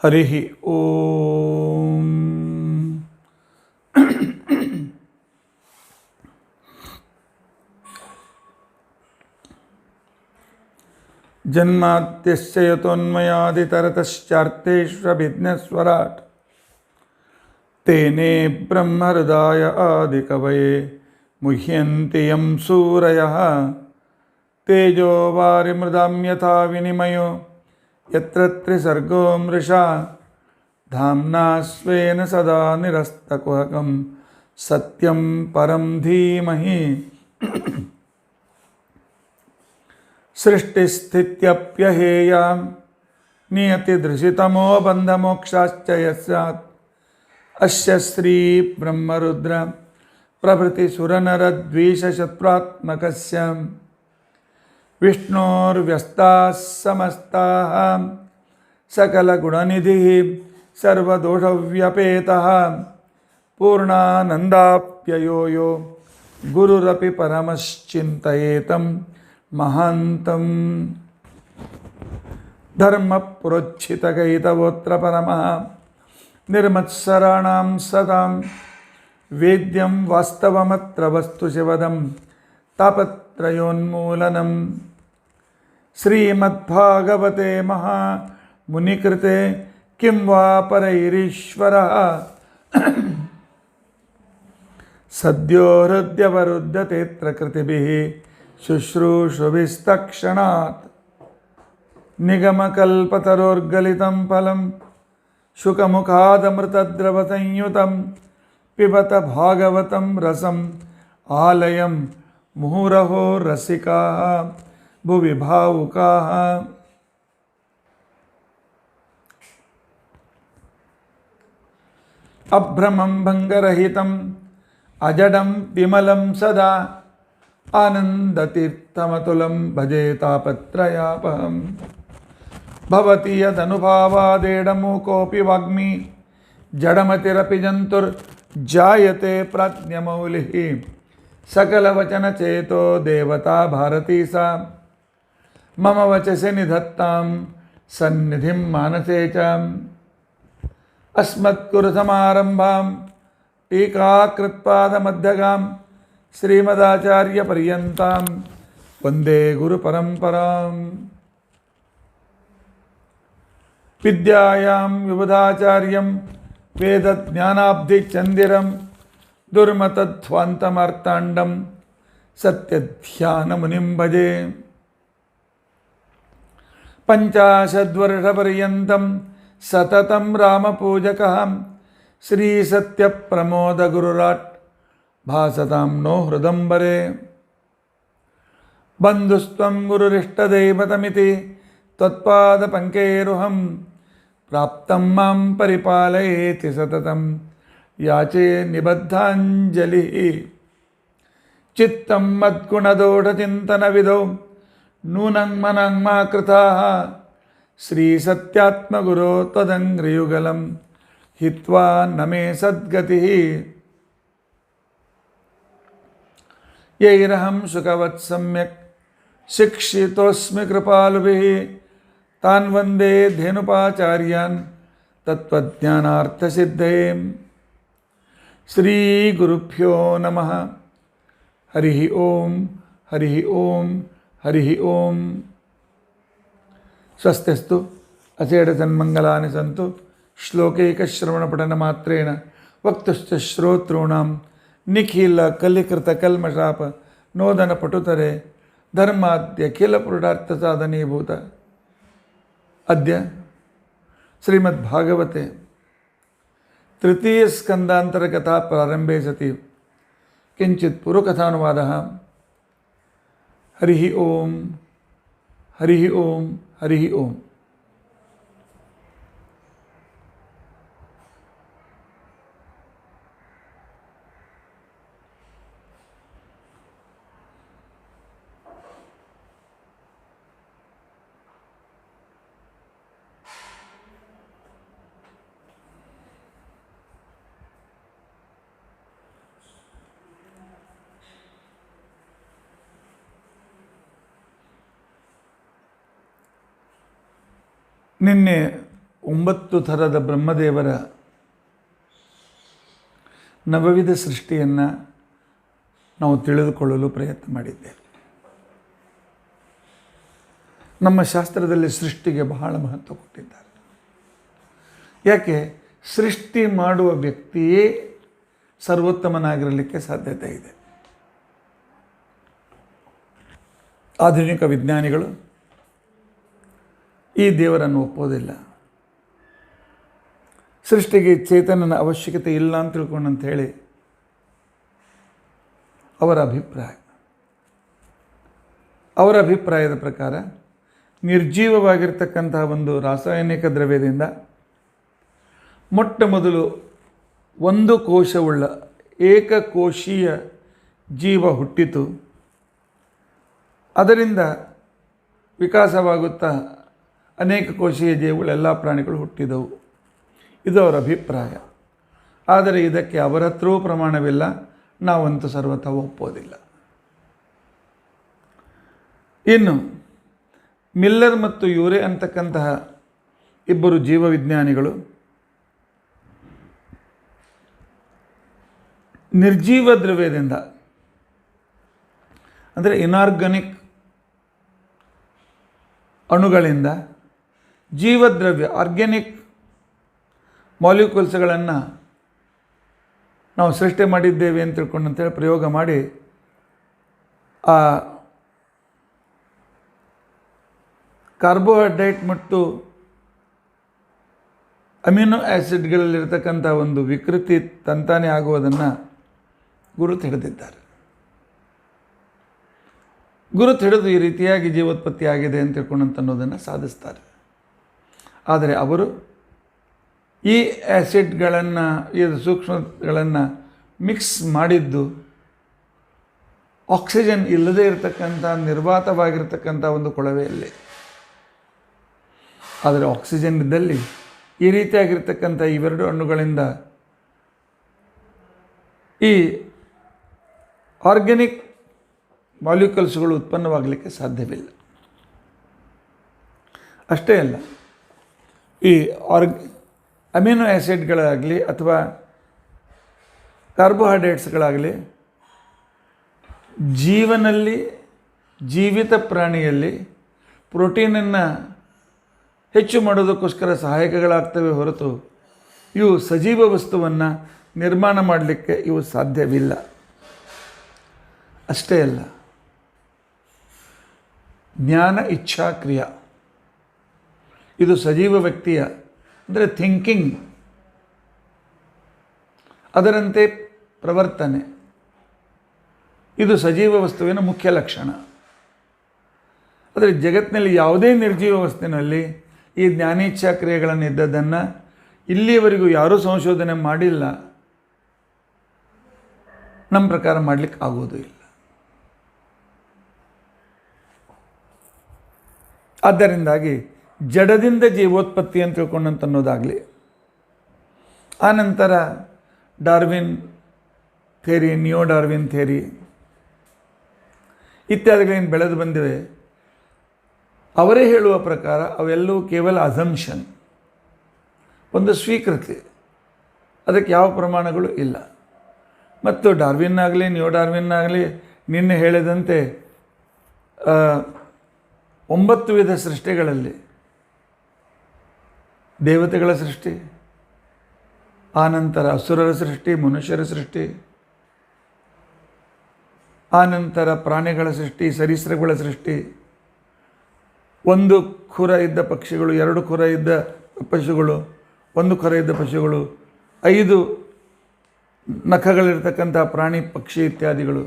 हरिः ओम। जन्माद्यस्य यतोन्मयादितरतश्चार्थेष्वभिघ्नस्वराट् तेने ब्रह्महृदाय आदिकवये मुह्यन्ति यं सूरयः तेजो वारिमृदां यथा विनिमयो यत्र त्रिसर्गो मृषा धाम्ना स्वेन सदा निरस्तकुहकं सत्यं परं धीमहि। सृष्टिस्थित्यप्यहेयां नियतिदृशितमो बन्धमोक्षाश्च यस्यात् अस्य श्री ब्रह्मरुद्र प्रभृतिसुरनरद्वीषशत्रुत्मकस्य विष्णोर्व्यस्ताः समस्ताः सकलगुणनिधिः सर्वदोषव्यपेतः पूर्णानन्दाप्ययो यो गुरुरपि परमश्चिन्तयेतं महान्तं धर्मपुरोच्छितकैतवोऽत्र परमः निर्मत्सराणां सदां वेद्यं वास्तवमत्र वस्तुशिवदं तापत्रयोन्मूलनं श्रीमद्भागवते महामुनिकृते किं वा परैरीश्वरः सद्यो हृद्यवरुध्यतेऽत्र कृतिभिः शुश्रूषुभिस्तक्षणात् निगमकल्पतरोर्गलितं फलं शुकमुखादमृतद्रवसंयुतं पिबत भागवतं रसम् आलयं मुहुरहो रसिकाः भुवि भावुकाः। अभ्रमं भङ्गरहितम् अजडं विमलं सदा आनन्दतीर्थमतुलं भजे तापत्रयापहम्। भवति यदनुभावादेडमूकोऽपि वाग्मी जडमतिरपि जन्तुर्जायते प्राज्ञमौलिः सकलवचनचेतो देवता भारती सा मम वचसि निधत्तां सन्निधिं मानसे च। अस्मत्कुरुसमारम्भां टीकाकृत्पादमध्यगां श्रीमदाचार्यपर्यन्तां वन्दे गुरुपरम्पराम्। विद्यायां विबुधाचार्यं वेदज्ञानाब्धिचन्दिरं दुर्मतध्वान्तमार्ताण्डं सत्यध्यानमुनिं भजे। 50 सततं रामपूजकः श्रीसत्यप्रमोदगुरुराट् भासतां नो हृदम्बरे। बन्धुस्त्वं गुरुरिष्टदैवतमिति त्वत्पादपङ्केरुहं प्राप्तं मां परिपालयेति सततं याचे निबद्धाञ्जलिः। चित्तं मद्गुणदोषचिन्तनविधौ नूनं मनं मा कृताः श्रीसत्यात्मगुरो त्वदङ्घ्रियुगलं हित्वा न मे सद्गतिः। यैरहं सुखवत् सम्यक् शिक्षितोऽस्मि कृपालुभिः तान् वन्दे धेनुपाचार्यान् तत्त्वज्ञानार्थसिद्धये। श्रीगुरुभ्यो नमः। हरिः ओम हरिः ओम हरिः ओम। स्वस्तिस्तु अचेडतन्मङ्गलानि सन्तु। श्लोकैकश्रवणपठनमात्रेण वक्तुश्च श्रोतॄणां निखिलकलिकृतकल्मषाप नोदनपटुतरे धर्माद्यखिलपुरुषार्थसाधनीभूत अद्य श्रीमद्भागवते तृतीयस्कन्धान्तरकथा प्रारम्भे सति किञ्चित् पूर्वकथानुवादः। हरिः ओम् हरिः ओम् हरिः ओम्। ನಿನ್ನೆ 9 ಥರದ ಬ್ರಹ್ಮದೇವರ ನವವಿಧ ಸೃಷ್ಟಿಯನ್ನು ನಾವು ತಿಳಿದುಕೊಳ್ಳಲು ಪ್ರಯತ್ನ ಮಾಡಿದ್ದೇವೆ. ನಮ್ಮ ಶಾಸ್ತ್ರದಲ್ಲಿ ಸೃಷ್ಟಿಗೆ ಬಹಳ ಮಹತ್ವ ಕೊಟ್ಟಿದ್ದಾರೆ. ಯಾಕೆ? ಸೃಷ್ಟಿ ಮಾಡುವ ವ್ಯಕ್ತಿಯೇ ಸರ್ವೋತ್ತಮನಾಗಿರಲಿಕ್ಕೆ ಸಾಧ್ಯತೆ ಇದೆ. ಆಧುನಿಕ ವಿಜ್ಞಾನಿಗಳು ಈ ದೇವರನ್ನು ಒಪ್ಪೋದಿಲ್ಲ. ಸೃಷ್ಟಿಗೆ ಚೇತನನ ಅವಶ್ಯಕತೆ ಇಲ್ಲ ಅಂತ ತಿಳ್ಕೊಂಡಂತ ಹೇಳಿ ಅವರ ಅಭಿಪ್ರಾಯದ ಪ್ರಕಾರ ನಿರ್ಜೀವವಾಗಿರ್ತಕ್ಕಂತಹ ಒಂದು ರಾಸಾಯನಿಕ ದ್ರವ್ಯದಿಂದ ಮೊಟ್ಟ ಮೊದಲು ಒಂದು ಕೋಶವುಳ್ಳ ಏಕಕೋಶೀಯ ಜೀವ ಹುಟ್ಟಿತು. ಅದರಿಂದ ವಿಕಾಸವಾಗುತ್ತಾ ಅನೇಕ ಕೋಶೀಯ ಜೀವಗಳು ಎಲ್ಲ ಪ್ರಾಣಿಗಳು ಹುಟ್ಟಿದವು. ಇದು ಅವರ ಅಭಿಪ್ರಾಯ. ಆದರೆ ಇದಕ್ಕೆ ಅವರ ಹತ್ರವೂ ಪ್ರಮಾಣವಿಲ್ಲ, ನಾವಂತೂ ಸರ್ವಥಾ ಒಪ್ಪೋದಿಲ್ಲ. ಇನ್ನು ಮಿಲ್ಲರ್ ಮತ್ತು ಯೂರೆ ಅಂತಕ್ಕಂತಹ ಇಬ್ಬರು ಜೀವವಿಜ್ಞಾನಿಗಳು ನಿರ್ಜೀವ ದ್ರವ್ಯದಿಂದ, ಅಂದರೆ ಇನಾರ್ಗಾನಿಕ್ ಅಣುಗಳಿಂದ ಜೀವದ್ರವ್ಯ ಆರ್ಗ್ಯಾನಿಕ್ ಮಾಲಿಕ್ಯೂಲ್ಸ್ಗಳನ್ನು ನಾವು ಸೃಷ್ಟಿ ಮಾಡಿದ್ದೇವೆ ಅಂತ ತಿಳ್ಕೊಂಡು ಅಂತೇಳಿ ಪ್ರಯೋಗ ಮಾಡಿ ಆ ಕಾರ್ಬೋಹೈಡ್ರೇಟ್ ಮತ್ತು ಅಮಿನೋ ಆ್ಯಸಿಡ್ಗಳಲ್ಲಿರ್ತಕ್ಕಂಥ ಒಂದು ವಿಕೃತಿ ತಂತಾನೆ ಆಗುವುದನ್ನು ಗುರುತು ಹಿಡಿದಿದ್ದಾರೆ. ಗುರುತು ಹಿಡಿದು ಈ ರೀತಿಯಾಗಿ ಜೀವೋತ್ಪತ್ತಿ ಆಗಿದೆ ಅಂತ ತಿಳ್ಕೊಂಡಂತ ಅನ್ನೋದನ್ನು ಸಾಧಿಸ್ತಾರೆ. ಆದರೆ ಅವರು ಈ ಆ್ಯಸಿಡ್ಗಳನ್ನು, ಈ ಸೂಕ್ಷ್ಮಗಳನ್ನು ಮಿಕ್ಸ್ ಮಾಡಿದ್ದು ಆಕ್ಸಿಜನ್ ಇಲ್ಲದೇ ಇರತಕ್ಕಂಥ ನಿರ್ವಾತವಾಗಿರ್ತಕ್ಕಂಥ ಒಂದು ಕೊಳವೆಯಲ್ಲಿ. ಆದರೆ ಆಕ್ಸಿಜನ್ ಇದ್ದಲ್ಲಿ ಈ ರೀತಿಯಾಗಿರ್ತಕ್ಕಂಥ ಇವೆರಡು ಹಣ್ಣುಗಳಿಂದ ಈ ಆರ್ಗ್ಯಾನಿಕ್ ಮಾಲಿಕ್ಯೂಲ್ಸ್ಗಳು ಉತ್ಪನ್ನವಾಗಲಿಕ್ಕೆ ಸಾಧ್ಯವಿಲ್ಲ. ಅಷ್ಟೇ ಅಲ್ಲ, ಈ ಅಮಿನೋ ಆ್ಯಸಿಡ್ಗಳಾಗಲಿ ಅಥವಾ ಕಾರ್ಬೋಹೈಡ್ರೇಟ್ಸ್ಗಳಾಗಲಿ ಜೀವಿತ ಪ್ರಾಣಿಯಲ್ಲಿ ಪ್ರೋಟೀನನ್ನು ಹೆಚ್ಚು ಮಾಡೋದಕ್ಕೋಸ್ಕರ ಸಹಾಯಕಗಳಾಗ್ತವೆ ಹೊರತು ಇವು ಸಜೀವ ವಸ್ತುವನ್ನು ನಿರ್ಮಾಣ ಮಾಡಲಿಕ್ಕೆ ಇವು ಸಾಧ್ಯವಿಲ್ಲ. ಅಷ್ಟೇ ಅಲ್ಲ, ಜ್ಞಾನ ಇಚ್ಛಾ ಕ್ರಿಯಾ ಇದು ಸಜೀವ ವ್ಯಕ್ತಿಯ, ಅಂದರೆ ಥಿಂಕಿಂಗ್, ಅದರಂತೆ ಪ್ರವರ್ತನೆ, ಇದು ಸಜೀವ ವಸ್ತುವಿನ ಮುಖ್ಯ ಲಕ್ಷಣ. ಆದರೆ ಜಗತ್ತಿನಲ್ಲಿ ಯಾವುದೇ ನಿರ್ಜೀವ ವಸ್ತುವಿನಲ್ಲಿ ಈ ಜ್ಞಾನೇಚ್ಛಾ ಕ್ರಿಯೆಗಳನ್ನು ಇದ್ದದ್ದನ್ನು ಇಲ್ಲಿಯವರೆಗೂ ಯಾರೂ ಸಂಶೋಧನೆ ಮಾಡಿಲ್ಲ. ನಮ್ಮ ಪ್ರಕಾರ ಮಾಡಲಿಕ್ಕೆ ಆಗೋದು ಇಲ್ಲ. ಆದ್ದರಿಂದಾಗಿ ಜಡದಿಂದ ಜೀವೋತ್ಪತ್ತಿ ಅಂತ ತಿಳ್ಕೊಂಡಂತ ಅನ್ನೋದಾಗಲಿ, ಆನಂತರ Darwin theory, neo Darwin theory ಇತ್ಯಾದಿಗಳೇನು ಬೆಳೆದು ಬಂದಿವೆ, ಅವರೇ ಹೇಳುವ ಪ್ರಕಾರ ಅವೆಲ್ಲವೂ ಕೇವಲ ಅಸಂಪ್ಷನ್, ಒಂದು ಸ್ವೀಕೃತಿ, ಅದಕ್ಕೆ ಯಾವ ಪ್ರಮಾಣಗಳು ಇಲ್ಲ. ಮತ್ತು ಡಾರ್ವಿನ್ ಆಗಲಿ ನಿಯೋ ಡಾರ್ವಿನ್ ಆಗಲಿ ನಿನ್ನೆ ಹೇಳಿದಂತೆ 9 ವಿಧ ಸೃಷ್ಟಿಗಳಲ್ಲಿ ದೇವತೆಗಳ ಸೃಷ್ಟಿ, ಆನಂತರ ಅಸುರರ ಸೃಷ್ಟಿ, ಮನುಷ್ಯರ ಸೃಷ್ಟಿ, ಆನಂತರ ಪ್ರಾಣಿಗಳ ಸೃಷ್ಟಿ, ಸರೀಸೃಪಗಳ ಸೃಷ್ಟಿ, 1 ಖುರ ಇದ್ದ ಪಕ್ಷಿಗಳು, 2 ಖುರ ಇದ್ದ ಪಶುಗಳು, 1 ಖುರ ಇದ್ದ ಪಶುಗಳು, 5 ನಖಗಳಿರ್ತಕ್ಕಂಥ ಪ್ರಾಣಿ ಪಕ್ಷಿ ಇತ್ಯಾದಿಗಳು,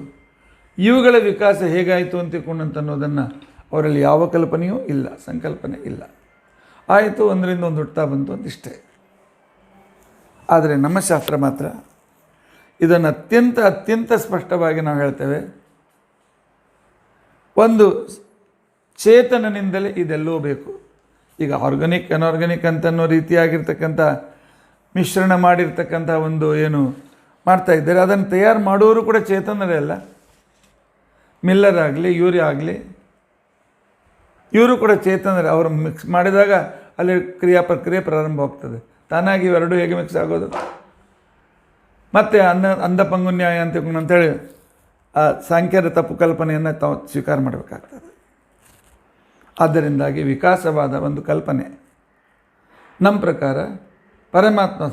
ಇವುಗಳ ವಿಕಾಸ ಹೇಗಾಯಿತು ಅಂತ ತಿಳ್ಕೊಂಡಂತ ಅನ್ನೋದನ್ನು ಅವರಲ್ಲಿ ಯಾವ ಕಲ್ಪನೆಯೂ ಇಲ್ಲ, ಸಂಕಲ್ಪನೆ ಇಲ್ಲ. ಆಯಿತು, ಒಂದರಿಂದ ಒಂದು ಹುಡ್ತಾ ಬಂತು ಅಂತಿಷ್ಟೇ. ಆದರೆ ನಮ್ಮ ಶಾಸ್ತ್ರ ಮಾತ್ರ ಇದನ್ನು ಅತ್ಯಂತ ಸ್ಪಷ್ಟವಾಗಿ ನಾವು ಹೇಳ್ತೇವೆ. ಒಂದು ಚೇತನನಿಂದಲೇ ಇದೆಲ್ಲವೂ ಬೇಕು. ಈಗ ಆರ್ಗಾನಿಕ್ ಅನಾರ್ಗಾನಿಕ್ ಅಂತನ್ನೋ ರೀತಿಯಾಗಿರ್ತಕ್ಕಂಥ ಮಿಶ್ರಣ ಮಾಡಿರ್ತಕ್ಕಂಥ ಒಂದು ಏನು ಮಾಡ್ತಾ ಇದ್ದಾರೆ, ಅದನ್ನು ತಯಾರು ಮಾಡೋರು ಕೂಡ ಚೇತನರೇ ಅಲ್ಲ. ಮಿಲ್ಲರ್ ಆಗಲಿ, ಯೂರಿಯಾ ಆಗಲಿ, ಇವರು ಕೂಡ ಚೇತನರೇ. ಅವರು ಮಿಕ್ಸ್ ಮಾಡಿದಾಗ ಅಲ್ಲಿ ಪ್ರಕ್ರಿಯೆ ಪ್ರಾರಂಭವಾಗ್ತದೆ. ತಾನಾಗಿ ಇವೆರಡೂ ಹೇಗೆ ಮಿಕ್ಸ್ ಆಗೋದು? ಮತ್ತು ಅಂಧಪಂಗುನ್ಯಾಯ ಅಂತೇಳಿ ಆ ಸಾಂಖ್ಯರ ತಪ್ಪು ಕಲ್ಪನೆಯನ್ನು ತಾವು ಸ್ವೀಕಾರ ಮಾಡಬೇಕಾಗ್ತದೆ. ಆದ್ದರಿಂದಾಗಿ ವಿಕಾಸವಾದ ಒಂದು ಕಲ್ಪನೆ ನಮ್ಮ ಪ್ರಕಾರ ಪರಮಾತ್ಮ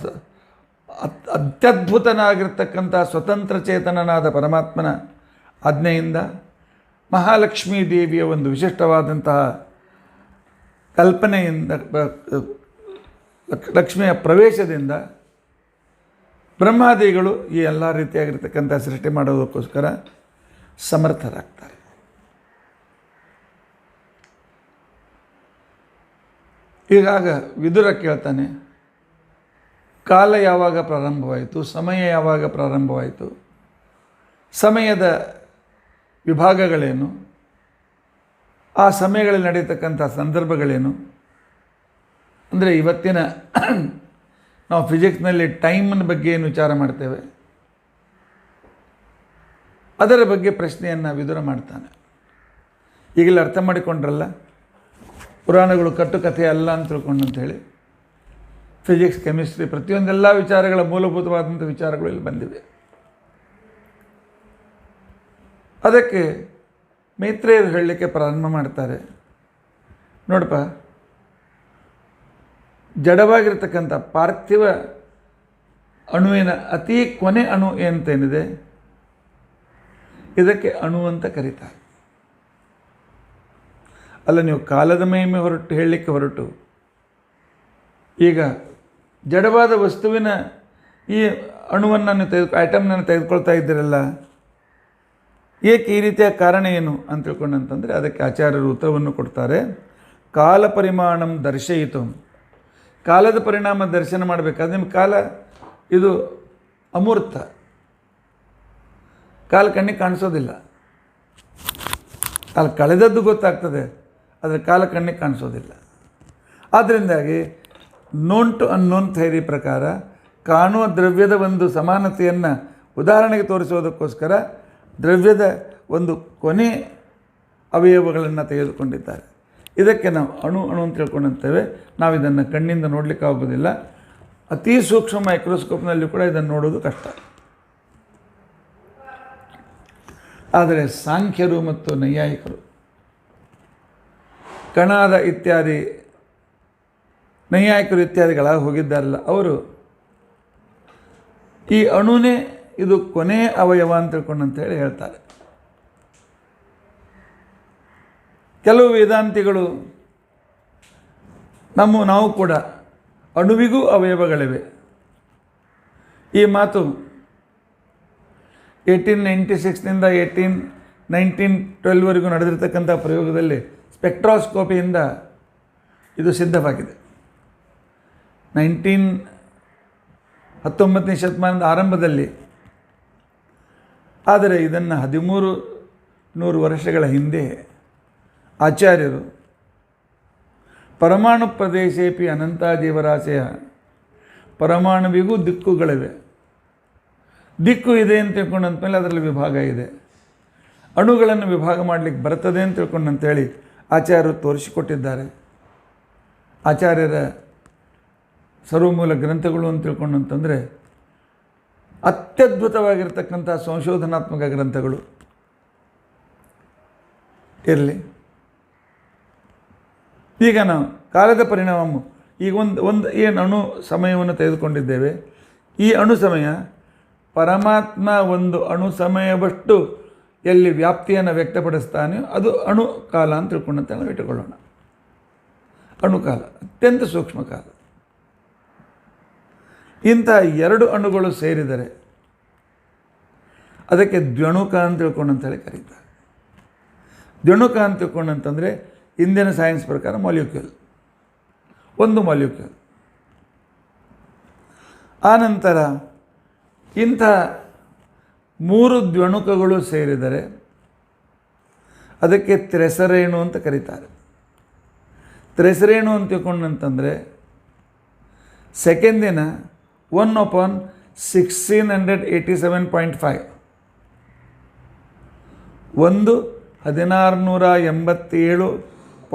ಅತ್ಯದ್ಭುತನಾಗಿರ್ತಕ್ಕಂಥ ಸ್ವತಂತ್ರ ಚೇತನನಾದ ಪರಮಾತ್ಮನ ಆಜ್ಞೆಯಿಂದ ಮಹಾಲಕ್ಷ್ಮೀ ದೇವಿಯ ಒಂದು ವಿಶಿಷ್ಟವಾದಂತಹ ಕಲ್ಪನೆಯಿಂದ, ಲಕ್ಷ್ಮಿಯ ಪ್ರವೇಶದಿಂದ ಬ್ರಹ್ಮಾದಿಗಳು ಈ ಎಲ್ಲ ರೀತಿಯಾಗಿರ್ತಕ್ಕಂಥ ಸೃಷ್ಟಿ ಮಾಡೋದಕ್ಕೋಸ್ಕರ ಸಮರ್ಥರಾಗ್ತಾರೆ. ಈಗಾಗ ವಿದುರ ಕೇಳ್ತಾನೆ, ಕಾಲ ಯಾವಾಗ ಪ್ರಾರಂಭವಾಯಿತು, ಸಮಯ ಯಾವಾಗ ಪ್ರಾರಂಭವಾಯಿತು, ಸಮಯದ ವಿಭಾಗಗಳೇನು, ಆ ಸಮಯಗಳಲ್ಲಿ ನಡೆಯತಕ್ಕಂಥ ಸಂದರ್ಭಗಳೇನು? ಅಂದರೆ ಇವತ್ತಿನ ನಾವು ಫಿಸಿಕ್ಸ್ನಲ್ಲಿ ಟೈಮಿನ ಬಗ್ಗೆ ಏನು ವಿಚಾರ ಮಾಡ್ತೇವೆ, ಅದರ ಬಗ್ಗೆ ಪ್ರಶ್ನೆಯನ್ನು ವಿದುರ ಮಾಡ್ತಾನೆ. ಈಗಲೇ ಅರ್ಥ ಮಾಡಿಕೊಂಡ್ರಲ್ಲ, ಪುರಾಣಗಳು ಕಟ್ಟುಕಥೆ ಅಲ್ಲ ಅಂತ ತಿಳ್ಕೊಂಡು ಅಂತೇಳಿ. ಫಿಸಿಕ್ಸ್, ಕೆಮಿಸ್ಟ್ರಿ, ಪ್ರತಿಯೊಂದೆಲ್ಲ ವಿಚಾರಗಳ ಮೂಲಭೂತವಾದಂಥ ವಿಚಾರಗಳು ಇಲ್ಲಿ ಬಂದಿವೆ. ಅದಕ್ಕೆ ಮೈತ್ರೇಯರು ಹೇಳಲಿಕ್ಕೆ ಪ್ರಾರಂಭ ಮಾಡ್ತಾರೆ. ನೋಡಪ್ಪ, ಜಡವಾಗಿರ್ತಕ್ಕಂಥ ಪಾರ್ಥಿವ ಅಣುವಿನ ಅತಿ ಕೊನೆ ಅಣು ಅಂತೇನಿದೆ, ಇದಕ್ಕೆ ಅಣು ಅಂತ ಕರೀತಾರೆ. ಅಲ್ಲ, ನೀವು ಕಾಲದ ಮಹಿಮೆ ಹೇಳಲಿಕ್ಕೆ ಹೊರಟು ಈಗ ಜಡವಾದ ವಸ್ತುವಿನ ಈ ಅಣುವನ್ನು ನೀವು ಐಟಮ್ನನ್ನು ತೆಗೆದುಕೊಳ್ತಾ ಇದ್ದೀರಲ್ಲ, ಏಕೆ ಈ ರೀತಿಯ ಕಾರಣ ಏನು ಅಂತ ತಿಳ್ಕೊಂಡಂತಂದರೆ ಅದಕ್ಕೆ ಆಚಾರ್ಯರು ಉತ್ತರವನ್ನು ಕೊಡ್ತಾರೆ. ಕಾಲ ಪರಿಮಾಣಂ ದರ್ಶಯಿತು, ಕಾಲದ ಪರಿಣಾಮ ದರ್ಶನ ಮಾಡಬೇಕಾದ್ರೆ ನಿಮ್ಮ ಕಾಲ ಇದು ಅಮೂರ್ತ, ಕಾಲ ಕಣ್ಣಿಗೆ ಕಾಣಿಸೋದಿಲ್ಲ. ಕಾಲ ಕಳೆದದ್ದು ಗೊತ್ತಾಗ್ತದೆ, ಆದರೆ ಕಾಲ ಕಣ್ಣಿಗೆ ಕಾಣಿಸೋದಿಲ್ಲ. ಆದ್ದರಿಂದಾಗಿ ನೋನ್ ಟು ಅನ್ನೋನ್ ಥೈರಿ ಪ್ರಕಾರ ಕಾಣುವ ದ್ರವ್ಯದ ಒಂದು ಸಮಾನತೆಯನ್ನು ಉದಾಹರಣೆಗೆ ತೋರಿಸೋದಕ್ಕೋಸ್ಕರ ದ್ರವ್ಯದ ಒಂದು ಕೊನೆ ಅವಯವಗಳನ್ನು ತೆಗೆದುಕೊಂಡಿದ್ದಾರೆ. ಇದಕ್ಕೆ ನಾವು ಅಣು ಅಂತ ತಿಳ್ಕೊಂಡಿರ್ತೇವೆ. ನಾವು ಇದನ್ನು ಕಣ್ಣಿಂದ ನೋಡಲಿಕ್ಕೆ ಆಗೋದಿಲ್ಲ. ಅತಿ ಸೂಕ್ಷ್ಮ ಮೈಕ್ರೋಸ್ಕೋಪ್ನಲ್ಲಿ ಕೂಡ ಇದನ್ನು ನೋಡೋದು ಕಷ್ಟ. ಆದರೆ ಸಾಂಖ್ಯರು ಮತ್ತು ನೈಯಾಯಿಕರು, ಕಣಾದ ಇತ್ಯಾದಿ ನೈಯಾಯಿಕರು ಇತ್ಯಾದಿಗಳಾಗಿ ಹೋಗಿದ್ದಾರಲ್ಲ, ಅವರು ಈ ಅಣುನೇ ಇದು ಕೊನೆಯ ಅವಯವ ಅಂತ ತಿಳ್ಕೊಂಡಂತೇಳಿ ಹೇಳ್ತಾರೆ. ಕೆಲವು ವೇದಾಂತಿಗಳು ನಾವು ಕೂಡ ಅಣುವಿಗೂ ಅವಯವಗಳಿವೆ. ಈ ಮಾತು 1896ನಿಂದ 1912ವರೆಗೂ ನಡೆದಿರ್ತಕ್ಕಂಥ ಪ್ರಯೋಗದಲ್ಲಿ ಸ್ಪೆಕ್ಟ್ರಾಸ್ಕೋಪಿಯಿಂದ ಇದು ಸಿದ್ಧವಾಗಿದೆ. 19ನೇ ಶತಮಾನದ ಆರಂಭದಲ್ಲಿ. ಆದರೆ ಇದನ್ನು 1300 ವರ್ಷಗಳ ಹಿಂದೆ ಆಚಾರ್ಯರು ಪರಮಾಣು ಪ್ರದೇಶೇಪಿ ಅನಂತ ಜೀವರಾಶಯ, ಪರಮಾಣುವಿಗೂ ದಿಕ್ಕುಗಳಿವೆ, ದಿಕ್ಕು ಇದೆ ಅಂತ ತಿಳ್ಕೊಂಡಂತಮೇಲೆ ಅದರಲ್ಲಿ ವಿಭಾಗ ಇದೆ, ಅಣುಗಳನ್ನು ವಿಭಾಗ ಮಾಡಲಿಕ್ಕೆ ಬರ್ತದೆ ಅಂತ ತಿಳ್ಕೊಂಡಂತೇಳಿ ಆಚಾರ್ಯರು ತೋರಿಸಿಕೊಟ್ಟಿದ್ದಾರೆ. ಆಚಾರ್ಯರ ಸರ್ವಮೂಲ ಗ್ರಂಥಗಳು ಅಂತ ತಿಳ್ಕೊಂಡಂತಂದರೆ ಅತ್ಯದ್ಭುತವಾಗಿರ್ತಕ್ಕಂಥ ಸಂಶೋಧನಾತ್ಮಕ ಗ್ರಂಥಗಳು. ಇರಲಿ, ಈಗ ನಾವು ಕಾಲದ ಪರಿಣಾಮ ಈಗ ಒಂದು ಏನು ಅಣು ಸಮಯವನ್ನು ತೆಗೆದುಕೊಂಡಿದ್ದೇವೆ. ಈ ಅಣು ಸಮಯ ಪರಮಾತ್ಮ ಒಂದು ಅಣು ಸಮಯವಷ್ಟು ಎಲ್ಲಿ ವ್ಯಾಪ್ತಿಯನ್ನು ವ್ಯಕ್ತಪಡಿಸ್ತಾನೆ ಅದು ಅಣು ಕಾಲ ಅಂತ ತಿಳ್ಕೊಂಡಂತೆ ನಾವು ಇಟ್ಟುಕೊಳ್ಳೋಣ. ಅಣುಕಾಲ ಅತ್ಯಂತ ಸೂಕ್ಷ್ಮ ಕಾಲ. ಇಂಥ 2 ಅಣುಗಳು ಸೇರಿದರೆ ಅದಕ್ಕೆ ದ್ವಣುಕ ಅಂತ ತಿಳ್ಕೊಂಡಂತೇಳಿ ಕರೀತಾರೆ. ದ್ವಣುಕ ಅಂತ ತಿಳ್ಕೊಂಡಂತಂದರೆ ಇಂದಿನ ಸೈನ್ಸ್ ಪ್ರಕಾರ ಮಾಲಿಕ್ಯೂಲ್, ಒಂದು ಮಾಲಿಕ್ಯೂಲ್. ಆನಂತರ ಇಂಥ 3 ದ್ವಣುಕಗಳು ಸೇರಿದರೆ ಅದಕ್ಕೆ ತ್ರೆಸರೇಣು ಅಂತ ಕರೀತಾರೆ. ತ್ರೆಸರೇಣು ಅಂತ ತಿಳ್ಕೊಂಡಂತಂದರೆ ಸೆಕೆಂಡಿನ 1/1687.5 1687.5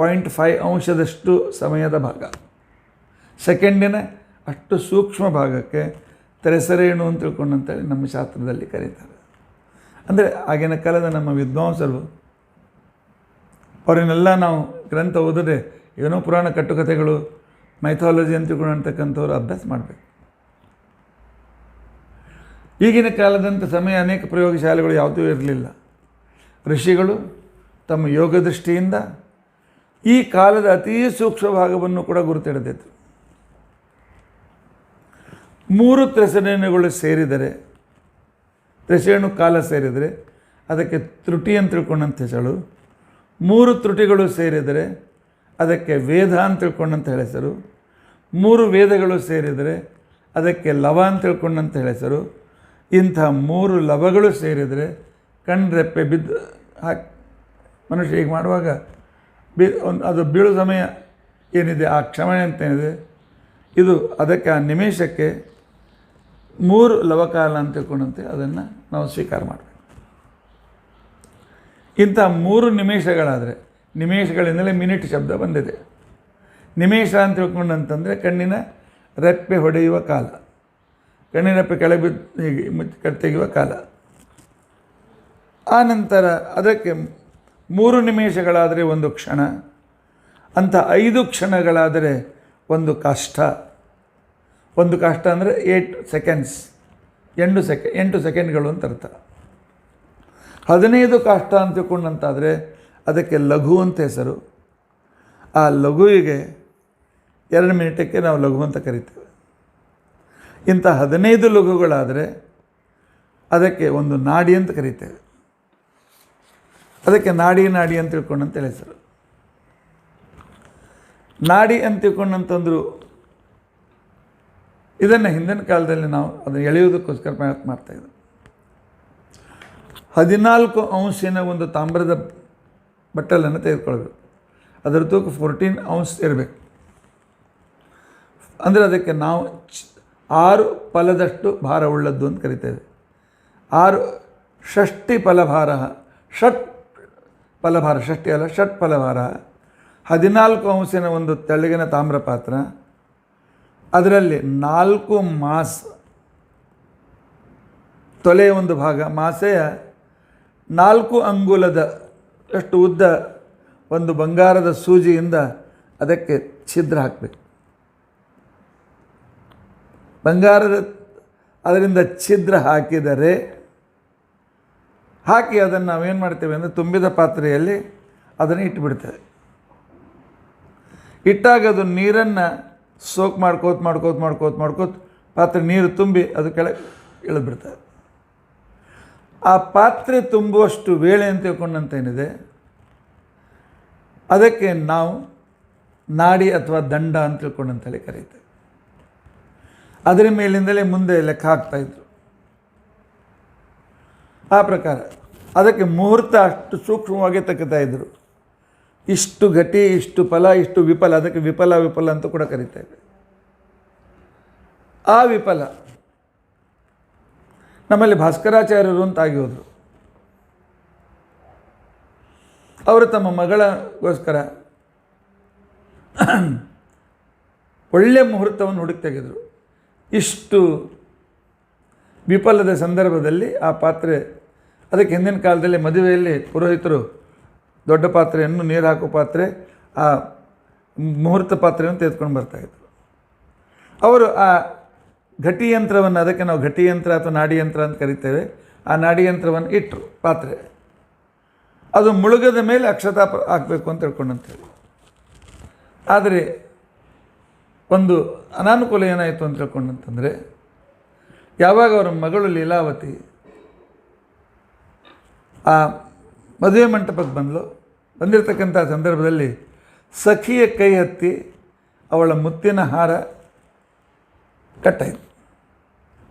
ಅಂಶದಷ್ಟು ಸಮಯದ ಭಾಗ, ಸೆಕೆಂಡಿನ ಅಷ್ಟು ಸೂಕ್ಷ್ಮ ಭಾಗಕ್ಕೆ ತ್ರೆಸರೇಣು ಅಂತ ತಿಳ್ಕೊಂಡಂತೇಳಿ ನಮ್ಮ ಶಾಸ್ತ್ರದಲ್ಲಿ ಕರೀತಾರೆ. ಅಂದರೆ ಆಗಿನ ಕಾಲದ ನಮ್ಮ ವಿದ್ವಾಂಸರು ಅವರನ್ನೆಲ್ಲ ನಾವು ಗ್ರಂಥ ಓದಿದ್ರೆ ಏನೋ ಪುರಾಣ ಕಟ್ಟುಕಥೆಗಳು ಮೈಥಾಲಜಿ ಅಂತ ತಿಳ್ಕೊಂಡಂತಕ್ಕಂಥವ್ರು ಅಭ್ಯಾಸ ಮಾಡಬೇಕು. ಈಗಿನ ಕಾಲದಂಥ ಸಮಯ ಅನೇಕ ಪ್ರಯೋಗಶಾಲೆಗಳು ಯಾವುದೂ ಇರಲಿಲ್ಲ. ಋಷಿಗಳು ತಮ್ಮ ಯೋಗ ದೃಷ್ಟಿಯಿಂದ ಈ ಕಾಲದ ಅತೀ ಸೂಕ್ಷ್ಮ ಭಾಗವನ್ನು ಕೂಡ ಗುರುತಿಡದಿತ್ತು. 3 ತ್ರೆಸರೇಣುಗಳು ಸೇರಿದರೆ, ತ್ರೆಸರೇಣು ಕಾಲ ಸೇರಿದರೆ ಅದಕ್ಕೆ ತ್ರುಟಿ ಅಂತ ತಿಳ್ಕೊಂಡಂತ ಹೆಸರು. 3 ತ್ರುಟಿಗಳು ಸೇರಿದರೆ ಅದಕ್ಕೆ ವೇದ ಅಂತ ತಿಳ್ಕೊಂಡಂತ ಹೆಸರು. 3 ವೇದಗಳು ಸೇರಿದರೆ ಅದಕ್ಕೆ ಲವ ಅಂತ ತಿಳ್ಕೊಂಡಂತ ಹೆಸರು. ಇಂಥ 3 ಲವಗಳು ಸೇರಿದರೆ ಕಣ್ರೆಪ್ಪೆ ಬಿದ್ದು ಮನುಷ್ಯ ಹೀಗೆ ಮಾಡುವಾಗ ಅದು ಬೀಳೋ ಸಮಯ ಏನಿದೆ, ಆ ಕ್ಷಮಣೆ ಅಂತೇನಿದೆ, ಇದು ಅದಕ್ಕೆ ಆ ನಿಮೇಷಕ್ಕೆ 3 ಲವಕಾಲ ಅಂತ ತಿಳ್ಕೊಂಡಂತೆ ಅದನ್ನು ನಾವು ಸ್ವೀಕಾರ ಮಾಡಬೇಕು. ಇಂಥ 3 ನಿಮೇಷಗಳಾದರೆ, ನಿಮೇಷಗಳಿಂದಲೇ ಮಿನಿಟ್ ಶಬ್ದ ಬಂದಿದೆ. ನಿಮೇಷ ಅಂತ ತಿಳ್ಕೊಂಡಂತಂದರೆ ಕಣ್ಣಿನ ರೆಪ್ಪೆ ಹೊಡೆಯುವ ಕಾಲ, ಕಣ್ಣಿನ ರೆಪ್ಪೆ ಕೆಳಗೆ ಬಿದ್ದು ತೆಗೆಯುವ ಕಾಲ. ಆನಂತರ ಅದಕ್ಕೆ 3 ನಿಮೇಷಗಳಾದರೆ ಒಂದು ಕ್ಷಣ, ಅಂಥ 5 ಕ್ಷಣಗಳಾದರೆ ಒಂದು ಕಾಷ್ಠ. ಒಂದು ಕಾಷ್ಠ ಅಂದರೆ 8 ಸೆಕೆಂಡ್ಸ್, 8 ಸೆಕೆಂಡ್ಗಳು ಅಂತ ಅರ್ಥ. 15 ಕಾಷ್ಠ ಅಂತ ತಿಳ್ಕೊಂಡಂತಾದರೆ ಅದಕ್ಕೆ ಲಘು ಅಂತ ಹೆಸರು. ಆ ಲಘುವಿಗೆ 2 ಮಿನಿಟಕ್ಕೆ ನಾವು ಲಘು ಅಂತ ಕರಿತೇವೆ. ಇಂಥ 15 ಲಘುಗಳಾದರೆ ಅದಕ್ಕೆ ಒಂದು ನಾಡಿ ಅಂತ ಕರಿತೇವೆ. ಅದಕ್ಕೆ ನಾಡಿ ಅಂತ ತಿಳ್ಕೊಂಡಂತ ಹೆಸರು. ನಾಡಿ ಅಂತ ತಿಳ್ಕೊಂಡಂತಂದ್ರು ಇದನ್ನು ಹಿಂದಿನ ಕಾಲದಲ್ಲಿ ನಾವು ಅದನ್ನು ಎಳೆಯುವುದಕ್ಕೋಸ್ಕರ ಪ್ರಯತ್ನ ಮಾಡ್ತಾಯಿದ್ವಿ. 14 ಔನ್ಸಿನ ಒಂದು ತಾಮ್ರದ ಬಟ್ಟಲನ್ನು ತೆಗೆದುಕೊಳ್ಬೇಕು. ಅದರ ತೂಕ 14 ಔನ್ಸ್ ಇರಬೇಕು. ಅಂದರೆ ಅದಕ್ಕೆ ನಾವು 6 ಫಲದಷ್ಟು ಭಾರ ಉಳ್ಳದ್ದು ಅಂತ ಕರಿತೇವೆ. 6 ಷಷ್ಠಿ ಫಲಭಾರ, ಷಟ್ ಫಲಭಾರ, ಷಷ್ಠಿ ಅಲ್ಲ ಷಟ್ ಫಲಭಾರ. 14 ಔನ್ಸಿನ ಒಂದು ತೆಳ್ಳಗಿನ ತಾಮ್ರ ಪಾತ್ರ, ಅದರಲ್ಲಿ 4 ಮಾಸ್, ತೊಲೆಯ ಒಂದು ಭಾಗ, ಮಾಸೆಯ 4 ಅಂಗುಲದ ಅಷ್ಟು ಉದ್ದ ಒಂದು ಬಂಗಾರದ ಸೂಜಿಯಿಂದ ಅದಕ್ಕೆ ಛಿದ್ರ ಹಾಕಬೇಕು. ಅದರಿಂದ ಛಿದ್ರ ಹಾಕಿದರೆ, ಹಾಕಿ ಅದನ್ನು ನಾವೇನು ಮಾಡ್ತೇವೆ ಅಂದರೆ ತುಂಬಿದ ಪಾತ್ರೆಯಲ್ಲಿ ಅದನ್ನು ಇಟ್ಟುಬಿಡ್ತೇವೆ. ಇಟ್ಟಾಗ ಅದು ನೀರನ್ನು ಸೋಕ್ ಮಾಡ್ಕೋತ ಪಾತ್ರೆ ನೀರು ತುಂಬಿ ಅದು ಕೆಳಗೆ ಇಳಿದ್ಬಿಡ್ತದೆ. ಆ ಪಾತ್ರೆ ತುಂಬುವಷ್ಟು ವೇಳೆ ಅಂತ ತಿಳ್ಕೊಂಡಂತೇನಿದೆ ಅದಕ್ಕೆ ನಾವು ನಾಡಿ ಅಥವಾ ದಂಡ ಅಂತ ತಿಳ್ಕೊಂಡಂತೇಳಿ ಕರೀತೇವೆ. ಅದರ ಮೇಲಿಂದಲೇ ಮುಂದೆ ಲೆಕ್ಕ ಹಾಕ್ತಾಯಿದ್ರು. ಆ ಪ್ರಕಾರ ಅದಕ್ಕೆ ಮುಹೂರ್ತ ಅಷ್ಟು ಸೂಕ್ಷ್ಮವಾಗಿ ತೆಗಿತಾಯಿದ್ರು. ಇಷ್ಟು ಘಟಿ, ಇಷ್ಟು ಫಲ, ಇಷ್ಟು ವಿಫಲ, ಅದಕ್ಕೆ ವಿಫಲ ಅಂತ ಕೂಡ ಕರೀತೇವೆ. ಆ ವಿಫಲ ನಮ್ಮಲ್ಲಿ ಭಾಸ್ಕರಾಚಾರ್ಯರು ಅಂತ ಆಗಿ ಹೋದರು. ಅವರು ತಮ್ಮ ಮಗಳಿಗೋಸ್ಕರ ಒಳ್ಳೆಯ ಮುಹೂರ್ತವನ್ನು ಹುಡುಕಿ ತೆಗೆದರು. ಇಷ್ಟು ವಿಫಲದ ಸಂದರ್ಭದಲ್ಲಿ ಆ ಪಾತ್ರೆ, ಅದಕ್ಕೆ ಹಿಂದಿನ ಕಾಲದಲ್ಲಿ ಮದುವೆಯಲ್ಲಿ ಪುರೋಹಿತರು ದೊಡ್ಡ ಪಾತ್ರೆಯನ್ನು, ನೀರು ಹಾಕೋ ಪಾತ್ರೆ, ಆ ಮುಹೂರ್ತ ಪಾತ್ರೆಯನ್ನು ತೆಗೆದುಕೊಂಡು ಬರ್ತಾಯಿದ್ರು. ಅವರು ಆ ಘಟಿ ಯಂತ್ರವನ್ನು, ಅದಕ್ಕೆ ನಾವು ಘಟಿ ಯಂತ್ರ ಅಥವಾ ನಾಡಿ ಯಂತ್ರ ಅಂತ ಕರಿತೇವೆ, ಆ ನಾಡಿ ಯಂತ್ರವನ್ನು ಇಟ್ಟರು ಪಾತ್ರೆ. ಅದು ಮುಳುಗದ ಮೇಲೆ ಅಕ್ಷತಾ ಹಾಕಬೇಕು ಅಂತ ತಿಳ್ಕೊಂಡಂತೇಳಿ. ಆದರೆ ಒಂದು ಅನಾನುಕೂಲ ಏನಾಯಿತು ಅಂತ ತಿಳ್ಕೊಂಡಂತಂದರೆ ಯಾವಾಗ ಅವರ ಮಗಳು ಲೀಲಾವತಿ ಆ ಮದುವೆ ಮಂಟಪಕ್ಕೆ ಬಂದಿರತಕ್ಕಂಥ ಸಂದರ್ಭದಲ್ಲಿ ಸಖಿಯ ಕೈ ಹತ್ತಿ ಅವಳ ಮುತ್ತಿನ ಹಾರ ಕಟ್ಟಾಯಿತು.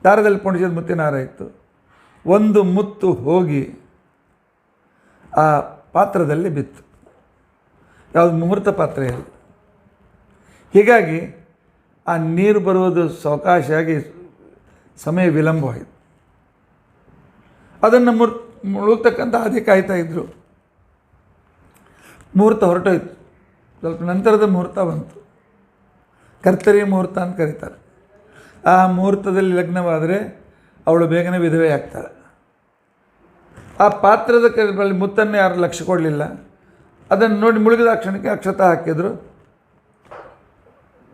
ದಾರದಲ್ಲಿ ಪೊಣಿಸಿದ ಮುತ್ತಿನ ಹಾರ ಇತ್ತು. ಒಂದು ಮುತ್ತು ಹೋಗಿ ಆ ಪಾತ್ರದಲ್ಲಿ ಬಿತ್ತು. ಯಾವುದು ಮುಹೂರ್ತ ಪಾತ್ರೆಯಲ್ಲಿ. ಹೀಗಾಗಿ ಆ ನೀರು ಬರುವುದು ಸಾವಕಾಶಾಗಿ ಸಮಯ ವಿಳಂಬವಾಯಿತು. ಅದನ್ನು ಮುಳುಗ್ತಕ್ಕಂಥ ಅದೇ ಕಾಯ್ತಾ ಇದ್ದರು. ಮುಹೂರ್ತ ಹೊರಟೋಯ್ತು. ಸ್ವಲ್ಪ ನಂತರದ ಮುಹೂರ್ತ ಬಂತು. ಕರ್ತರಿ ಮುಹೂರ್ತ ಅಂತ ಕರೀತಾರೆ. ಆ ಮುಹೂರ್ತದಲ್ಲಿ ಲಗ್ನವಾದರೆ ಅವಳು ಬೇಗನೆ ವಿಧವೆ ಆಗ್ತಾಳೆ. ಆ ಪಾತ್ರದ ಬಳಿ ಮುತ್ತನ್ನು ಯಾರು ಲಕ್ಷ್ಯ ಕೊಡಲಿಲ್ಲ. ಅದನ್ನು ನೋಡಿ ಮುಳುಗಿದ ಕ್ಷಣಕ್ಕೆ ಅಕ್ಷತ ಹಾಕಿದ್ರು.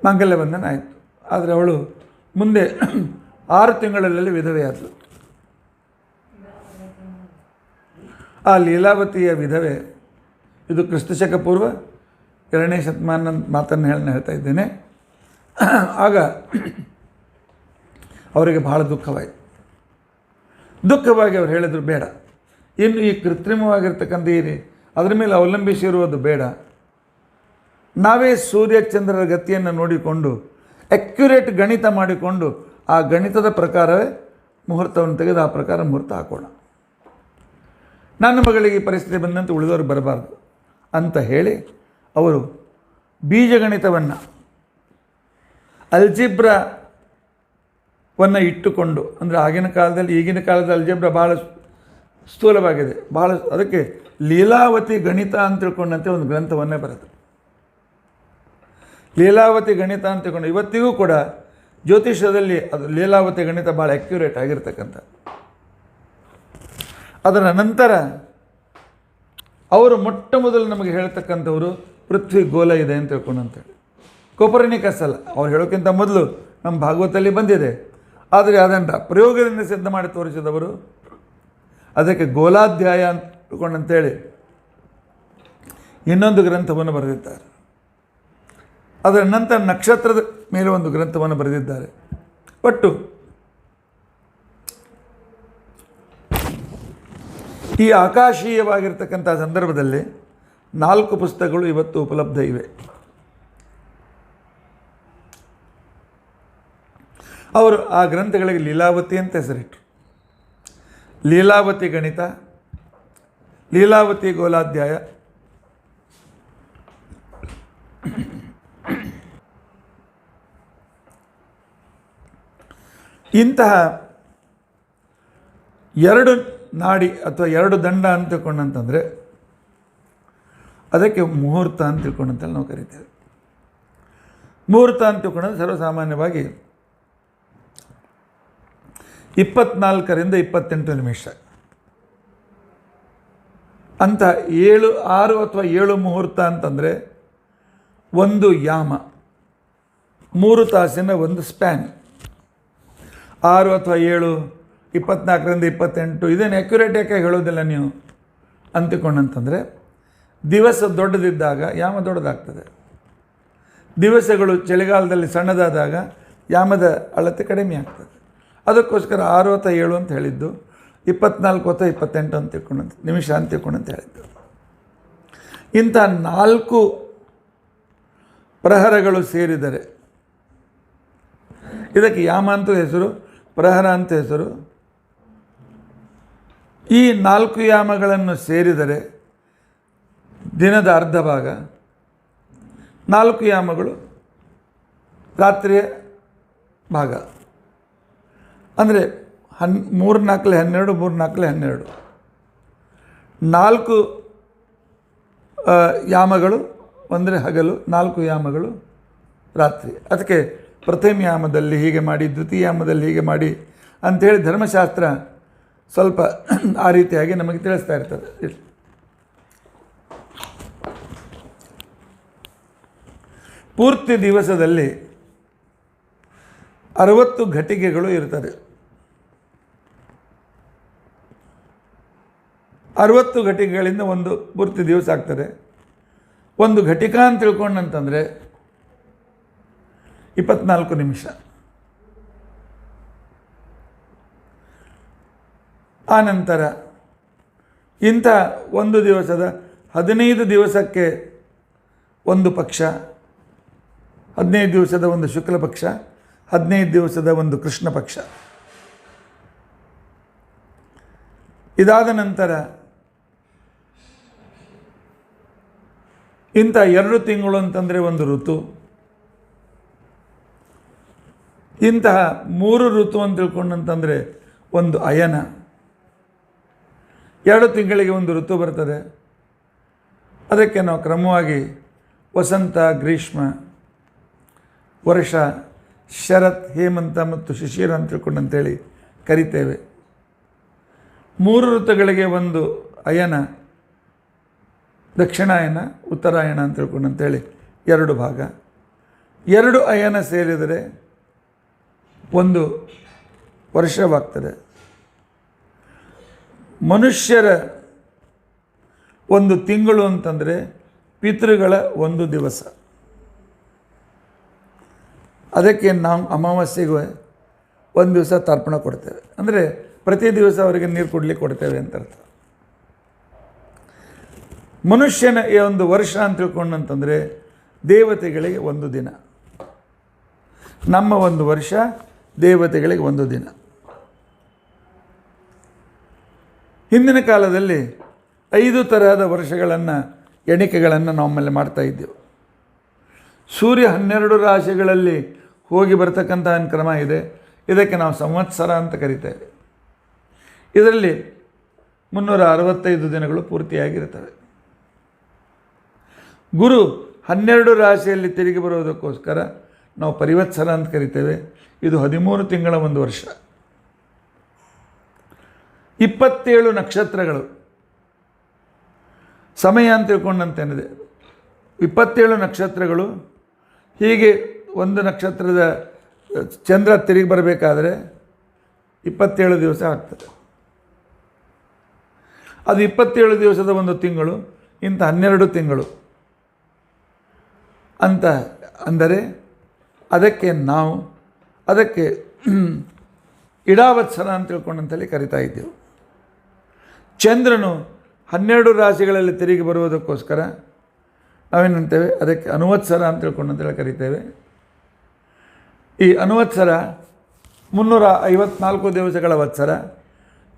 ಮಾಂಗಲ್ಯ ಬಂಧನ ಆಯಿತು. ಆದರೆ ಅವಳು ಮುಂದೆ 6 ತಿಂಗಳಲ್ಲಿ ವಿಧವೆಯಾದಳು. ಆ ಲೀಲಾವತಿಯ ವಿಧವೆ, ಇದು ಕ್ರಿಸ್ತಶಕ ಪೂರ್ವ 2ನೇ ಶತಮಾನ ಮಾತನ್ನು ಹೇಳ್ತಾ ಇದ್ದೇನೆ. ಆಗ ಅವರಿಗೆ ಬಹಳ ದುಃಖವಾಗಿ ಅವ್ರು ಹೇಳಿದರು, ಬೇಡ, ಇನ್ನು ಈ ಕೃತ್ರಿಮವಾಗಿರ್ತಕ್ಕಂಥ ಅದರ ಮೇಲೆ ಅವಲಂಬಿಸಿರುವುದು ಬೇಡ. ನಾವೇ ಸೂರ್ಯಚಂದ್ರರ ಗತಿಯನ್ನು ನೋಡಿಕೊಂಡು ಅಕ್ಯುರೇಟ್ ಗಣಿತ ಮಾಡಿಕೊಂಡು ಆ ಗಣಿತದ ಪ್ರಕಾರವೇ ಮುಹೂರ್ತವನ್ನು ತೆಗೆದು ಆ ಪ್ರಕಾರ ಮುಹೂರ್ತ ಹಾಕೋಣ. ನನ್ನ ಮಗಳಿಗೆ ಈ ಪರಿಸ್ಥಿತಿ ಬಂದಂತೆ ಉಳಿದವರು ಬರಬಾರ್ದು ಅಂತ ಹೇಳಿ ಅವರು ಬೀಜಗಣಿತವನ್ನು ಅಲ್ಜಿಬ್ರಾವನ್ನು ಇಟ್ಟುಕೊಂಡು, ಅಂದರೆ ಆಗಿನ ಕಾಲದಲ್ಲಿ ಈಗಿನ ಕಾಲದ ಅಲ್ಜಿಬ್ರಾ ಭಾಳ ಸ್ಥೂಲವಾಗಿದೆ, ಭಾಳ ಅದಕ್ಕೆ ಲೀಲಾವತಿ ಗಣಿತ ಅಂತ ತಿಳ್ಕೊಂಡಂತೆ ಒಂದು ಗ್ರಂಥವನ್ನೇ ಬರೆದು, ಲೀಲಾವತಿ ಗಣಿತ ಅಂತ ತಿಳ್ಕೊಂಡು ಇವತ್ತಿಗೂ ಕೂಡ ಜ್ಯೋತಿಷ್ಯದಲ್ಲಿ ಅದು ಲೀಲಾವತಿ ಗಣಿತ ಭಾಳ ಅಕ್ಯುರೇಟ್ ಆಗಿರ್ತಕ್ಕಂಥ. ಅದರ ನಂತರ ಅವರು ಮೊಟ್ಟ ಮೊದಲು ನಮಗೆ ಹೇಳ್ತಕ್ಕಂಥವರು ಪೃಥ್ವಿ ಗೋಲ ಇದೆ ಅಂತ ತಿಳ್ಕೊಂಡು ಅಂತೇಳಿ. ಕೋಪರ್ನಿಕಸ್ ಅಲ್ಲ, ಅವ್ರು ಹೇಳೋಕ್ಕಿಂತ ಮೊದಲು ನಮ್ಮ ಭಾಗವತದಲ್ಲಿ ಬಂದಿದೆ. ಆದರೆ ಅದನ್ನು ಪ್ರಯೋಗದಿಂದ ಸಿದ್ಧ ಮಾಡಿ ತೋರಿಸಿದವರು ಅದಕ್ಕೆ ಗೋಲಾಧ್ಯಾಯ ಅಂತ ತಿಳ್ಕೊಂಡಂತೇಳಿ ಇನ್ನೊಂದು ಗ್ರಂಥವನ್ನು ಬರೆದಿದ್ದಾರೆ. ಅದರ ನಂತರ ನಕ್ಷತ್ರದ ಮೇಲೆ ಒಂದು ಗ್ರಂಥವನ್ನು ಬರೆದಿದ್ದಾರೆ. ಒಟ್ಟು ಈ ಆಕಾಶೀಯವಾಗಿರ್ತಕ್ಕಂಥ ಸಂದರ್ಭದಲ್ಲಿ 4 ಪುಸ್ತಕಗಳು ಇವತ್ತು ಉಪಲಬ್ಧ ಇವೆ. ಅವರು ಆ ಗ್ರಂಥಗಳಿಗೆ ಲೀಲಾವತಿ ಅಂತ ಹೆಸರಿಟ್ಟರು. ಲೀಲಾವತಿ ಗಣಿತ, ಲೀಲಾವತಿ ಗೋಲಾಧ್ಯಾಯ, ಇಂತಹ 2 ನಾಡಿ ಅಥವಾ 2 ದಂಡ ಅಂತ ತಿಳ್ಕೊಂಡಂತಂದರೆ ಅದಕ್ಕೆ ಮುಹೂರ್ತ ಅಂತ ತಿಳ್ಕೊಂಡಂತಲ್ಲಿ ನಾವು ಕರಿತೇವೆ. ಮುಹೂರ್ತ ಅಂತ ತಿಳ್ಕೊಂಡ್ರೆ ಸರ್ವಸಾಮಾನ್ಯವಾಗಿ 24ರಿಂದ 28 ನಿಮಿಷ ಅಂತ 6 ಅಥವಾ 7 ಮುಹೂರ್ತ ಅಂತಂದರೆ ಒಂದು ಯಾಮ, 3 ತಾಸಿನ ಒಂದು ಸ್ಪ್ಯಾನ್. 6 ಅಥವಾ 7, 24ರಿಂದ 28 ಇದೇನು ಅಕ್ಯುರೇಟ್ ಯಾಕೆ ಹೇಳೋದಿಲ್ಲ ನೀವು ಅಂತಿಕೊಂಡಂತಂದರೆ, ದಿವಸ ದೊಡ್ಡದಿದ್ದಾಗ ಯಾಮ ದೊಡ್ಡದಾಗ್ತದೆ. ದಿವಸಗಳು ಚಳಿಗಾಲದಲ್ಲಿ ಸಣ್ಣದಾದಾಗ ಯಾಮದ ಅಳತೆ ಕಡಿಮೆ ಆಗ್ತದೆ. ಅದಕ್ಕೋಸ್ಕರ 6 ಅಥವಾ 7 ಅಂತ ಹೇಳಿದ್ದು, 24 ಅಥವಾ 28 ಅಂತ ತಿಳ್ಕೊಂಡಂತ ನಿಮಿಷ ಅಂತ ತಿಳ್ಕೊಂಡಂತ ಹೇಳಿದ್ದು. ಇಂಥ 4 ಪ್ರಹರಗಳು ಸೇರಿದರೆ ಇದಕ್ಕೆ ಯಾಮ ಅಂತ ಹೆಸರು, ಪ್ರಹರ ಅಂತ ಹೆಸರು. ಈ 4 ಯಾಮಗಳನ್ನು ಸೇರಿದರೆ ದಿನದ ಅರ್ಧ ಭಾಗ, 4 ಯಾಮಗಳು ರಾತ್ರಿಯ ಭಾಗ. ಅಂದರೆ 3 4 12, 3 4 12, 4 ಯಾಮಗಳು ಅಂದರೆ ಹಗಲು, 4 ಯಾಮಗಳು ರಾತ್ರಿ. ಅದಕ್ಕೆ ಪ್ರಥಮ ಯಾಮದಲ್ಲಿ ಹೀಗೆ ಮಾಡಿ, ದ್ವಿತೀಯ ಯಾಮದಲ್ಲಿ ಹೀಗೆ ಮಾಡಿ ಅಂಥೇಳಿ ಧರ್ಮಶಾಸ್ತ್ರ ಸ್ವಲ್ಪ ಆ ರೀತಿಯಾಗಿ ನಮಗೆ ತಿಳಿಸ್ತಾ ಇರ್ತದೆ. ಪೂರ್ತಿ ದಿವಸದಲ್ಲಿ 60 ಘಟಿಕೆಗಳು ಇರ್ತದೆ. 60 ಘಟಿಕೆಗಳಿಂದ ಒಂದು ಪೂರ್ತಿ ದಿವಸ ಆಗ್ತದೆ. ಒಂದು ಘಟಿಕಾ ಅಂತ ತಿಳ್ಕೊಂಡಂತಂದರೆ 24 ನಿಮಿಷ. ಆನಂತರ ಇಂಥ ಒಂದು ದಿವಸದ 15 ದಿವಸಕ್ಕೆ ಒಂದು ಪಕ್ಷ, 15 ದಿವಸದ ಒಂದು ಶುಕ್ಲ ಪಕ್ಷ, 15 ದಿವಸದ ಒಂದು ಕೃಷ್ಣ ಪಕ್ಷ. ಇದಾದ ನಂತರ ಇಂಥ 2 ತಿಂಗಳು ಅಂತಂದರೆ ಒಂದು ಋತು. ಇಂತಹ 3 ಋತು ಅಂತ ತಿಳ್ಕೊಂಡಂತಂದರೆ ಒಂದು ಅಯನ. 2 ತಿಂಗಳಿಗೆ ಒಂದು ಋತು ಬರ್ತದೆ. ಅದಕ್ಕೆ ನಾವು ಕ್ರಮವಾಗಿ ವಸಂತ, ಗ್ರೀಷ್ಮ, ವರ್ಷ, ಶರತ್, ಹೇಮಂತ ಮತ್ತು ಶಿಶಿರ ಅಂತ ತಿಳ್ಕೊಂಡಂತೇಳಿ ಕರಿತೇವೆ. 3 ಋತುಗಳಿಗೆ ಒಂದು ಅಯನ, ದಕ್ಷಿಣಾಯನ, ಉತ್ತರಾಯಣ ಅಂತ ತಿಳ್ಕೊಂಡಂತೇಳಿ 2 ಭಾಗ. 2 ಅಯನ ಸೇರಿದರೆ ಒಂದು ವರ್ಷವಾಗ್ತದೆ. ಮನುಷ್ಯರ ಒಂದು ತಿಂಗಳು ಅಂತಂದರೆ ಪಿತೃಗಳ ಒಂದು ದಿವಸ. ಅದಕ್ಕೆ ನಾವು ಅಮಾವಾಸ್ಯೆಗೆ ಒಂದು ದಿವಸ ತರ್ಪಣ ಕೊಡ್ತೇವೆ. ಅಂದರೆ ಪ್ರತಿ ದಿವಸ ಅವರಿಗೆ ನೀರು ಕೊಡಲಿಕ್ಕೆ ಕೊಡ್ತೇವೆ ಅಂತ ಅರ್ಥ. ಮನುಷ್ಯನ ಈ ಒಂದು ವರ್ಷ ಅಂತ ತಿಳ್ಕೊಂಡಂತಂದರೆ ದೇವತೆಗಳಿಗೆ ಒಂದು ದಿನ. ನಮ್ಮ ಒಂದು ವರ್ಷ ದೇವತೆಗಳಿಗೆ ಒಂದು ದಿನ. ಹಿಂದಿನ ಕಾಲದಲ್ಲಿ 5 ತರಹದ ವರ್ಷಗಳನ್ನು, ಎಣಿಕೆಗಳನ್ನು ನಮ್ಮಲ್ಲಿ ಮಾಡ್ತಾ ಇದ್ದೆವು. ಸೂರ್ಯ 12 ರಾಶಿಗಳಲ್ಲಿ ಹೋಗಿ ಬರ್ತಕ್ಕಂಥ ಒಂದು ಕ್ರಮ ಇದೆ. ಇದಕ್ಕೆ ನಾವು ಸಂವತ್ಸರ ಅಂತ ಕರಿತೇವೆ. ಇದರಲ್ಲಿ 365 ದಿನಗಳು ಪೂರ್ತಿಯಾಗಿರ್ತವೆ. ಗುರು 12 ರಾಶಿಯಲ್ಲಿ ತಿರುಗಿ ಬರೋದಕ್ಕೋಸ್ಕರ ನಾವು ಪರಿವತ್ಸರ ಅಂತ ಕರಿತೇವೆ. ಇದು 13 ತಿಂಗಳ ಒಂದು ವರ್ಷ. 27 ನಕ್ಷತ್ರಗಳು ಸಮಯ ಅಂತ ತಿಳ್ಕೊಂಡಂತೇನಿದೆ. 27 ನಕ್ಷತ್ರಗಳು ಹೀಗೆ ಒಂದು ನಕ್ಷತ್ರದ ಚಂದ್ರ ತಿರುಗಿ ಬರಬೇಕಾದ್ರೆ 27 ದಿವಸ ಆಗ್ತದೆ. ಅದು 27 ದಿವಸದ ಒಂದು ತಿಂಗಳು. ಇಂಥ 12 ತಿಂಗಳು ಅಂತ ಅಂದರೆ ಅದಕ್ಕೆ ಇಡಾವತ್ಸರ ಅಂತ ತಿಳ್ಕೊಂಡಂತೇಳಿ ಕರಿತಾ ಇದ್ದೆವು. ಚಂದ್ರನು 12 ರಾಶಿಗಳಲ್ಲಿ ತಿರುಗಿ ಬರುವುದಕ್ಕೋಸ್ಕರ ನಾವೇನಂತೇವೆ, ಅದಕ್ಕೆ ಅನುವತ್ಸರ ಅಂತ ತಿಳ್ಕೊಂಡಂತೇಳಿ ಕರಿತೇವೆ. ಈ ಅನುವತ್ಸರ 354 ದಿವಸಗಳ ವತ್ಸರ.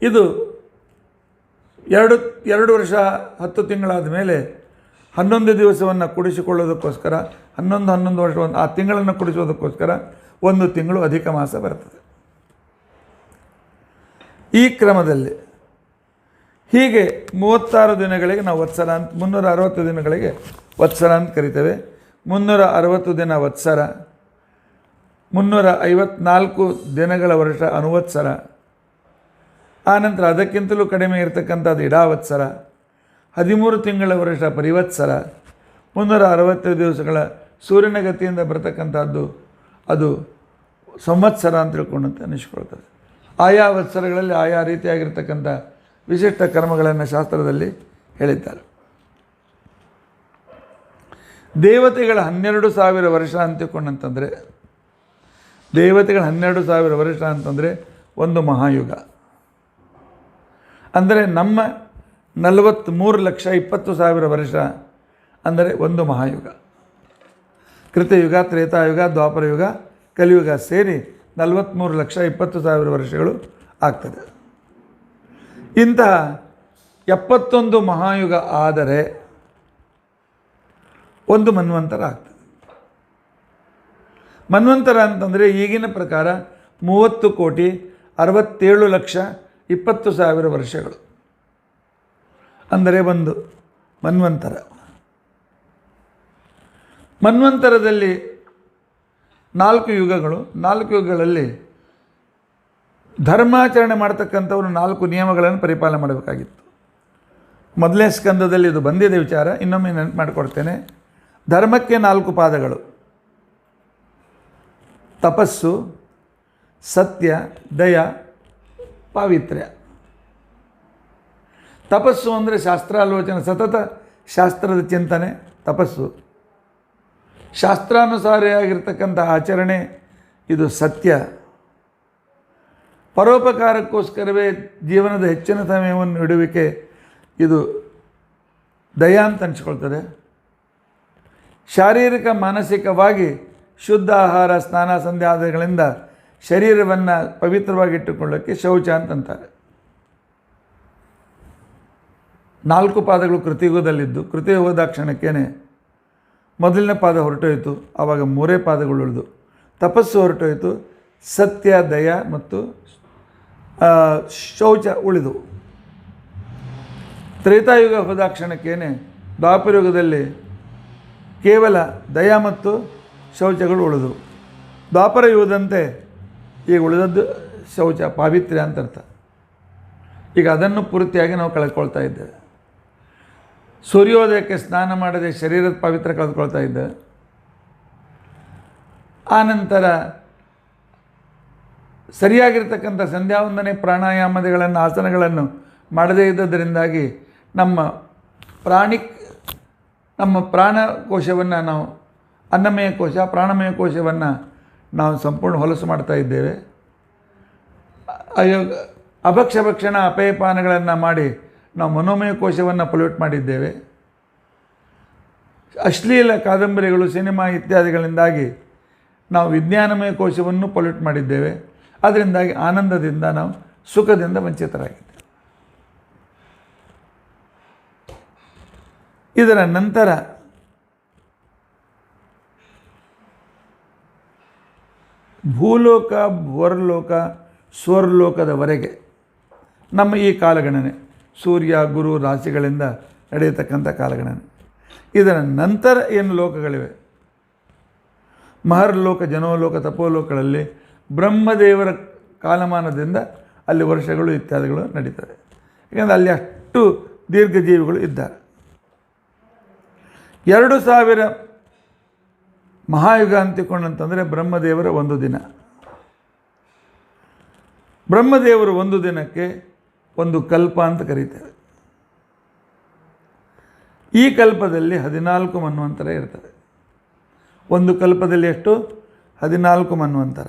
ಇದು 2 ವರ್ಷ 10 ತಿಂಗಳಾದ ಮೇಲೆ 11 ದಿವಸವನ್ನು ಕೂಡಿಸಿಕೊಳ್ಳೋದಕ್ಕೋಸ್ಕರ 11 ವರ್ಷ ಆ ತಿಂಗಳನ್ನು ಕೂಡಿಸೋದಕ್ಕೋಸ್ಕರ ಒಂದು ತಿಂಗಳು ಅಧಿಕ ಮಾಸ ಬರ್ತದೆ. ಈ ಕ್ರಮದಲ್ಲಿ ಹೀಗೆ 36 ದಿನಗಳಿಗೆ ನಾವು ವತ್ಸರ ಅಂತ, 360 ದಿನಗಳಿಗೆ ವತ್ಸರ ಅಂತ ಕರಿತೇವೆ. 360 ದಿನ ವತ್ಸರ, 354 ದಿನಗಳ ವರ್ಷ ಅನುವತ್ಸರ. ಆನಂತರ ಅದಕ್ಕಿಂತಲೂ ಕಡಿಮೆ ಇರತಕ್ಕಂಥದ್ದು ಇಡಾವತ್ಸರ, 13 ತಿಂಗಳ ವರ್ಷ ಪರಿವತ್ಸರ, 365 ದಿವಸಗಳ ಸೂರ್ಯನ ಗತಿಯಿಂದ ಬರತಕ್ಕಂಥದ್ದು ಅದು ಸಂವತ್ಸರ ಅಂತ ತಿಳ್ಕೊಂಡಂತೆ ಅನಿಸ್ಕೊಳ್ತದೆ. ಆಯಾ ವತ್ಸರಗಳಲ್ಲಿ ಆಯಾ ರೀತಿಯಾಗಿರ್ತಕ್ಕಂಥ ವಿಶಿಷ್ಟ ಕರ್ಮಗಳನ್ನು ಶಾಸ್ತ್ರದಲ್ಲಿ ಹೇಳಿದ್ದಾರೆ. ದೇವತೆಗಳ 12,000 ವರ್ಷ ಅಂತ ತಿಳ್ಕೊಂಡಂತಂದರೆ, ದೇವತೆಗಳ 12,000 ವರ್ಷ ಅಂತಂದರೆ ಒಂದು ಮಹಾಯುಗ. ಅಂದರೆ ನಮ್ಮ 43,20,000 ವರ್ಷ ಅಂದರೆ ಒಂದು ಮಹಾಯುಗ. ಕೃತಯುಗ, ತ್ರೇತಾಯುಗ, ದ್ವಾಪರಯುಗ, ಕಲಿಯುಗ ಸೇರಿ 43,20,000 ವರ್ಷಗಳು ಆಗ್ತದೆ. ಇಂತಹ 71 ಮಹಾಯುಗ ಆದರೆ ಒಂದು ಮನ್ವಂತರ ಆಗ್ತದೆ. ಮನ್ವಂತರ ಅಂತಂದರೆ ಈಗಿನ ಪ್ರಕಾರ 30,67,20,000 ವರ್ಷಗಳು ಅಂದರೆ ಒಂದು ಮನ್ವಂತರ. ಮನ್ವಂತರದಲ್ಲಿ 4 ಯುಗಗಳು. 4 ಯುಗಗಳಲ್ಲಿ ಧರ್ಮಾಚರಣೆ ಮಾಡ್ತಕ್ಕಂಥವ್ರು 4 ನಿಯಮಗಳನ್ನು ಪರಿಪಾಲನೆ ಮಾಡಬೇಕಾಗಿತ್ತು. ಮೊದಲನೇ ಸ್ಕಂದದಲ್ಲಿ ಇದು ಬಂದಿದೆ ವಿಚಾರ, ಇನ್ನೊಮ್ಮೆ ನೆನಪು ಮಾಡಿಕೊಡ್ತೇನೆ. ಧರ್ಮಕ್ಕೆ 4 ಪಾದಗಳು: ತಪಸ್ಸು, ಸತ್ಯ, ದಯ, ಪಾವಿತ್ರ್ಯ. ತಪಸ್ಸು ಅಂದರೆ ಶಾಸ್ತ್ರಾಲೋಚನೆ, ಸತತ ಶಾಸ್ತ್ರದ ಚಿಂತನೆ ತಪಸ್ಸು. ಶಾಸ್ತ್ರಾನುಸಾರಿಯಾಗಿರ್ತಕ್ಕಂಥ ಆಚರಣೆ ಇದು ಸತ್ಯ. ಪರೋಪಕಾರಕ್ಕೋಸ್ಕರವೇ ಜೀವನದ ಹೆಚ್ಚಿನ ಸಮಯವನ್ನು ಇಡುವಿಕೆ ಇದು ದಯಾ ಅಂತ ಅನಿಸ್ಕೊಳ್ತದೆ. ಶಾರೀರಿಕ ಮಾನಸಿಕವಾಗಿ ಶುದ್ಧ ಆಹಾರ ಸ್ನಾನ ಸಂಧ್ಯಾದಿಗಳಿಂದ ಶರೀರವನ್ನು ಪವಿತ್ರವಾಗಿಟ್ಟುಕೊಳ್ಳೋಕ್ಕೆ ಶೌಚ ಅಂತಂತಾರೆ. 4 ಪಾದಗಳು ಕೃತಿಯುಗದಲ್ಲಿದ್ದು ಕೃತಿಯುಗ ಹೋದ ಕ್ಷಣಕ್ಕೇ ಮೊದಲನೇ ಪಾದ ಹೊರಟೋಯಿತು, ಆವಾಗ 3 ಪಾದಗಳು ಉಳಿದು ತಪಸ್ಸು ಹೊರಟೋಯಿತು, ಸತ್ಯ ದಯ ಮತ್ತು ಶೌಚ ಉಳಿದು. ತ್ರೇತಾಯುಗ ಹೋದ ಕ್ಷಣಕ್ಕೇನೆ ದ್ವಾಪರಯುಗದಲ್ಲಿ ಕೇವಲ ದಯ ಮತ್ತು ಶೌಚಗಳು ಉಳಿದು. ದ್ವಾಪರ ಯುಗದಂತೆ ಈಗ ಉಳಿದದ್ದು ಶೌಚ ಪಾವಿತ್ರ್ಯ ಅಂತ ಅರ್ಥ. ಈಗ ಅದನ್ನು ಪೂರ್ತಿಯಾಗಿ ನಾವು ಕಳ್ಕೊಳ್ತಾ ಇದ್ದೇವೆ. ಸೂರ್ಯೋದಯಕ್ಕೆ ಸ್ನಾನ ಮಾಡದೆ ಶರೀರದ ಪವಿತ್ರ ಕಳೆದುಕೊಳ್ತಾ ಇದ್ದೇವೆ. ಆನಂತರ ಸರಿಯಾಗಿರ್ತಕ್ಕಂಥ ಸಂಧ್ಯಾವಂದನೆ ಪ್ರಾಣಾಯಾಮಗಳನ್ನು ಆಸನಗಳನ್ನು ಮಾಡದೇ ಇದ್ದದರಿಂದಾಗಿ ನಮ್ಮ ಪ್ರಾಣಕೋಶವನ್ನು ನಾವು ಅನ್ನಮಯ ಕೋಶ ಪ್ರಾಣಮಯ ಕೋಶವನ್ನು ನಾವು ಸಂಪೂರ್ಣ ಹೊಲಸು ಮಾಡ್ತಾ ಇದ್ದೇವೆ. ಅಭಕ್ಷ್ಯ ಭಕ್ಷಣ ಅಪೇಯಪಾನಗಳನ್ನು ಮಾಡಿ ನಾವು ಮನೋಮಯ ಕೋಶವನ್ನು ಪೊಲ್ಯೂಟ್ ಮಾಡಿದ್ದೇವೆ. ಅಶ್ಲೀಲ ಕಾದಂಬರಿಗಳು ಸಿನಿಮಾ ಇತ್ಯಾದಿಗಳಿಂದಾಗಿ ನಾವು ವಿಜ್ಞಾನಮಯ ಕೋಶವನ್ನು ಪೊಲ್ಯೂಟ್ ಮಾಡಿದ್ದೇವೆ. ಅದರಿಂದಾಗಿ ಆನಂದದಿಂದ ನಾವು ಸುಖದಿಂದ ವಂಚಿತರಾಗಿದ್ದೇವೆ. ಇದರ ನಂತರ ಭೂಲೋಕ ಹೊರಲೋಕ ಸ್ವರ್ಲೋಕದವರೆಗೆ ನಮ್ಮ ಈ ಕಾಲಗಣನೆ ಸೂರ್ಯ ಗುರು ರಾಶಿಗಳಿಂದ ನಡೆಯತಕ್ಕಂಥ ಕಾಲಗಣನೆ. ಇದರ ನಂತರ ಏನು ಲೋಕಗಳಿವೆ, ಮಹರ್ಲೋಕ ಜನೋಲೋಕ ತಪೋಲೋಕಗಳಲ್ಲಿ ಬ್ರಹ್ಮದೇವರ ಕಾಲಮಾನದಿಂದ ಅಲ್ಲಿ ವರ್ಷಗಳು ಇತ್ಯಾದಿಗಳು ನಡೀತದೆ. ಯಾಕಂದರೆ ಅಲ್ಲಿ ಅಷ್ಟು ದೀರ್ಘಜೀವಿಗಳು ಇದ್ದಾರೆ. 2000 ಮಹಾಯುಗ ಅಂತಿಕೊಂಡಂತಂದರೆ ಬ್ರಹ್ಮದೇವರ ಒಂದು ದಿನ. ಬ್ರಹ್ಮದೇವರು ಒಂದು ದಿನಕ್ಕೆ ಒಂದು ಕಲ್ಪ ಅಂತ ಕರೀತೇವೆ. ಈ ಕಲ್ಪದಲ್ಲಿ 14 ಮನ್ವಂತರ ಇರ್ತದೆ. ಒಂದು ಕಲ್ಪದಲ್ಲಿ ಎಷ್ಟು? 14 ಮನ್ವಂತರ.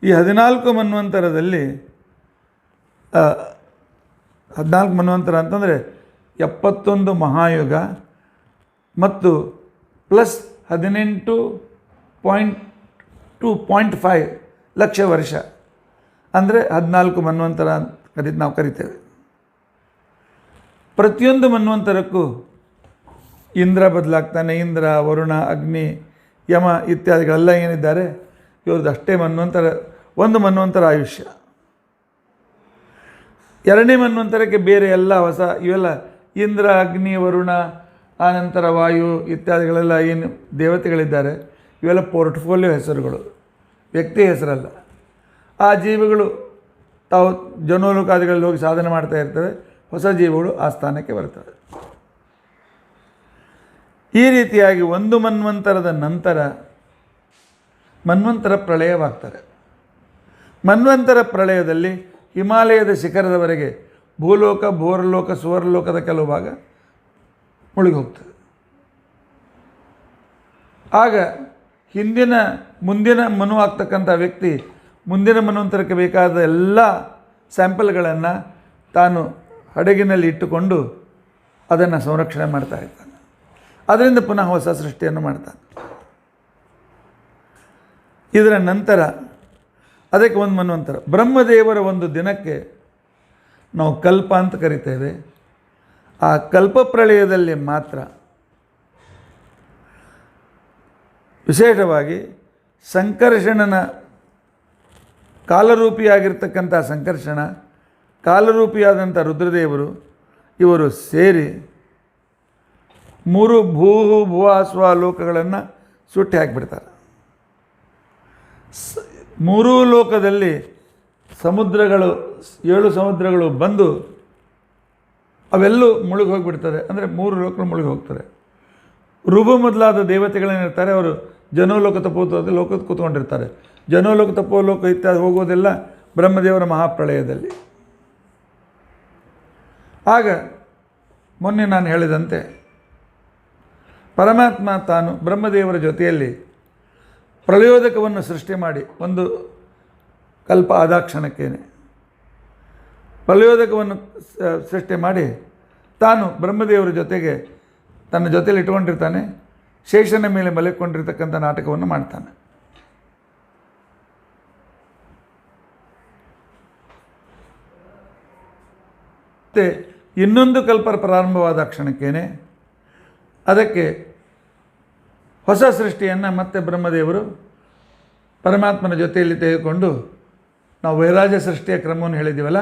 ಈ 14 ಮನ್ವಂತರದಲ್ಲಿ 14 ಮನ್ವಂತರ ಅಂತಂದರೆ 71 ಮಹಾಯುಗ ಮತ್ತು ಪ್ಲಸ್ 18.5 ಲಕ್ಷ ವರ್ಷ ಅಂದರೆ 14 ಮನ್ವಂತರ ನಾವು ಕರಿತೇವೆ. ಪ್ರತಿಯೊಂದು ಮನ್ವಂತರಕ್ಕೂ ಇಂದ್ರ ಬದಲಾಗ್ತಾನೆ. ಇಂದ್ರ, ವರುಣ, ಅಗ್ನಿ, ಯಮ ಇತ್ಯಾದಿಗಳೆಲ್ಲ ಏನಿದ್ದಾರೆ ಇವ್ರದ್ದು ಅಷ್ಟೇ ಮನ್ವಂತರ. ಒಂದು ಮನ್ವಂತರ ಆಯುಷ್ಯ. 2ನೇ ಮನ್ವಂತರಕ್ಕೆ ಬೇರೆ ಎಲ್ಲ ಹೊಸ ಇವೆಲ್ಲ ಇಂದ್ರ, ಅಗ್ನಿ, ವರುಣ, ಆನಂತರ ವಾಯು ಇತ್ಯಾದಿಗಳೆಲ್ಲ ಏನು ದೇವತೆಗಳಿದ್ದಾರೆ ಇವೆಲ್ಲ ಪೋರ್ಟ್ಫೋಲಿಯೋ ಹೆಸರುಗಳು, ವ್ಯಕ್ತಿ ಹೆಸರಲ್ಲ. ಆ ಜೀವಿಗಳು ತಾವು ಜನೋಲೋಕಾದಿಗಳಲ್ಲಿ ಹೋಗಿ ಸಾಧನೆ ಮಾಡ್ತಾ ಇರ್ತವೆ. ಹೊಸ ಜೀವಿಗಳು ಆ ಸ್ಥಾನಕ್ಕೆ ಬರ್ತವೆ. ಈ ರೀತಿಯಾಗಿ ಒಂದು ಮನ್ವಂತರದ ನಂತರ ಮನ್ವಂತರ ಪ್ರಳಯವಾಗ್ತಾರೆ. ಮನ್ವಂತರ ಪ್ರಳಯದಲ್ಲಿ ಹಿಮಾಲಯದ ಶಿಖರದವರೆಗೆ ಭೂಲೋಕ ಭೋರಲೋಕ ಸುವರ್ಲೋಕದ ಕೆಲವು ಭಾಗ ಮುಳುಗಿ ಹೋಗ್ತದೆ. ಆಗ ಮುಂದಿನ ಮನು ಆಗ್ತಕ್ಕಂಥ ವ್ಯಕ್ತಿ ಮುಂದಿನ ಮನ್ವಂತರಕ್ಕೆ ಬೇಕಾದ ಎಲ್ಲ ಸ್ಯಾಂಪಲ್ಗಳನ್ನು ತಾನು ಹಡಗಿನಲ್ಲಿ ಇಟ್ಟುಕೊಂಡು ಅದನ್ನು ಸಂರಕ್ಷಣೆ ಮಾಡ್ತಾ ಇರ್ತಾನೆ. ಅದರಿಂದ ಪುನಃ ಹೊಸ ಸೃಷ್ಟಿಯನ್ನು ಮಾಡ್ತಾನೆ. ಇದರ ನಂತರ ಅದಕ್ಕೆ ಒಂದು ಮನ್ವಂತರ. ಬ್ರಹ್ಮದೇವರ ಒಂದು ದಿನಕ್ಕೆ ನಾವು ಕಲ್ಪ ಅಂತ ಕರಿತೇವೆ. ಆ ಕಲ್ಪ ಪ್ರಳಯದಲ್ಲಿ ಮಾತ್ರ ವಿಶೇಷವಾಗಿ ಸಂಕರ್ಷಣನ ಕಾಲರೂಪಿಯಾಗಿರ್ತಕ್ಕಂಥ ಸಂಕರ್ಷಣ, ಕಾಲರೂಪಿಯಾದಂಥ ರುದ್ರದೇವರು ಇವರು ಸೇರಿ 3 ಭುವ ಸ್ವ ಲೋಕಗಳನ್ನು ಸುಟ್ಟಿ ಹಾಕಿಬಿಡ್ತಾರೆ. 3 ಲೋಕದಲ್ಲಿ ಸಮುದ್ರಗಳು 7 ಸಮುದ್ರಗಳು ಬಂದು ಅವೆಲ್ಲೂ ಮುಳುಗಿ ಹೋಗಿಬಿಡ್ತಾರೆ. ಅಂದರೆ 3 ಲೋಕಗಳು ಮುಳುಗಿ ಹೋಗ್ತಾರೆ. ಋಭು ಮೊದಲಾದ ದೇವತೆಗಳೇನಿರ್ತಾರೆ ಅವರು ಜನೋಲೋಕ ತಪೋಲೋಕದ ಲೋಕದ ಕೂತ್ಕೊಂಡಿರ್ತಾರೆ. ಜನೋಲೋಕ ತಪೋಲೋಕ ಇತ್ಯಾದಿ ಹೋಗೋದೆಲ್ಲ ಬ್ರಹ್ಮದೇವರ ಮಹಾಪ್ರಳಯದಲ್ಲಿ. ಆಗ ಮೊನ್ನೆ ನಾನು ಹೇಳಿದಂತೆ ಪರಮಾತ್ಮ ತಾನು ಬ್ರಹ್ಮದೇವರ ಜೊತೆಯಲ್ಲಿ ಪ್ರಳಯೋದಕವನ್ನು ಸೃಷ್ಟಿ ಮಾಡಿ ಒಂದು ಕಲ್ಪ ಆದಾಕ್ಷಣಕ್ಕೇನೆ ಫಲಯೋದಕವನ್ನು ಸೃಷ್ಟಿ ಮಾಡಿ ತಾನು ಬ್ರಹ್ಮದೇವರ ಜೊತೆಗೆ ತನ್ನ ಜೊತೆಯಲ್ಲಿ ಇಟ್ಕೊಂಡಿರ್ತಾನೆ. ಶೇಷನ ಮೇಲೆ ಮಲಗಿಕೊಂಡಿರ್ತಕ್ಕಂಥ ನಾಟಕವನ್ನು ಮಾಡ್ತಾನೆ. ಮತ್ತು ಇನ್ನೊಂದು ಕಲ್ಪ ಪ್ರಾರಂಭವಾದ ಕ್ಷಣಕ್ಕೇನೆ ಅದಕ್ಕೆ ಹೊಸ ಸೃಷ್ಟಿಯನ್ನು ಮತ್ತೆ ಬ್ರಹ್ಮದೇವರು ಪರಮಾತ್ಮನ ಜೊತೆಯಲ್ಲಿ ತೆಗೆದುಕೊಂಡು, ನಾವು ವೈರಾಜ ಸೃಷ್ಟಿಯ ಕ್ರಮವನ್ನು ಹೇಳಿದ್ದೀವಲ್ಲ,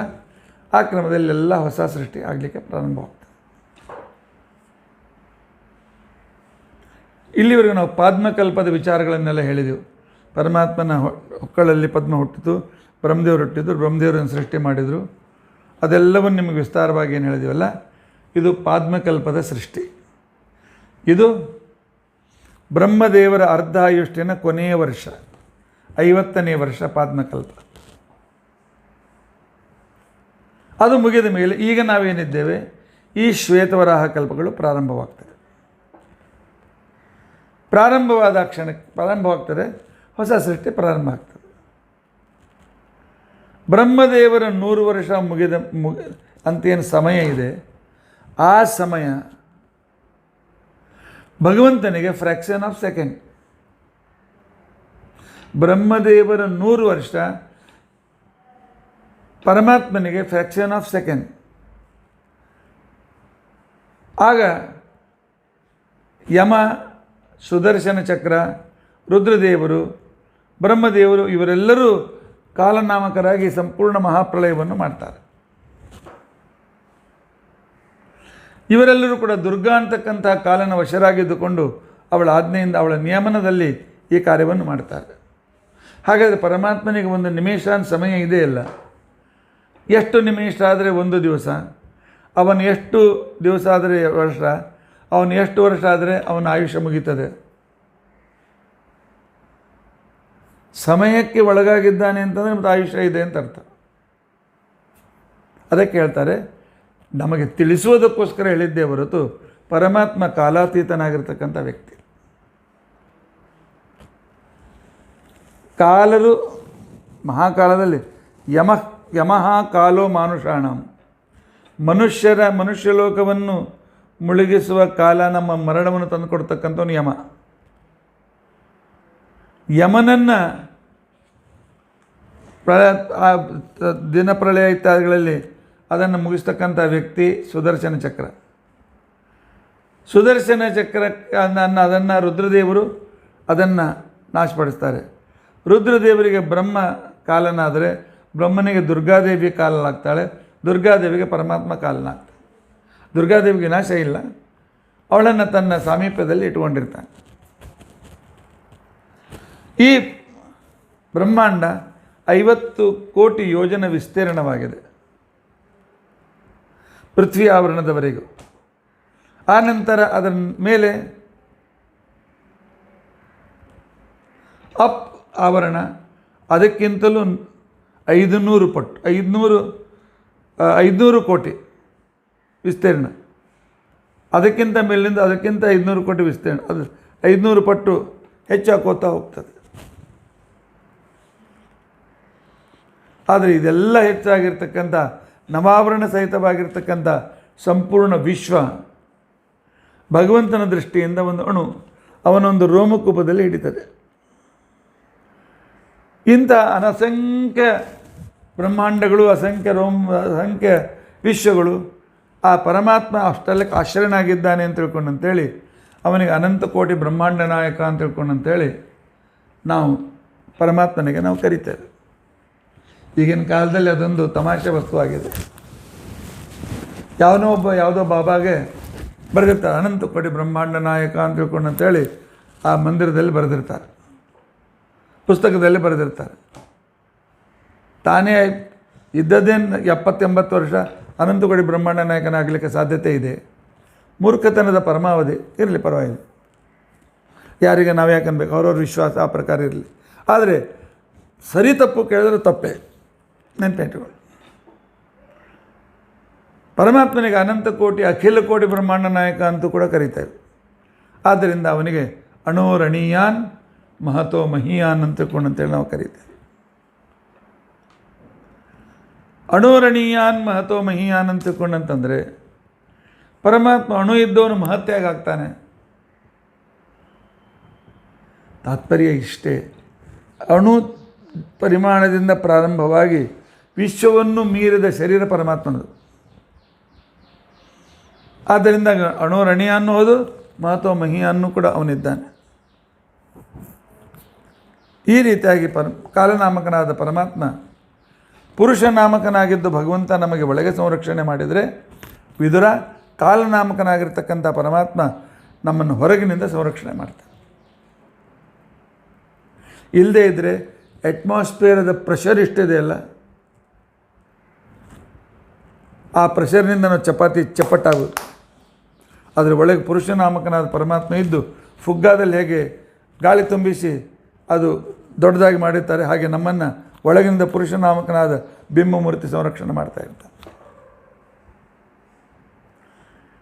ಆ ಕ್ರಮದಲ್ಲಿ ಎಲ್ಲ ಹೊಸ ಸೃಷ್ಟಿ ಆಗಲಿಕ್ಕೆ ಪ್ರಾರಂಭವಾಗ್ತದೆ. ಇಲ್ಲಿವರೆಗೂ ನಾವು ಪಾದ್ಮಕಲ್ಪದ ವಿಚಾರಗಳನ್ನೆಲ್ಲ ಹೇಳಿದೆವು. ಪರಮಾತ್ಮನ ಹೊಕ್ಕಳಲ್ಲಿ ಪದ್ಮ ಹುಟ್ಟಿತು, ಬ್ರಹ್ಮದೇವರು ಹುಟ್ಟಿದ್ರು, ಬ್ರಹ್ಮದೇವರನ್ನು ಸೃಷ್ಟಿ ಮಾಡಿದರು. ಅದೆಲ್ಲವನ್ನು ನಿಮಗೆ ವಿಸ್ತಾರವಾಗಿ ಏನು ಹೇಳಿದೀವಲ್ಲ, ಇದು ಪಾದ್ಮಕಲ್ಪದ ಸೃಷ್ಟಿ. ಇದು ಬ್ರಹ್ಮದೇವರ ಅರ್ಧ ಆಯುಷ್ಟಿನ ಕೊನೆಯ ವರ್ಷ, 50ನೇ ವರ್ಷ ಪಾದ್ಮಕಲ್ಪ. ಅದು ಮುಗಿದ ಮೇಲೆ ಈಗ ನಾವೇನಿದ್ದೇವೆ, ಈ ಶ್ವೇತವರಾಹ ಕಲ್ಪಗಳು ಪ್ರಾರಂಭವಾಗ್ತದೆ. ಪ್ರಾರಂಭವಾದ ಕ್ಷಣಕ್ಕೆ ಪ್ರಾರಂಭವಾಗ್ತದೆ, ಹೊಸ ಸೃಷ್ಟಿ ಪ್ರಾರಂಭ ಆಗ್ತದೆ. ಬ್ರಹ್ಮದೇವರ 100 ವರ್ಷ ಅಂತೇನು ಸಮಯ ಇದೆ, ಆ ಸಮಯ ಭಗವಂತನಿಗೆ ಫ್ರ್ಯಾಕ್ಷನ್ ಆಫ್ ಸೆಕೆಂಡ್. ಬ್ರಹ್ಮದೇವರ 100 ವರ್ಷ ಪರಮಾತ್ಮನಿಗೆ ಫ್ರ್ಯಾಕ್ಷನ್ ಆಫ್ ಸೆಕೆಂಡ್. ಆಗ ಯಮ, ಸುದರ್ಶನ ಚಕ್ರ, ರುದ್ರದೇವರು, ಬ್ರಹ್ಮದೇವರು ಇವರೆಲ್ಲರೂ ಕಾಲನಾಮಕರಾಗಿ ಸಂಪೂರ್ಣ ಮಹಾಪ್ರಳಯವನ್ನು ಮಾಡ್ತಾರೆ. ಇವರೆಲ್ಲರೂ ಕೂಡ ದುರ್ಗಾ ಅಂತಕ್ಕಂಥ ಕಾಲನ ವಶರಾಗಿದ್ದುಕೊಂಡು ಅವಳ ಆಜ್ಞೆಯಿಂದ, ಅವಳ ನಿಯಮನದಲ್ಲಿ ಈ ಕಾರ್ಯವನ್ನು ಮಾಡ್ತಾರೆ. ಹಾಗಾದರೆ ಪರಮಾತ್ಮನಿಗೆ ಒಂದು ನಿಮಿಷ ಸಮಯ ಇದೆಯಲ್ಲ, ಎಷ್ಟು ನಿಮಿಷ ಆದರೆ 1 ದಿವಸ, ಅವನು ಎಷ್ಟು ದಿವಸ ಆದರೆ ವರ್ಷ, ಅವನು ಎಷ್ಟು ವರ್ಷ ಆದರೆ ಅವನ ಆಯುಷ್ಯ ಮುಗೀತದೆ. ಸಮಯಕ್ಕೆ ಒಳಗಾಗಿದ್ದಾನೆ ಅಂತಂದರೆ ಮತ್ತು ಆಯುಷ್ಯ ಇದೆ ಅಂತ ಅರ್ಥ. ಅದಕ್ಕೆ ಹೇಳ್ತಾರೆ, ನಮಗೆ ತಿಳಿಸುವುದಕ್ಕೋಸ್ಕರ ಹೇಳಿದ್ದೇ ಹೊರತು ಪರಮಾತ್ಮ ಕಾಲಾತೀತನಾಗಿರ್ತಕ್ಕಂಥ ವ್ಯಕ್ತಿ. ಕಾಲರು ಮಹಾಕಾಲದಲ್ಲಿ ಯಮಃ ಕಾಲೋ ಮಾನುಷಾಣಂ, ಮನುಷ್ಯಲೋಕವನ್ನು ಮುಳುಗಿಸುವ ಕಾಲ, ನಮ್ಮ ಮರಣವನ್ನು ತಂದುಕೊಡ್ತಕ್ಕಂಥವನು ಯಮ. ಯಮನನ್ನು ದಿನ ಪ್ರಳಯ ಇತ್ಯಾದಿಗಳಲ್ಲಿ ಅದನ್ನು ಮುಗಿಸ್ತಕ್ಕಂಥ ವ್ಯಕ್ತಿ ಸುದರ್ಶನ ಚಕ್ರ. ಸುದರ್ಶನ ಚಕ್ರ ಅದನ್ನು ರುದ್ರದೇವರು ಅದನ್ನು ನಾಶಪಡಿಸ್ತಾರೆ. ರುದ್ರದೇವರಿಗೆ ಬ್ರಹ್ಮ ಕಾಲನಾದರೆ ಬ್ರಹ್ಮನಿಗೆ ದುರ್ಗಾದೇವಿ ಕಾಲನಾಗ್ತಾಳೆ, ದುರ್ಗಾದೇವಿಗೆ ಪರಮಾತ್ಮ ಕಾಲನಾಗ್ತಾಳೆ. ದುರ್ಗಾದೇವಿಗೆ ನಾಶ ಇಲ್ಲ, ಅವಳನ್ನು ತನ್ನ ಸಾಮೀಪ್ಯದಲ್ಲಿ ಇಟ್ಕೊಂಡಿರ್ತಾನೆ. ಈ ಬ್ರಹ್ಮಾಂಡ 50 ಕೋಟಿ ಯೋಜನ ವಿಸ್ತೀರ್ಣವಾಗಿದೆ, ಪೃಥ್ವಿ ಆವರಣದವರೆಗೂ. ಆ ನಂತರ ಅದರ ಮೇಲೆ ಅಪ್ ಆವರಣ, ಅದಕ್ಕಿಂತಲೂ 500 ಪಟ್ಟು, 500 ಕೋಟಿ ವಿಸ್ತೀರ್ಣ. ಅದಕ್ಕಿಂತ ಮೇಲಿಂದ ಅದಕ್ಕಿಂತ 500 ಕೋಟಿ ವಿಸ್ತೀರ್ಣ, ಅದು 500 ಪಟ್ಟು ಹೆಚ್ಚಾಕೋತಾ ಹೋಗ್ತದೆ. ಆದರೆ ಇದೆಲ್ಲ ಹೆಚ್ಚಾಗಿರ್ತಕ್ಕಂಥ ನವಾವರಣ ಸಹಿತವಾಗಿರ್ತಕ್ಕಂಥ ಸಂಪೂರ್ಣ ವಿಶ್ವ ಭಗವಂತನ ದೃಷ್ಟಿಯಿಂದ ಒಂದು ಅಣು ಅವನೊಂದು ರೋಮಕೂಪದಲ್ಲಿ ಹಿಡಿತದೆ. ಇಂಥ ಅಸಂಖ್ಯ ಬ್ರಹ್ಮಾಂಡಗಳು, ಅಸಂಖ್ಯ ವಿಶ್ವಗಳು ಆ ಪರಮಾತ್ಮ ಅಷ್ಟೆಲ್ಲಕ್ಕೆ ಆಶ್ರಯನಾಗಿದ್ದಾನೆ ಅಂತ ತಿಳ್ಕೊಂಡಂತೇಳಿ, ಅವನಿಗೆ ಅನಂತ ಕೋಟಿ ಬ್ರಹ್ಮಾಂಡ ನಾಯಕ ಅಂತ ತಿಳ್ಕೊಂಡಂತೇಳಿ ನಾವು ಪರಮಾತ್ಮನಿಗೆ ನಾವು ಕರಿತೇವೆ. ಈಗಿನ ಕಾಲದಲ್ಲಿ ಅದೊಂದು ತಮಾಷೆ ವಸ್ತುವಾಗಿದೆ. ಯಾವುದೋ ಬಾಬಾಗೆ ಬರೆದಿರ್ತಾರೆ ಅನಂತ ಕೋಟಿ ಬ್ರಹ್ಮಾಂಡ ನಾಯಕ ಅಂತ ತಿಳ್ಕೊಂಡಂತೇಳಿ ಆ ಮಂದಿರದಲ್ಲಿ ಬರೆದಿರ್ತಾರೆ, ಪುಸ್ತಕದಲ್ಲಿ ಬರೆದಿರ್ತಾರೆ. ತಾನೇ ಇದ್ದದ್ದೇನು 70-80 ವರ್ಷ ಅನಂತ ಕೋಟಿ ಬ್ರಹ್ಮಾಂಡ ನಾಯಕನಾಗಲಿಕ್ಕೆ ಸಾಧ್ಯತೆ ಇದೆ. ಮೂರ್ಖತನದ ಪರಮಾವಧಿ ಇರಲಿ, ಪರವಾಗಿಲ್ಲ, ಯಾರಿಗೆ ನಾವು ಯಾಕೆ ಅನ್ಬೇಕು, ಅವ್ರವ್ರ ವಿಶ್ವಾಸ ಆ ಪ್ರಕಾರ ಇರಲಿ. ಆದರೆ ಸರಿ ತಪ್ಪು ಕೇಳಿದ್ರೆ ತಪ್ಪೇ, ನೆನಪಿಟ್ಟುಕೊಳ್ಳಿ. ಪರಮಾತ್ಮನಿಗೆ ಅನಂತ ಕೋಟಿ ಅಖಿಲ ಕೋಟಿ ಬ್ರಹ್ಮಾಂಡ ನಾಯಕ ಅಂತೂ ಕೂಡ ಕರೀತೇವೆ. ಆದ್ದರಿಂದ ಅವನಿಗೆ ಅಣೋರಣೀಯಾನ್ ಮಹತೋ ಮಹೀಯಾನ್ ಅಂತ ತಿಳ್ಕೊಂಡಂತೇಳಿ ನಾವು ಕರೀತೇವೆ. ಅಣುರಣೀಯಾನ್ ಮಹತೋ ಮಹೀಯಾನ್ ಅಂತ ತಿಳ್ಕೊಂಡಂತಂದರೆ ಪರಮಾತ್ಮ ಅಣು ಇದ್ದವನು ಮಹತ್ಯಾಗ ಆಗ್ತಾನೆ. ತಾತ್ಪರ್ಯ ಇಷ್ಟೇ. ಅಣು ಪರಿಮಾಣದಿಂದ ಪ್ರಾರಂಭವಾಗಿ ವಿಶ್ವವನ್ನು ಮೀರಿದ ಶರೀರ ಪರಮಾತ್ಮನದು. ಆದ್ದರಿಂದ ಅಣುರಣೀಯ ಅನ್ನೋದು ಮಹತೋ ಮಹೀಯಾನ್ನೂ ಕೂಡ ಅವನಿದ್ದಾನೆ. ಈ ರೀತಿಯಾಗಿ ಕಾಲನಾಮಕನಾದ ಪರಮಾತ್ಮ ಪುರುಷ ನಾಮಕನಾಗಿದ್ದು ಭಗವಂತ ನಮಗೆ ಒಳಗೆ ಸಂರಕ್ಷಣೆ ಮಾಡಿದರೆ, ವಿದುರ ಕಾಲನಾಮಕನಾಗಿರ್ತಕ್ಕಂಥ ಪರಮಾತ್ಮ ನಮ್ಮನ್ನು ಹೊರಗಿನಿಂದ ಸಂರಕ್ಷಣೆ ಮಾಡ್ತಾನೆ. ಇಲ್ಲದೇ ಇದ್ದರೆ ಅಟ್ಮಾಸ್ಫಿಯರದ ಪ್ರೆಷರ್ ಇಷ್ಟಿದೆಯಲ್ಲ, ಆ ಪ್ರೆಷರ್ನಿಂದ ನಾವು ಚಪಾತಿ ಚಪ್ಪಟ್ಟಾಗೋದು. ಅದರ ಒಳಗೆ ಪುರುಷ ನಾಮಕನಾದ ಪರಮಾತ್ಮ ಇದ್ದು ಫುಗ್ಗಾದಲ್ಲಿ ಹೇಗೆ ಗಾಳಿ ತುಂಬಿಸಿ ಅದು ದೊಡ್ಡದಾಗಿ ಮಾಡಿರ್ತಾರೆ, ಹಾಗೆ ನಮ್ಮನ್ನು ಒಳಗಿನಿಂದ ಪುರುಷ ನಾಮಕನಾದ ಬಿಂಬಮೂರ್ತಿ ಸಂರಕ್ಷಣೆ ಮಾಡ್ತಾ ಇರ್ತಾರೆ.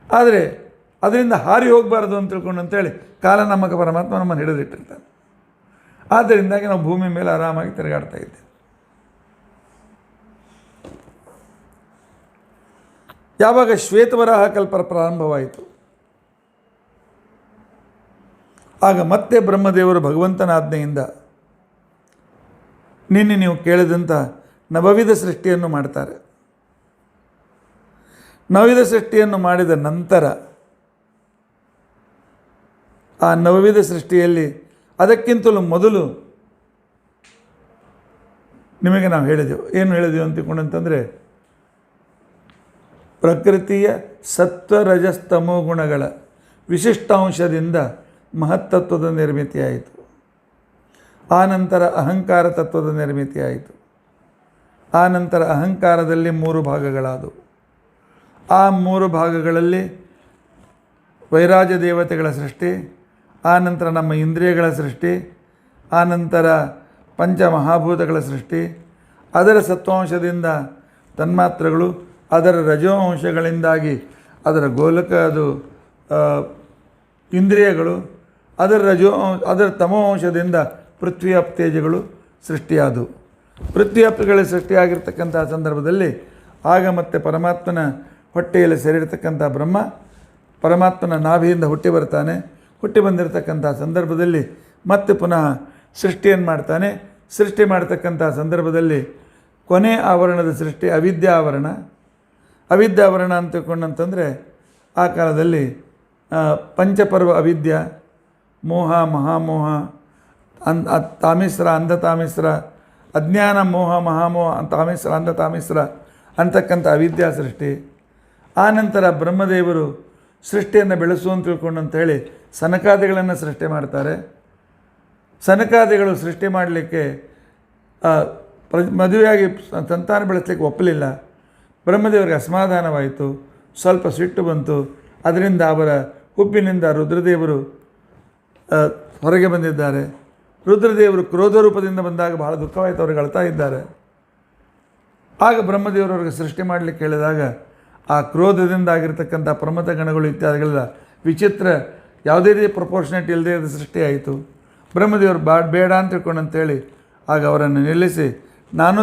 ಆದರೆ ಅದರಿಂದ ಹಾರಿ ಹೋಗಬಾರ್ದು ಅಂತ ತಿಳ್ಕೊಂಡು ಅಂತೇಳಿ ಕಾಲನಾಮಕ ಪರಮಾತ್ಮ ನಮ್ಮನ್ನು ಹಿಡಿದಿಟ್ಟಿರ್ತಾನೆ. ಆದ್ದರಿಂದಾಗಿ ನಾವು ಭೂಮಿ ಮೇಲೆ ಆರಾಮಾಗಿ ತಿರುಗಾಡ್ತಾ ಇದ್ದೇವೆ. ಯಾವಾಗ ಶ್ವೇತವರಾಹ ಕಲ್ಪ ಪ್ರಾರಂಭವಾಯಿತು, ಆಗ ಮತ್ತೆ ಬ್ರಹ್ಮದೇವರು ಭಗವಂತನ ಆಜ್ಞೆಯಿಂದ ನಿನ್ನೆ ನೀವು ಕೇಳಿದಂಥ ನವವಿಧ ಸೃಷ್ಟಿಯನ್ನು ಮಾಡ್ತಾರೆ. ನವವಿಧ ಸೃಷ್ಟಿಯನ್ನು ಮಾಡಿದ ನಂತರ ಆ ನವವಿಧ ಸೃಷ್ಟಿಯಲ್ಲಿ ಅದಕ್ಕಿಂತಲೂ ಮೊದಲು ನಿಮಗೆ ನಾವು ಹೇಳಿದೆವು. ಏನು ಹೇಳಿದೆವು ಅಂತ ತಿಳ್ಕೊಂಡಂತಂದರೆ, ಪ್ರಕೃತಿಯ ಸತ್ವ ರಜಸ್ತಮೋ ಗುಣಗಳ ವಿಶಿಷ್ಟಾಂಶದಿಂದ ಮಹತ್ತತ್ವದ ನಿರ್ಮಿತಿಯಾಯಿತು. ಆನಂತರ ಅಹಂಕಾರ ತತ್ವದ ನಿರ್ಮಿತಿಯಾಯಿತು. ಆನಂತರ ಅಹಂಕಾರದಲ್ಲಿ 3 ಭಾಗಗಳಾದವು. ಆ 3 ಭಾಗಗಳಲ್ಲಿ ವೈರಾಜ ದೇವತೆಗಳ ಸೃಷ್ಟಿ, ಆನಂತರ ನಮ್ಮ ಇಂದ್ರಿಯಗಳ ಸೃಷ್ಟಿ, ಆನಂತರ ಪಂಚಮಹಾಭೂತಗಳ ಸೃಷ್ಟಿ, ಅದರ ಸತ್ವಾಂಶದಿಂದ ತನ್ಮಾತ್ರಗಳು, ಅದರ ರಜೋ ಅಂಶಗಳಿಂದಾಗಿ ಅದರ ಗೋಲಕ ಅದು ಇಂದ್ರಿಯಗಳು, ಅದರ ತಮೋ ಅಂಶದಿಂದ ಪೃಥ್ವಿ ಅಪ್ತೇಜಗಳು ಸೃಷ್ಟಿಯಾದವು. ಪೃಥ್ವಿ ಅಪ್ತಗಳ ಸೃಷ್ಟಿಯಾಗಿರ್ತಕ್ಕಂಥ ಸಂದರ್ಭದಲ್ಲಿ ಆಗ ಮತ್ತೆ ಪರಮಾತ್ಮನ ಹೊಟ್ಟೆಯಲ್ಲಿ ಸೇರಿರ್ತಕ್ಕಂಥ ಬ್ರಹ್ಮ ಪರಮಾತ್ಮನ ನಾಭಿಯಿಂದ ಹುಟ್ಟಿ ಬರ್ತಾನೆ. ಹುಟ್ಟಿ ಬಂದಿರತಕ್ಕಂಥ ಸಂದರ್ಭದಲ್ಲಿ ಮತ್ತೆ ಪುನಃ ಸೃಷ್ಟಿಯನ್ನು ಮಾಡ್ತಾನೆ. ಸೃಷ್ಟಿ ಮಾಡ್ತಕ್ಕಂಥ ಸಂದರ್ಭದಲ್ಲಿ ಕೊನೆ ಆವರಣದ ಸೃಷ್ಟಿ ಅವಿದ್ಯಾವರಣ. ಅವಿದ್ಯಾವರಣ ಅಂತ ತಿಳ್ಕೊಂಡಂತಂದರೆ ಆ ಕಾಲದಲ್ಲಿ ಪಂಚಪರ್ವ ಅವಿದ್ಯ, ಮೋಹ, ಮಹಾಮೋಹ, ತಾಮಿಸ್ರ, ಅಂಧತಾಮಿಸ್ರ, ಅಜ್ಞಾನ, ಮೋಹ, ಮಹಾಮೋಹ, ತಾಮಿಸ್ರ, ಅಂಧತಾಮಿಸ್ರ ಅಂತಕ್ಕಂಥ ಅವಿದ್ಯಾ ಸೃಷ್ಟಿ. ಆನಂತರ ಬ್ರಹ್ಮದೇವರು ಸೃಷ್ಟಿಯನ್ನು ಬೆಳೆಸು ಅಂತ ತಿಳ್ಕೊಂಡು ಹೇಳಿ ಸನಕಾದಿಗಳನ್ನು ಸೃಷ್ಟಿ ಮಾಡ್ತಾರೆ. ಸನಕಾದಿಗಳು ಸೃಷ್ಟಿ ಮಾಡಲಿಕ್ಕೆ ಮದುವೆಯಾಗಿ ಸಂತಾನ ಬೆಳೆಸಲಿಕ್ಕೆ ಒಪ್ಪಲಿಲ್ಲ. ಬ್ರಹ್ಮದೇವರಿಗೆ ಅಸಮಾಧಾನವಾಯಿತು, ಸ್ವಲ್ಪ ಸಿಟ್ಟು ಬಂತು. ಅದರಿಂದ ಅವರ ಹುಬ್ಬಿನಿಂದ ರುದ್ರದೇವರು ಹೊರಗೆ ಬಂದಿದ್ದಾರೆ. ರುದ್ರದೇವರು ಕ್ರೋಧ ರೂಪದಿಂದ ಬಂದಾಗ ಬಹಳ ದುಃಖವಾಯಿತು, ಅವ್ರಿಗೆ ಅಳ್ತಾ ಇದ್ದಾರೆ. ಆಗ ಬ್ರಹ್ಮದೇವರು ಅವ್ರಿಗೆ ಸೃಷ್ಟಿ ಮಾಡಲಿಕ್ಕೆ ಹೇಳಿದಾಗ ಆ ಕ್ರೋಧದಿಂದ ಆಗಿರ್ತಕ್ಕಂಥ ಪ್ರಮಥ ಗಣಗಳು ಇತ್ಯಾದಿಗಳೆಲ್ಲ ವಿಚಿತ್ರ, ಯಾವುದೇ ರೀತಿ ಪ್ರಪೋರ್ಷನೇಟ್ ಇಲ್ಲದೇ ಇದ್ದ ಸೃಷ್ಟಿಯಾಯಿತು. ಬ್ರಹ್ಮದೇವರು ಬೇಡ ಅಂತ ತಿಳ್ಕೊಂಡಂತೇಳಿ ಆಗ ಅವರನ್ನು ನಿಲ್ಲಿಸಿ ನಾನು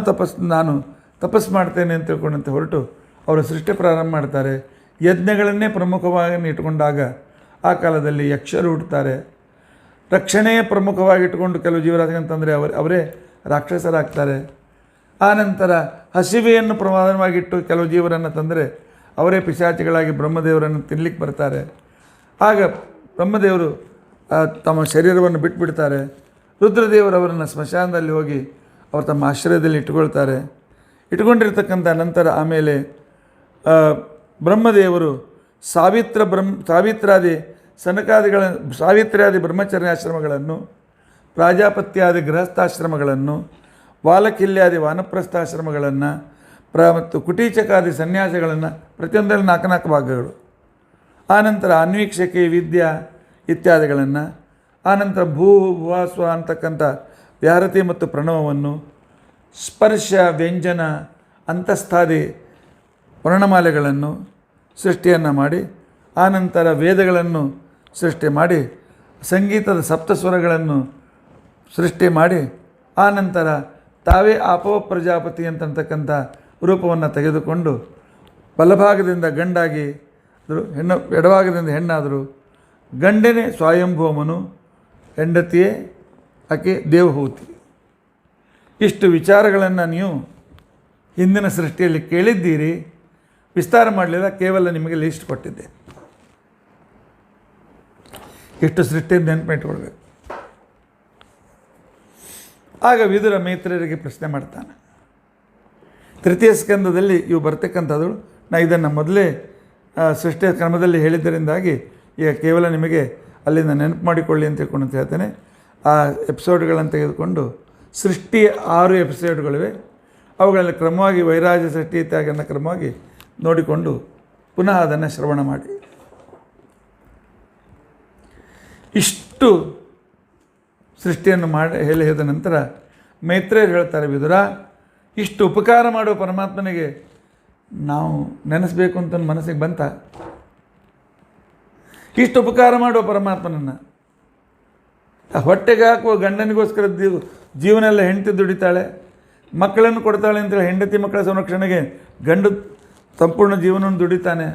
ತಪಸ್ಸು ಮಾಡ್ತೇನೆ ಅಂತ ತಿಳ್ಕೊಂಡಂತೆ ಹೊರಟು ಅವರು ಸೃಷ್ಟಿ ಪ್ರಾರಂಭ ಮಾಡ್ತಾರೆ. ಯಜ್ಞಗಳನ್ನೇ ಪ್ರಮುಖವಾಗಿ ಇಟ್ಕೊಂಡಾಗ ಆ ಕಾಲದಲ್ಲಿ ಯಕ್ಷರು ಹುಟ್ಟುತ್ತಾರೆ. ರಕ್ಷಣೆಯೇ ಪ್ರಮುಖವಾಗಿ ಇಟ್ಕೊಂಡು ಕೆಲವು ಜೀವರಾಶಿಗಂತಂದರೆ ಅವರೇ ರಾಕ್ಷಸರಾಗ್ತಾರೆ. ಆನಂತರ ಹಸಿವೆಯನ್ನು ಪ್ರಧಾನವಾಗಿಟ್ಟು ಕೆಲವು ಜೀವರನ್ನು ತಂದರೆ ಅವರೇ ಪಿಶಾಚಿಗಳಾಗಿ ಬ್ರಹ್ಮದೇವರನ್ನು ತಿನ್ನಲಿಕ್ಕೆ ಬರ್ತಾರೆ. ಆಗ ಬ್ರಹ್ಮದೇವರು ತಮ್ಮ ಶರೀರವನ್ನು ಬಿಟ್ಬಿಡ್ತಾರೆ. ರುದ್ರದೇವರು ಅವರನ್ನು ಸ್ಮಶಾನದಲ್ಲಿ ಹೋಗಿ ಅವರು ತಮ್ಮ ಆಶ್ರಯದಲ್ಲಿ ಇಟ್ಕೊಂಡಿರ್ತಕ್ಕಂಥ ನಂತರ ಆಮೇಲೆ ಬ್ರಹ್ಮದೇವರು ಸಾವಿತ್ರಾದಿ ಬ್ರಹ್ಮಚರ್ಯಾಶ್ರಮಗಳನ್ನು, ಪ್ರಾಜಾಪತ್ಯಾದಿ ಗೃಹಸ್ಥಾಶ್ರಮಗಳನ್ನು, ವಾಲಕಿಲ್ಯಾದಿ ವಾನಪ್ರಸ್ಥಾಶ್ರಮಗಳನ್ನು ಮತ್ತು ಕುಟೀಚಕಾದಿ ಸನ್ಯಾಸಗಳನ್ನು, ಪ್ರತಿಯೊಂದರಲ್ಲಿ 4 ಭಾಗಗಳು. ಆನಂತರ ಅನ್ವೀಕ್ಷಕಿ ವಿದ್ಯಾ ಇತ್ಯಾದಿಗಳನ್ನು, ಆನಂತರ ಭೂವಾಸ್ವ ಅಂತಕ್ಕಂಥ ವ್ಯಾಹರತಿ ಮತ್ತು ಪ್ರಣವವನ್ನು, ಸ್ಪರ್ಶ ವ್ಯಂಜನ ಅಂತಸ್ಥಾದಿ ವರ್ಣಮಾಲೆಗಳನ್ನು ಸೃಷ್ಟಿಯನ್ನು ಮಾಡಿ, ಆನಂತರ ವೇದಗಳನ್ನು ಸೃಷ್ಟಿ ಮಾಡಿ, ಸಂಗೀತದ ಸಪ್ತಸ್ವರಗಳನ್ನು ಸೃಷ್ಟಿ ಮಾಡಿ, ಆನಂತರ ತಾವೇ ಆಪವ ಪ್ರಜಾಪತಿ ಅಂತಕ್ಕಂಥ ರೂಪವನ್ನು ತೆಗೆದುಕೊಂಡು ಬಲಭಾಗದಿಂದ ಗಂಡಾಗಿ ಹೆಣ್ಣು, ಎಡಭಾಗದಿಂದ ಹೆಣ್ಣಾದರು. ಗಂಡನೇ ಸ್ವಯಂಭೂಮನು, ಹೆಂಡತಿಯೇ ಆಕೆ ದೇವಹೂತಿ. ಇಷ್ಟು ವಿಚಾರಗಳನ್ನು ನೀವು ಹಿಂದಿನ ಸೃಷ್ಟಿಯಲ್ಲಿ ಕೇಳಿದ್ದೀರಿ. ವಿಸ್ತಾರ ಮಾಡಲಿಲ್ಲ, ಕೇವಲ ನಿಮಗೆ ಲೀಸ್ಟ್ ಕೊಟ್ಟಿದ್ದೆ. ಎಷ್ಟು ಸೃಷ್ಟಿಯನ್ನು ನೆನಪಿಟ್ಕೊಳ್ಬೇಕು. ಆಗ ವಿದುರ ಮೈತ್ರಿಯರಿಗೆ ಪ್ರಶ್ನೆ ಮಾಡ್ತಾನೆ. ತೃತೀಯ ಸ್ಕಂದದಲ್ಲಿ ಇವು ಬರ್ತಕ್ಕಂಥದ್ದು. ನಾನು ಇದನ್ನು ಮೊದಲೇ ಸೃಷ್ಟಿಯ ಕ್ರಮದಲ್ಲಿ ಹೇಳಿದ್ದರಿಂದಾಗಿ ಈಗ ಕೇವಲ ನಿಮಗೆ ಅಲ್ಲಿಂದ ನೆನಪು ಮಾಡಿಕೊಳ್ಳಿ ಅಂತ ತಿಳ್ಕೊಂಡು ಅಂತ ಹೇಳ್ತೇನೆ. ಆ ಎಪಿಸೋಡ್ಗಳನ್ನು ತೆಗೆದುಕೊಂಡು ಸೃಷ್ಟಿಯ 6 ಎಪಿಸೋಡ್ಗಳಿವೆ. ಅವುಗಳಲ್ಲಿ ಕ್ರಮವಾಗಿ ವೈರಾಜ ಸೃಷ್ಟಿ ಇತ್ಯಾಗನ್ನು ಕ್ರಮವಾಗಿ ನೋಡಿಕೊಂಡು ಪುನಃ ಅದನ್ನು ಶ್ರವಣ ಮಾಡಿ. ಇಷ್ಟು ಸೃಷ್ಟಿಯನ್ನು ಹೇಳಿದ ನಂತರ ಮೈತ್ರೇಯರು ಹೇಳ್ತಾರೆ, ವಿದುರ, ಇಷ್ಟು ಉಪಕಾರ ಮಾಡುವ ಪರಮಾತ್ಮನಿಗೆ ನಾವು ನೆನೆಸಬೇಕು ಅಂತ ಮನಸ್ಸಿಗೆ ಬಂತ? ಇಷ್ಟು ಉಪಕಾರ ಮಾಡುವ ಪರಮಾತ್ಮನನ್ನು ಹೊಟ್ಟೆಗೆ ಹಾಕುವ ಗಂಡನಿಗೋಸ್ಕರ ಜೀವನ ಎಲ್ಲ ಹೆಂಡತಿ ದುಡಿತಾಳೆ, ಮಕ್ಕಳನ್ನು ಕೊಡ್ತಾಳೆ ಅಂತೇಳಿ ಹೆಂಡತಿ ಮಕ್ಕಳ ಸಂರಕ್ಷಣೆಗೆ ಗಂಡು ಸಂಪೂರ್ಣ ಜೀವನವನ್ನು ದುಡಿತಾನೆ.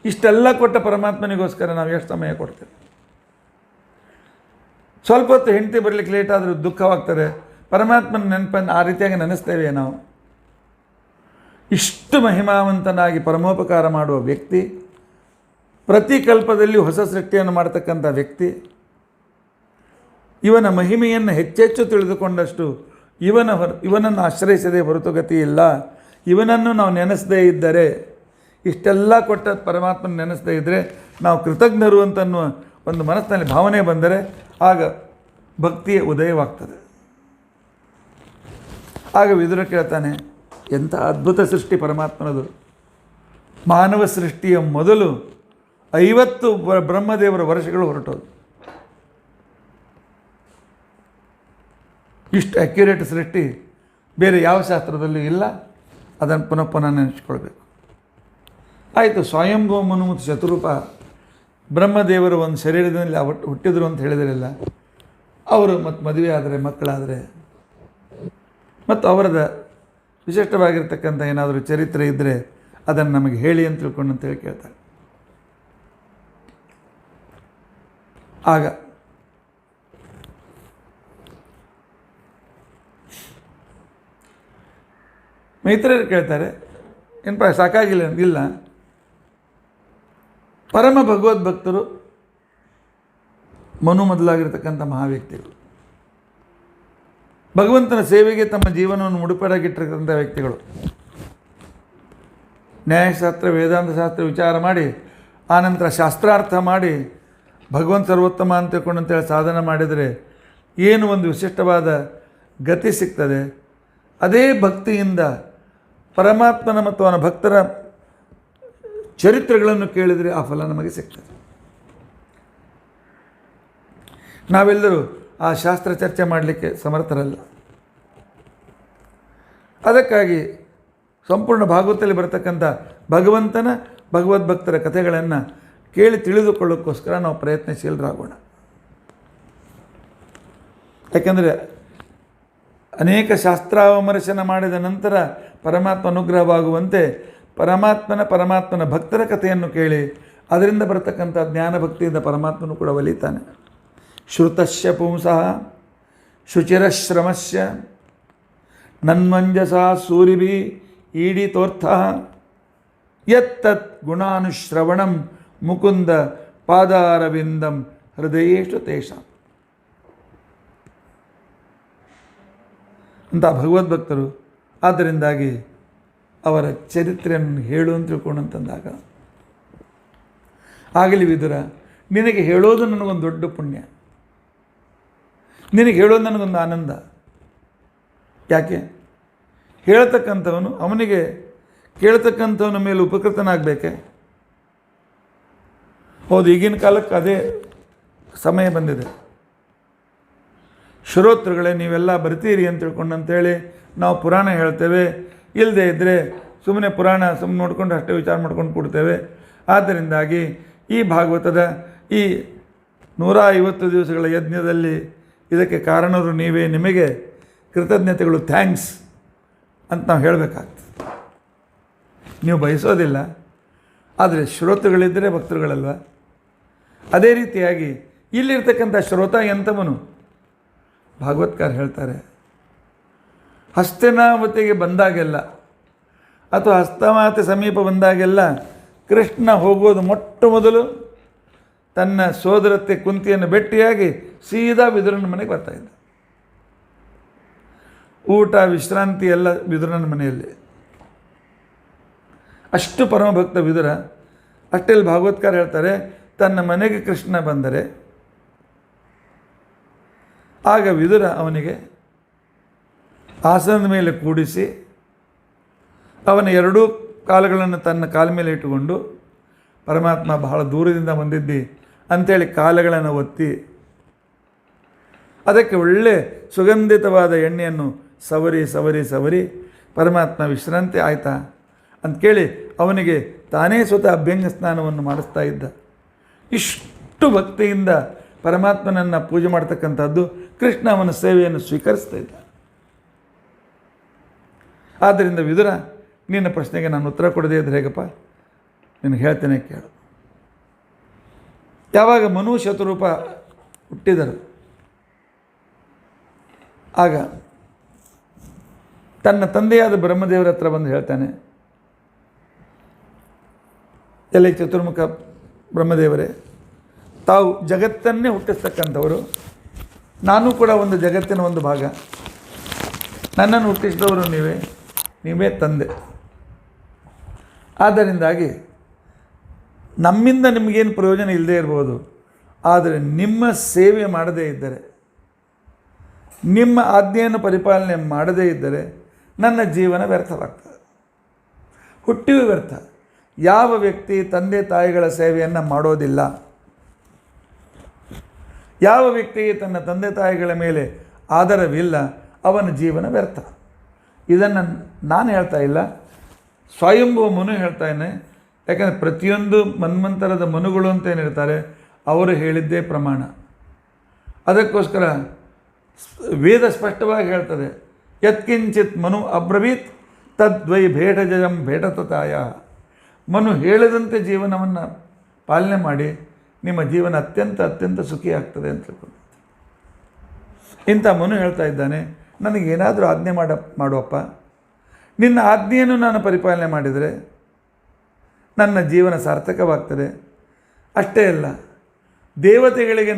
ಇಷ್ಟೆಲ್ಲ ಕೊಟ್ಟ ಪರಮಾತ್ಮನಿಗೋಸ್ಕರ ನಾವು ಎಷ್ಟು ಸಮಯ ಕೊಡ್ತೇವೆ? ಸ್ವಲ್ಪ ಹೊತ್ತು ಹೆಂಡತಿ ಬರಲಿಕ್ಕೆ ಲೇಟ್ ಆದರೂ ದುಃಖವಾಗ್ತದೆ. ಪರಮಾತ್ಮನ ನೆನಪನ್ನು ಆ ರೀತಿಯಾಗಿ ನೆನೆಸ್ತೇವೆ ನಾವು. ಇಷ್ಟು ಮಹಿಮಾವಂತನಾಗಿ ಪರಮೋಪಕಾರ ಮಾಡುವ ವ್ಯಕ್ತಿ, ಪ್ರತಿ ಕಲ್ಪದಲ್ಲಿ ಹೊಸ ಸೃಷ್ಟಿಯನ್ನು ಮಾಡ್ತಕ್ಕಂಥ ವ್ಯಕ್ತಿ, ಇವನ ಮಹಿಮೆಯನ್ನು ಹೆಚ್ಚೆಚ್ಚು ತಿಳಿದುಕೊಂಡಷ್ಟು ಇವನನ್ನು ಆಶ್ರಯಿಸದೆ ಹೊರತು ಗತಿ ಇಲ್ಲ. ಇವನನ್ನು ನಾವು ನೆನೆಸದೇ ಇದ್ದರೆ, ಇಷ್ಟೆಲ್ಲ ಕೊಟ್ಟ ಪರಮಾತ್ಮನ ನೆನೆಸದೇ ಇದ್ದರೆ ನಾವು ಕೃತಜ್ಞರು ಅಂತನ್ನುವ ಒಂದು ಮನಸ್ಸಿನಲ್ಲಿ ಭಾವನೆ ಬಂದರೆ ಆಗ ಭಕ್ತಿಯ ಉದಯವಾಗ್ತದೆ. ಆಗ ವಿದುರ ಕೇಳ್ತಾನೆ, ಎಂಥ ಅದ್ಭುತ ಸೃಷ್ಟಿ ಪರಮಾತ್ಮನದು. ಮಾನವ ಸೃಷ್ಟಿಯ ಮೊದಲು 50 ಬ್ರಹ್ಮದೇವರ ವರ್ಷಗಳು ಹೊರಟೋದು. ಇಷ್ಟು ಅಕ್ಯುರೇಟ್ ಸೃಷ್ಟಿ ಬೇರೆ ಯಾವ ಶಾಸ್ತ್ರದಲ್ಲೂ ಇಲ್ಲ. ಅದನ್ನು ಪುನಃ ನೆನೆಸ್ಕೊಳ್ಬೇಕು. ಆಯಿತು, ಸ್ವಯಂಭೂಮನು ಮತ್ತು ಶತರೂಪ ಬ್ರಹ್ಮದೇವರು ಒಂದು ಶರೀರದಲ್ಲಿ ಹುಟ್ಟಿದರು ಅಂತ ಹೇಳಿದರಿಲ್ಲ. ಅವರು ಮತ್ತು ಮದುವೆ ಆದರೆ, ಮಕ್ಕಳಾದರೆ, ಮತ್ತು ಅವರದ ವಿಶಿಷ್ಟವಾಗಿರ್ತಕ್ಕಂಥ ಏನಾದರೂ ಚರಿತ್ರೆ ಇದ್ದರೆ ಅದನ್ನು ನಮಗೆ ಹೇಳಿ ಅಂತ ತಿಳ್ಕೊಂಡು ಅಂತೇಳಿ ಕೇಳ್ತಾರೆ. ಆಗ ಮೈತ್ರೇಯರು ಕೇಳ್ತಾರೆ, ಏನಪ್ಪ ಸಾಕಾಗಿಲ್ಲ? ಇಲ್ಲ, ಪರಮ ಭಗವದ್ಭಕ್ತರು ಮನು ಮೊದಲಾಗಿರ್ತಕ್ಕಂಥ ಮಹಾವ್ಯಕ್ತಿಗಳು, ಭಗವಂತನ ಸೇವೆಗೆ ತಮ್ಮ ಜೀವನವನ್ನು ಮುಡುಪಾಗಿಟ್ಟಿರ್ತಕ್ಕಂಥ ವ್ಯಕ್ತಿಗಳು, ನ್ಯಾಯಶಾಸ್ತ್ರ ವೇದಾಂತ ಶಾಸ್ತ್ರ ವಿಚಾರ ಮಾಡಿ ಆನಂತರ ಶಾಸ್ತ್ರಾರ್ಥ ಮಾಡಿ ಭಗವಂತ ಸರ್ವೋತ್ತಮ ಅಂತ ತಿಳ್ಕೊಂಡು ಅಂತೇಳಿ ಸಾಧನೆ ಮಾಡಿದರೆ ಏನು ಒಂದು ವಿಶಿಷ್ಟವಾದ ಗತಿ ಸಿಗ್ತದೆ. ಅದೇ ಭಕ್ತಿಯಿಂದ ಪರಮಾತ್ಮನ ಮತ್ತು ಅವನ ಭಕ್ತರ ಚರಿತ್ರೆಗಳನ್ನು ಕೇಳಿದರೆ ಆ ಫಲ ನಮಗೆ ಸಿಗ್ತದೆ. ನಾವೆಲ್ಲರೂ ಆ ಶಾಸ್ತ್ರ ಚರ್ಚೆ ಮಾಡಲಿಕ್ಕೆ ಸಮರ್ಥರಲ್ಲ. ಅದಕ್ಕಾಗಿ ಸಂಪೂರ್ಣ ಭಾಗವತದಲ್ಲಿ ಬರತಕ್ಕಂಥ ಭಗವಂತನ ಭಗವದ್ಭಕ್ತರ ಕಥೆಗಳನ್ನು ಕೇಳಿ ತಿಳಿದುಕೊಳ್ಳೋಕ್ಕೋಸ್ಕರ ನಾವು ಪ್ರಯತ್ನಶೀಲರಾಗೋಣ. ಯಾಕೆಂದರೆ ಅನೇಕ ಶಾಸ್ತ್ರಾವಮರ್ಶನ ಮಾಡಿದ ನಂತರ ಪರಮಾತ್ಮ ಅನುಗ್ರಹವಾಗುವಂತೆ ಪರಮಾತ್ಮನ ಭಕ್ತರ ಕಥೆಯನ್ನು ಕೇಳಿ ಅದರಿಂದ ಬರತಕ್ಕಂಥ ಜ್ಞಾನಭಕ್ತಿಯಿಂದ ಪರಮಾತ್ಮನು ಕೂಡ ಒಲಿತಾನೆ. ಶ್ರುತಶ್ಯ ಪುಂಸಃ ಶುಚಿರಶ್ರಮಸ್ಯ ನನ್ಮಂಜಸಾ ಸೂರಿಭಿ ಈಡಿತೋರ್ಥಃ ಯತ್ತತ್ ಗುಣಾನುಶ್ರವಣಂ ಮುಕುಂದ ಪಾದಾರವಿಂದಂ ಹೃದಯೇಶು ತೇಷಾಂ. ಅಂತ ಭಗವದ್ಭಕ್ತರು. ಆದ್ದರಿಂದಾಗಿ ಅವರ ಚರಿತ್ರೆಯನ್ನು ಹೇಳು ಅಂತ ತಿಳ್ಕೊಂಡಂತಂದಾಗ, ಆಗಲಿ ವಿದುರ, ನಿನಗೆ ಹೇಳೋದು ನನಗೊಂದು ದೊಡ್ಡ ಪುಣ್ಯ, ನಿನಗೆ ಹೇಳೋದು ನನಗೊಂದು ಆನಂದ. ಯಾಕೆ? ಹೇಳ್ತಕ್ಕಂಥವನು ಅವನಿಗೆ ಕೇಳ್ತಕ್ಕಂಥವನ ಮೇಲೆ ಉಪಕೃತನಾಗಬೇಕೆ? ಹೌದು, ಈಗಿನ ಕಾಲಕ್ಕೆ ಅದೇ ಸಮಯ ಬಂದಿದೆ. ಶ್ರೋತೃಗಳೇ, ನೀವೆಲ್ಲ ಬರ್ತೀರಿ ಅಂತ ತಿಳ್ಕೊಂಡಂತೇಳಿ ನಾವು ಪುರಾಣ ಹೇಳ್ತೇವೆ. ಇಲ್ಲದೆ ಇದ್ದರೆ ಸುಮ್ಮನೆ ಪುರಾಣ ಸುಮ್ಮನೆ ನೋಡ್ಕೊಂಡು ಅಷ್ಟೇ ವಿಚಾರ ಮಾಡ್ಕೊಂಡು ಕೊಡ್ತೇವೆ. ಆದ್ದರಿಂದಾಗಿ ಈ ಭಾಗವತದ ಈ 150 ದಿವಸಗಳ ಯಜ್ಞದಲ್ಲಿ ಇದಕ್ಕೆ ಕಾರಣರು ನೀವೇ. ನಿಮಗೆ ಕೃತಜ್ಞತೆಗಳು, ಥ್ಯಾಂಕ್ಸ್ ಅಂತ ನಾವು ಹೇಳಬೇಕಾಗ್ತದೆ. ನೀವು ಬಯಸೋದಿಲ್ಲ, ಆದರೆ ಶ್ರೋತೃಗಳಿದ್ದರೆ ಭಕ್ತರುಗಳಲ್ವ. ಅದೇ ರೀತಿಯಾಗಿ ಇಲ್ಲಿರ್ತಕ್ಕಂಥ ಶ್ರೋತ ಎಂಥವನು? ಭಾಗವತ್ಕಾರ ಹೇಳ್ತಾರೆ, ಹಸ್ತಿನಾವತಿಗೆ ಬಂದಾಗೆಲ್ಲ ಅಥವಾ ಹಸ್ತಮಾತೆ ಸಮೀಪ ಬಂದಾಗೆಲ್ಲ ಕೃಷ್ಣ ಹೋಗೋದು ಮೊಟ್ಟ ಮೊದಲು ತನ್ನ ಸೋದರತ್ತೆ ಕುಂತಿಯನ್ನು ಭೇಟಿಯಾಗಿ ಸೀದಾ ವಿದುರನ ಮನೆಗೆ ಬರ್ತಾಯಿದ್ದ. ಊಟ ವಿಶ್ರಾಂತಿ ಎಲ್ಲ ವಿದುರನ ಮನೆಯಲ್ಲಿ. ಅಷ್ಟು ಪರಮಭಕ್ತ ವಿದುರ. ಅಷ್ಟೆಲ್ಲಿ ಭಾಗವತ್ಕಾರ ಹೇಳ್ತಾರೆ, ತನ್ನ ಮನೆಗೆ ಕೃಷ್ಣ ಬಂದರೆ ಆಗ ವಿದುರ ಅವನಿಗೆ ಆಸನದ ಮೇಲೆ ಕೂಡಿಸಿ ಅವನ ಎರಡೂ ಕಾಲುಗಳನ್ನು ತನ್ನ ಕಾಲ ಮೇಲೆ ಇಟ್ಟುಕೊಂಡು, ಪರಮಾತ್ಮ ಬಹಳ ದೂರದಿಂದ ಬಂದಿದ್ದಿ ಅಂಥೇಳಿ ಕಾಲುಗಳನ್ನು ಒತ್ತಿ ಅದಕ್ಕೆ ಒಳ್ಳೆ ಸುಗಂಧಿತವಾದ ಎಣ್ಣೆಯನ್ನು ಸವರಿ ಸವರಿ ಸವರಿ ಪರಮಾತ್ಮ ವಿಶ್ರಾಂತಿ ಆಯಿತಾ ಅಂಥೇಳಿ ಅವನಿಗೆ ತಾನೇ ಸ್ವತಃ ಅಭ್ಯಂಗ ಸ್ನಾನವನ್ನು ಮಾಡಿಸ್ತಾ ಇದ್ದ. ಇಷ್ಟು ಭಕ್ತಿಯಿಂದ ಪರಮಾತ್ಮನನ್ನು ಪೂಜೆ ಮಾಡ್ತಕ್ಕಂಥದ್ದು ಕೃಷ್ಣ ಅವನ ಸೇವೆಯನ್ನು ಸ್ವೀಕರಿಸ್ತಾ ಇದ್ದ. ಆದ್ದರಿಂದ ವಿದುರ, ನಿನ್ನ ಪ್ರಶ್ನೆಗೆ ನಾನು ಉತ್ತರ ಕೊಡದೇ ಇದ್ದರೆ ಹೇಗಪ್ಪ? ನಿನಗೆ ಹೇಳ್ತೇನೆ ಕೇಳು. ಯಾವಾಗ ಮನು ಶತರೂಪ ಹುಟ್ಟಿದರು, ಆಗ ತನ್ನ ತಂದೆಯಾದ ಬ್ರಹ್ಮದೇವರ ಹತ್ರ ಬಂದು ಹೇಳ್ತಾನೆ, ಎಲೆ ಚತುರ್ಮುಖ ಬ್ರಹ್ಮದೇವರೇ, ತಾವು ಜಗತ್ತನ್ನೇ ಹುಟ್ಟಿಸ್ತಕ್ಕಂಥವರು, ನಾನು ಕೂಡ ಒಂದು ಜಗತ್ತಿನ ಒಂದು ಭಾಗ, ನನ್ನನ್ನು ಹುಟ್ಟಿಸಿದವರು ನೀವೇ ತಂದೆ. ಆದ್ದರಿಂದಾಗಿ ನಮ್ಮಿಂದ ನಿಮಗೇನು ಪ್ರಯೋಜನ ಇಲ್ಲದೇ ಇರ್ಬೋದು, ಆದರೆ ನಿಮ್ಮ ಸೇವೆ ಮಾಡದೇ ಇದ್ದರೆ, ನಿಮ್ಮ ಆಜ್ಞೆಯನ್ನು ಪರಿಪಾಲನೆ ಮಾಡದೇ ಇದ್ದರೆ ನನ್ನ ಜೀವನ ವ್ಯರ್ಥವಾಗ್ತದೆ, ಹುಟ್ಟಿಯೂ ವ್ಯರ್ಥ. ಯಾವ ವ್ಯಕ್ತಿ ತಂದೆ ತಾಯಿಗಳ ಸೇವೆಯನ್ನು ಮಾಡೋದಿಲ್ಲ, ಯಾವ ವ್ಯಕ್ತಿಗೆ ತನ್ನ ತಂದೆ ತಾಯಿಗಳ ಮೇಲೆ ಆದರವಿಲ್ಲ, ಅವನ ಜೀವನ ವ್ಯರ್ಥ. ಇದನ್ನು ನಾನು ಹೇಳ್ತಾ ಇಲ್ಲ, ಸ್ವಯಂಭುವ ಮನು ಹೇಳ್ತಾನೆ. ಯಾಕಂದರೆ ಪ್ರತಿಯೊಂದು ಮನ್ವಂತರದ ಮನುಗಳು ಅಂತ ಏನಿರ್ತಾರೆ ಅವರು ಹೇಳಿದ್ದೇ ಪ್ರಮಾಣ. ಅದಕ್ಕೋಸ್ಕರ ವೇದ ಸ್ಪಷ್ಟವಾಗಿ ಹೇಳ್ತದೆ, ಯತ್ಕಿಂಚಿತ್ ಮನು ಅಬ್ರವೀತ್ ತದ್ವೈ ಭೇಟಜಂ ಭೇಟತತಾಯ. ಮನು ಹೇಳಿದಂತೆ ಜೀವನವನ್ನು ಪಾಲನೆ ಮಾಡಿ ನಿಮ್ಮ ಜೀವನ ಅತ್ಯಂತ ಸುಖಿ ಆಗ್ತದೆ ಅಂತ ತಿಳ್ಕೊಂಡು ಇಂಥ ಮನು ಹೇಳ್ತಾ ಇದ್ದಾನೆ, ನನಗೇನಾದರೂ ಆಜ್ಞೆ ಮಾಡುವಪ್ಪ, ನಿನ್ನ ಆಜ್ಞೆಯನ್ನು ನಾನು ಪರಿಪಾಲನೆ ಮಾಡಿದರೆ ನನ್ನ ಜೀವನ ಸಾರ್ಥಕವಾಗ್ತದೆ. ಅಷ್ಟೇ ಅಲ್ಲ, ದೇವತೆಗಳಿಗೆ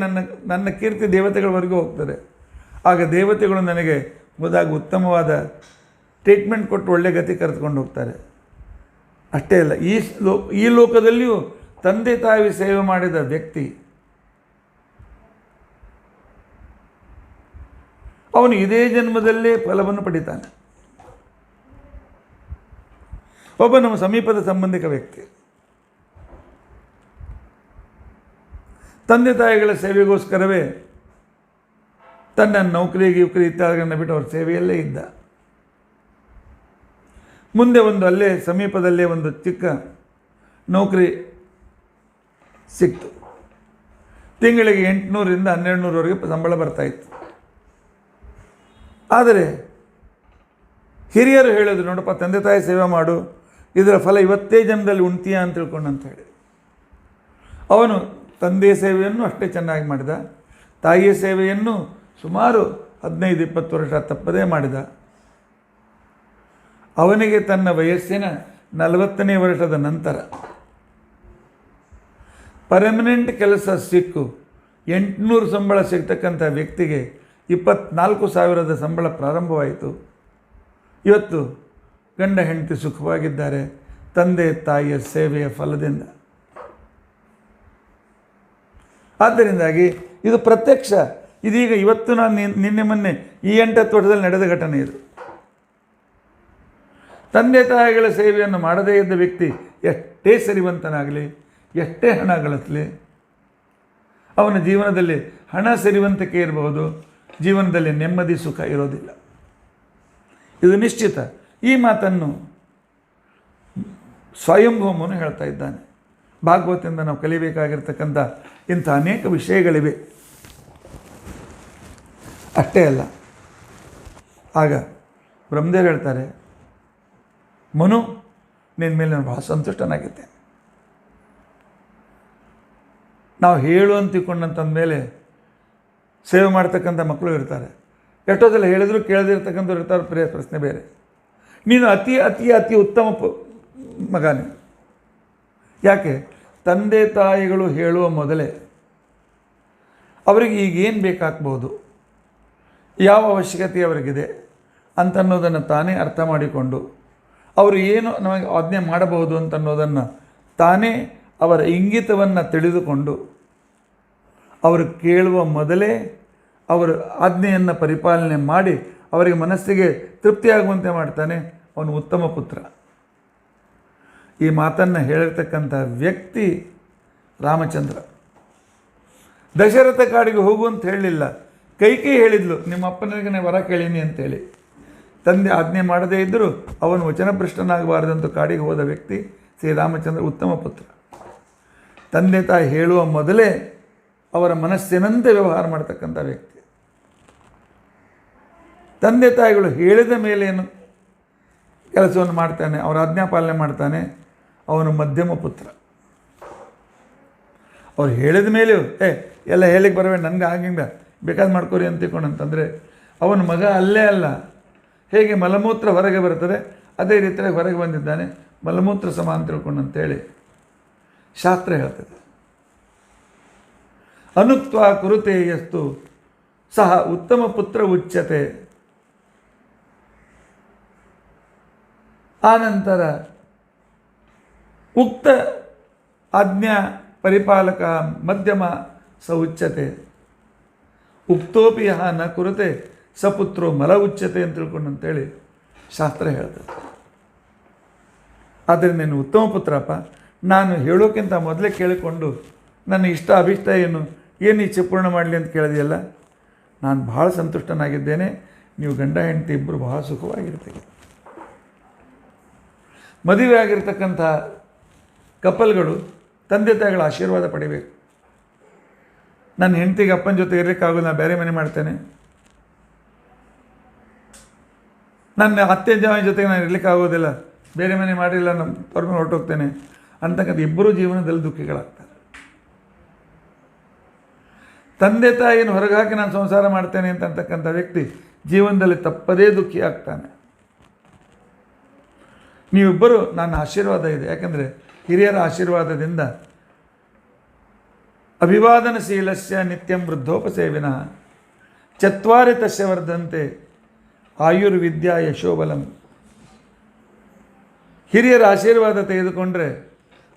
ನನ್ನ ಕೀರ್ತಿ ದೇವತೆಗಳವರೆಗೂ ಹೋಗ್ತದೆ. ಆಗ ದೇವತೆಗಳು ನನಗೆ ಮುದಾಗಿ ಉತ್ತಮವಾದ ಟ್ರೀಟ್ಮೆಂಟ್ ಕೊಟ್ಟು ಒಳ್ಳೆ ಗತಿ ಕರೆದುಕೊಂಡು ಹೋಗ್ತಾರೆ. ಅಷ್ಟೇ ಅಲ್ಲ, ಈ ಲೋಕದಲ್ಲಿಯೂ ತಂದೆ ತಾಯಿ ಸೇವೆ ಮಾಡಿದ ವ್ಯಕ್ತಿ ಅವನು ಇದೇ ಜನ್ಮದಲ್ಲೇ ಫಲವನ್ನು ಪಡಿತಾನೆ. ಒಬ್ಬ ನಮ್ಮ ಸಮೀಪದ ಸಂಬಂಧಿಕ ವ್ಯಕ್ತಿ ತಂದೆ ತಾಯಿಗಳ ಸೇವೆಗೋಸ್ಕರವೇ ತನ್ನ ನೌಕರಿ ಇತ್ಯಾದಿಗಳನ್ನು ಬಿಟ್ಟು ಅವ್ರ ಸೇವೆಯಲ್ಲೇ ಇದ್ದ. ಮುಂದೆ ಅಲ್ಲೇ ಸಮೀಪದಲ್ಲೇ ಒಂದು ಚಿಕ್ಕ ನೌಕರಿ ಸಿಕ್ತು. ತಿಂಗಳಿಗೆ 800ರಿಂದ 1200ವರೆಗೆ ಸಂಬಳ ಬರ್ತಾಯಿತ್ತು. ಆದರೆ ಹಿರಿಯರು ಹೇಳಿದ್ರು, ನೋಡಪ್ಪ, ತಂದೆ ತಾಯಿ ಸೇವೆ ಮಾಡು, ಇದರ ಫಲ ಇವತ್ತೇ ಜನ್ಮದಲ್ಲಿ ಉಣ್ತೀಯ ಅಂತ ತಿಳ್ಕೊಂಡು ಅಂತ ಹೇಳಿ ಅವನು ತಂದೆಯ ಸೇವೆಯನ್ನು ಅಷ್ಟೇ ಚೆನ್ನಾಗಿ ಮಾಡಿದ, ತಾಯಿಯ ಸೇವೆಯನ್ನು ಸುಮಾರು 15-20 ವರ್ಷ ತಪ್ಪದೇ ಮಾಡಿದ. ಅವನಿಗೆ ತನ್ನ ವಯಸ್ಸಿನ 40ನೇ ವರ್ಷದ ನಂತರ ಪರ್ಮನೆಂಟ್ ಕೆಲಸ ಸಿಕ್ಕು 800 ಸಂಬಳ ಸಿಗ್ತಕ್ಕಂಥ ವ್ಯಕ್ತಿಗೆ 24,000 ಸಂಬಳ ಪ್ರಾರಂಭವಾಯಿತು. ಇವತ್ತು ಗಂಡ ಹೆಂಡತಿ ಸುಖವಾಗಿದ್ದಾರೆ ತಂದೆ ತಾಯಿಯ ಸೇವೆಯ ಫಲದಿಂದ. ಆದ್ದರಿಂದಾಗಿ ಇದು ಪ್ರತ್ಯಕ್ಷ. ಇದೀಗ ಇವತ್ತು ನಾನು ನಿನ್ನೆ ಮೊನ್ನೆ ಈ 8-10 ವರ್ಷದಲ್ಲಿ ನಡೆದ ಘಟನೆ ಇದು. ತಂದೆ ತಾಯಿಗಳ ಸೇವೆಯನ್ನು ಮಾಡದೇ ಇದ್ದ ವ್ಯಕ್ತಿ ಎಷ್ಟೇ ಸಿರಿವಂತನಾಗಲಿ, ಎಷ್ಟೇ ಹಣ ಗಳಿಸಲಿ, ಅವನ ಜೀವನದಲ್ಲಿ ಹಣ ಸಿರಿವಂತಿಕೆ ಇರಬಹುದು, ಜೀವನದಲ್ಲಿ ನೆಮ್ಮದಿ ಸುಖ ಇರೋದಿಲ್ಲ. ಇದು ನಿಶ್ಚಿತ. ಈ ಮಾತನ್ನು ಸ್ವಯಂಭೂಮನು ಹೇಳ್ತಾ ಇದ್ದಾನೆ. ಭಾಗವತದಿಂದ ನಾವು ಕಲಿಬೇಕಾಗಿರ್ತಕ್ಕಂಥ ಇಂಥ ಅನೇಕ ವಿಷಯಗಳಿವೆ. ಅಷ್ಟೇ ಅಲ್ಲ, ಆಗ ಬ್ರಹ್ಮದೇವರು ಹೇಳ್ತಾರೆ, ಮನು, ನಿನ್ನ ಮೇಲೆ ನಾನು ಭಾಳ ಸಂತುಷ್ಟನಾಗಿದ್ದೇನೆ. ನಾವು ಹೇಳು ಅಂತ ತಿಳ್ಕೊಂಡಂತಂದಮೇಲೆ ಸೇವೆ ಮಾಡ್ತಕ್ಕಂಥ ಮಕ್ಕಳು ಇರ್ತಾರೆ. ಎಷ್ಟೋ ಸಲ ಹೇಳಿದ್ರು ಕೇಳದಿರ್ತಕ್ಕಂಥವ್ರು ಇರ್ತಾರೆ. ಪ್ರಶ್ನೆ ಬೇರೆ. ನೀನು ಅತಿ ಅತಿ ಅತಿ ಉತ್ತಮ ಮಗನೇ. ಯಾಕೆ? ತಂದೆ ತಾಯಿಗಳು ಹೇಳುವ ಮೊದಲೇ ಅವರಿಗೆ ಈಗೇನು ಬೇಕಾಗ್ಬೋದು, ಯಾವ ಅವಶ್ಯಕತೆ ಅವರಿಗಿದೆ ಅಂತನ್ನೋದನ್ನು ತಾನೇ ಅರ್ಥ ಮಾಡಿಕೊಂಡು ಅವರು ಏನು ನಮಗೆ ಆಜ್ಞೆ ಮಾಡಬಹುದು ಅಂತನ್ನೋದನ್ನು ತಾನೇ ಅವರ ಇಂಗಿತವನ್ನು ತಿಳಿದುಕೊಂಡು ಅವರು ಕೇಳುವ ಮೊದಲೇ ಅವರು ಆಜ್ಞೆಯನ್ನು ಪರಿಪಾಲನೆ ಮಾಡಿ ಅವರಿಗೆ ಮನಸ್ಸಿಗೆ ತೃಪ್ತಿಯಾಗುವಂತೆ ಮಾಡ್ತಾನೆ. ಅವನು ಉತ್ತಮ ಪುತ್ರ. ಈ ಮಾತನ್ನು ಹೇಳಿರ್ತಕ್ಕಂಥ ವ್ಯಕ್ತಿ ರಾಮಚಂದ್ರ. ದಶರಥ ಕಾಡಿಗೆ ಹೋಗು ಅಂತ ಹೇಳಲಿಲ್ಲ. ಕೈಕೇಯಿ ಹೇಳಿದ್ಲು, ನಿಮ್ಮ ಅಪ್ಪನಿಗೆ ವರ ಕೇಳೀನಿ ಅಂತೇಳಿ. ತಂದೆ ಆಜ್ಞೆ ಮಾಡದೇ ಇದ್ದರೂ ಅವನು ವಚನಭ್ರಷ್ಟನಾಗಬಾರದಂತ ಕಾಡಿಗೆ ಹೋದ ವ್ಯಕ್ತಿ ಶ್ರೀರಾಮಚಂದ್ರ ಉತ್ತಮ ಪುತ್ರ. ತಂದೆ ತಾಯಿ ಹೇಳುವ ಮೊದಲೇ ಅವರ ಮನಸ್ಸಿನಂತೆ ವ್ಯವಹಾರ ಮಾಡ್ತಕ್ಕಂಥ ವ್ಯಕ್ತಿ. ತಂದೆ ತಾಯಿಗಳು ಹೇಳಿದ ಮೇಲೇನು ಕೆಲಸವನ್ನು ಮಾಡ್ತಾನೆ, ಅವರ ಆಜ್ಞಾಪಾಲನೆ ಮಾಡ್ತಾನೆ. ಅವನು ಮಧ್ಯಮ ಪುತ್ರ. ಅವ್ರು ಹೇಳಿದ ಮೇಲೆಯೂ ಎಲ್ಲ ಹೇಳಿಕ್ಕೆ ಬರಬೇಡ, ನನಗೆ ಆಗಿಂದ ಬೇಕಾದ ಮಾಡ್ಕೋರಿ ಅಂತ ತಿಳ್ಕೊಂಡಂತಂದರೆ ಅವನ ಮಗ ಅಲ್ಲೇ ಅಲ್ಲ. ಹೇಗೆ ಮಲಮೂತ್ರ ಹೊರಗೆ ಬರ್ತದೆ ಅದೇ ರೀತಿಯಾಗಿ ಹೊರಗೆ ಬಂದಿದ್ದಾನೆ. ಮಲಮೂತ್ರ ಸಮ ಅಂತ ತಿಳ್ಕೊಂಡಂತೇಳಿ ಶಾಸ್ತ್ರ ಹೇಳ್ತದೆ. ಅನುಕ್ತ್ವ ಕುರುತೆ ಯಸ್ತು ಸಹ ಉತ್ತಮ ಪುತ್ರ ಉಚ್ಯತೆ. ಆನಂತರ ಉಕ್ತ ಆಜ್ಞಾ ಪರಿಪಾಲಕ ಮಧ್ಯಮ ಸ ಉಚ್ಯತೆ. ಉಕ್ತೋಪಿ ಯಹ ನ ಕುರುತೆ ಸಪುತ್ರೋ ಮಲ ಉಚ್ಯತೆ ಅಂತ ತಿಳ್ಕೊಂಡಂತೇಳಿ ಶಾಸ್ತ್ರ ಹೇಳ್ತದೆ. ಆದ್ದರಿಂದ ನೀನು ಉತ್ತಮ ಪುತ್ರಪ್ಪ. ನಾನು ಹೇಳೋಕ್ಕಿಂತ ಮೊದಲೇ ಕೇಳಿಕೊಂಡು ನನ್ನ ಇಷ್ಟ ಅಭಿಷ್ಟ ಏನು ಇಚ್ಛೆ ಪೂರ್ಣ ಮಾಡಲಿ ಅಂತ ಕೇಳಿದೆಯಲ್ಲ, ನಾನು ಭಾಳ ಸಂತುಷ್ಟನಾಗಿದ್ದೇನೆ. ನೀವು ಗಂಡ ಹೆಂಡತಿ ಇಬ್ಬರು ಬಹಳ ಸುಖವಾಗಿರ್ತೀವಿ. ಮದುವೆ ಆಗಿರ್ತಕ್ಕಂಥ ಕಪಲ್ಗಳು ತಂದೆ ತಾಯಿಗಳ ಆಶೀರ್ವಾದ ಪಡಿಬೇಕು. ನನ್ನ ಹೆಂಡತಿಗೆ ಅಪ್ಪನ ಜೊತೆ ಇರಲಿಕ್ಕಾಗೋದು, ನಾನು ಬೇರೆ ಮನೆ ಮಾಡ್ತೇನೆ. ನನ್ನ ಅತ್ತೆ ಜಾವನ ಜೊತೆಗೆ ನಾನು ಇರಲಿಕ್ಕಾಗೋದಿಲ್ಲ, ಬೇರೆ ಮನೆ ಮಾಡಿಲ್ಲ, ನಮ್ಮ ಹೊರಗೆ ಹೊರಟೋಗ್ತೇನೆ ಅಂತಕ್ಕಂಥ ಇಬ್ಬರೂ ಜೀವನದಲ್ಲಿ ದುಃಖಿಗಳಾಗ್ತಾರೆ. ತಂದೆ ತಾಯಿಯನ್ನು ಹೊರಗೆ ಹಾಕಿ ನಾನು ಸಂಸಾರ ಮಾಡ್ತೇನೆ ಅಂತಕ್ಕಂಥ ವ್ಯಕ್ತಿ ಜೀವನದಲ್ಲಿ ತಪ್ಪದೇ ದುಃಖಿ ಆಗ್ತಾನೆ. ನೀವಿಬ್ಬರು ನನ್ನ ಆಶೀರ್ವಾದ ಇದೆ. ಯಾಕಂದರೆ ಹಿರಿಯರ ಆಶೀರ್ವಾದದಿಂದ ಅಭಿವಾದನಶೀಲಸ್ಯ ನಿತ್ಯಂ ವೃದ್ಧೋಪಸೇವಿನಃ ಚತ್ವಾರಿ ತಸ್ಯ ವರ್ಧಂತೆ ಆಯುರ್ವಿದ್ಯಾ ಯಶೋಬಲಂ. ಹಿರಿಯರ ಆಶೀರ್ವಾದ ತೆಗೆದುಕೊಂಡ್ರೆ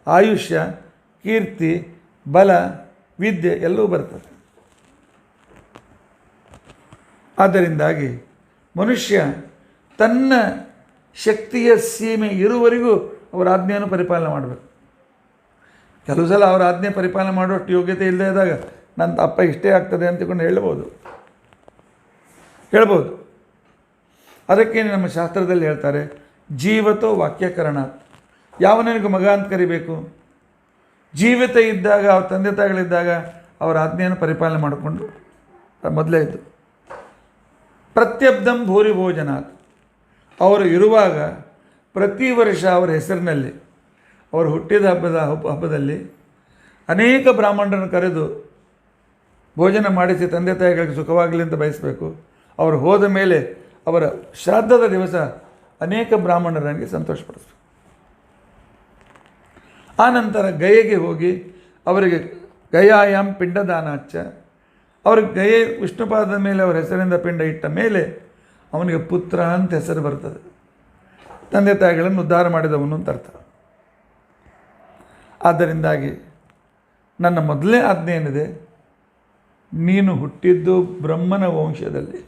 ಆಯುಷ್ಯ, ಕೀರ್ತಿ, ಬಲ, ವಿದ್ಯೆ ಎಲ್ಲವೂ ಬರ್ತದೆ. ಆದ್ದರಿಂದಾಗಿ ಮನುಷ್ಯ ತನ್ನ ಶಕ್ತಿಯ ಸೀಮೆ ಇರುವವರೆಗೂ ಅವರ ಆಜ್ಞೆಯನ್ನು ಪರಿಪಾಲನೆ ಮಾಡಬೇಕು. ಕೆಲವು ಸಲ ಅವರ ಆಜ್ಞೆ ಪರಿಪಾಲನೆ ಮಾಡುವಷ್ಟು ಯೋಗ್ಯತೆ ಇಲ್ಲದೇ ಇದ್ದಾಗ ನನ್ನ ಅಪ್ಪ ಇಷ್ಟೇ ಆಗ್ತದೆ ಅಂತಕೊಂಡು ಹೇಳ್ಬೋದು. ಅದಕ್ಕೆ ನಮ್ಮ ಶಾಸ್ತ್ರದಲ್ಲಿ ಹೇಳ್ತಾರೆ, ಜೀವತೋ ವಾಕ್ಯಕರಣ. ಯಾವನಿಗೂ ಮಗ ಅಂತ ಕರಿಬೇಕು? ಜೀವಿತ ಇದ್ದಾಗ, ಅವ್ರ ತಂದೆ ತಾಯಿಗಳಿದ್ದಾಗ ಅವರ ಆಜ್ಞೆಯನ್ನು ಪರಿಪಾಲನೆ ಮಾಡಿಕೊಂಡು ಮೊದಲೇ ಇದ್ದು. ಪ್ರತ್ಯಬ್ಧಂ ಭೂರಿ ಭೋಜನಾತ್. ಅವರು ಇರುವಾಗ ಪ್ರತಿ ವರ್ಷ ಅವರ ಹೆಸರಿನಲ್ಲಿ, ಅವರು ಹುಟ್ಟಿದ ಹಬ್ಬದಲ್ಲಿ ಅನೇಕ ಬ್ರಾಹ್ಮಣರನ್ನು ಕರೆದು ಭೋಜನ ಮಾಡಿಸಿ ತಂದೆ ತಾಯಿಗಳಿಗೆ ಸುಖವಾಗಲಿ ಅಂತ ಬಯಸಬೇಕು. ಅವರು ಹೋದ ಮೇಲೆ ಅವರ ಶ್ರಾದ್ದದ ದಿವಸ ಅನೇಕ ಬ್ರಾಹ್ಮಣರಿಗೆ ಸಂತೋಷಪಡಿಸಬೇಕು. ಆನಂತರ ಗಯೆಗೆ ಹೋಗಿ ಅವರಿಗೆ ಗಯಾಯಾಮ್ ಪಿಂಡದಾನಾಚ, ಅವ್ರಿಗೆ ಗಯೆ ವಿಷ್ಣುಪಾದದ ಮೇಲೆ ಅವರ ಹೆಸರಿಂದ ಪಿಂಡ ಇಟ್ಟ ಮೇಲೆ ಅವನಿಗೆ ಪುತ್ರ ಅಂತ ಹೆಸರು ಬರ್ತದೆ. ತಂದೆ ತಾಯಿಗಳನ್ನು ಉದ್ಧಾರ ಮಾಡಿದವನು ಅಂತ ಅರ್ಥ. ಆದ್ದರಿಂದಾಗಿ ನನ್ನ ಮೊದಲನೇ ಆಜ್ಞೆ ಏನಿದೆ, ನೀನು ಹುಟ್ಟಿದ್ದು ಬ್ರಹ್ಮನ ವಂಶದಲ್ಲಿ.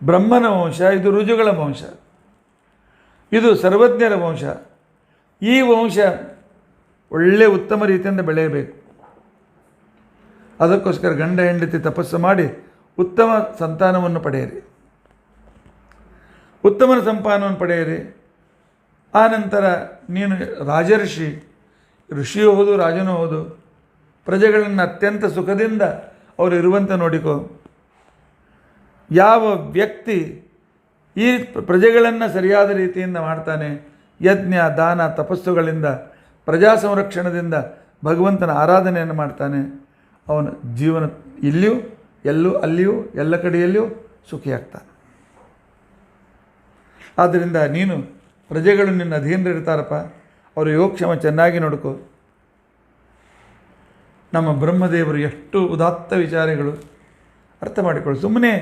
ಬ್ರಹ್ಮನ ವಂಶ ಇದು ರುಜುಗಳ ವಂಶ, ಇದು ಸರ್ವಜ್ಞರ ವಂಶ. ಈ ವಂಶ ಒಳ್ಳೆಯ ಉತ್ತಮ ರೀತಿಯಿಂದ ಬೆಳೆಯಬೇಕು. ಅದಕ್ಕೋಸ್ಕರ ಗಂಡ ಹೆಂಡತಿ ತಪಸ್ಸು ಮಾಡಿ ಉತ್ತಮ ಸಂತಾನವನ್ನು ಪಡೆಯಿರಿ, ಉತ್ತಮ ಸಂಪಾದನವನ್ನು ಪಡೆಯಿರಿ. ಆನಂತರ ನೀನು ಋಷಿಯೂ ಹೌದು, ರಾಜನೂ ಹೌದು. ಪ್ರಜೆಗಳನ್ನು ಅತ್ಯಂತ ಸುಖದಿಂದ ಅವರು ಇರುವಂತೆ ನೋಡಿಕೋ. ಯಾವ ವ್ಯಕ್ತಿ ಈ ಪ್ರಜೆಗಳನ್ನು ಸರಿಯಾದ ರೀತಿಯಿಂದ ಮಾಡ್ತಾನೆ, ಯಜ್ಞ ದಾನ ತಪಸ್ಸುಗಳಿಂದ ಪ್ರಜಾ ಸಂರಕ್ಷಣದಿಂದ ಭಗವಂತನ ಆರಾಧನೆಯನ್ನು ಮಾಡ್ತಾನೆ. ಅವನ ಜೀವನ ಇಲ್ಲಿಯೂ ಎಲ್ಲೂ ಅಲ್ಲಿಯೂ ಎಲ್ಲ ಕಡೆಯಲ್ಲಿಯೂ ಸುಖಿಯಾಗ್ತಾನೆ. ಆದ್ದರಿಂದ ನೀನು ಪ್ರಜೆಗಳು ನಿನ್ನ ಅಧೀನರಿರ್ತಾರಪ್ಪ, ಅವರು ಯೋಗಕ್ಷೇಮ ಚೆನ್ನಾಗಿ ನೋಡ್ಕೋ. ನಮ್ಮ ಬ್ರಹ್ಮದೇವರು ಎಷ್ಟು ಉದಾತ್ತ ವಿಚಾರಗಳು, ಅರ್ಥ ಮಾಡಿಕೊಳ್ಳು. ಸುಮ್ಮನೆ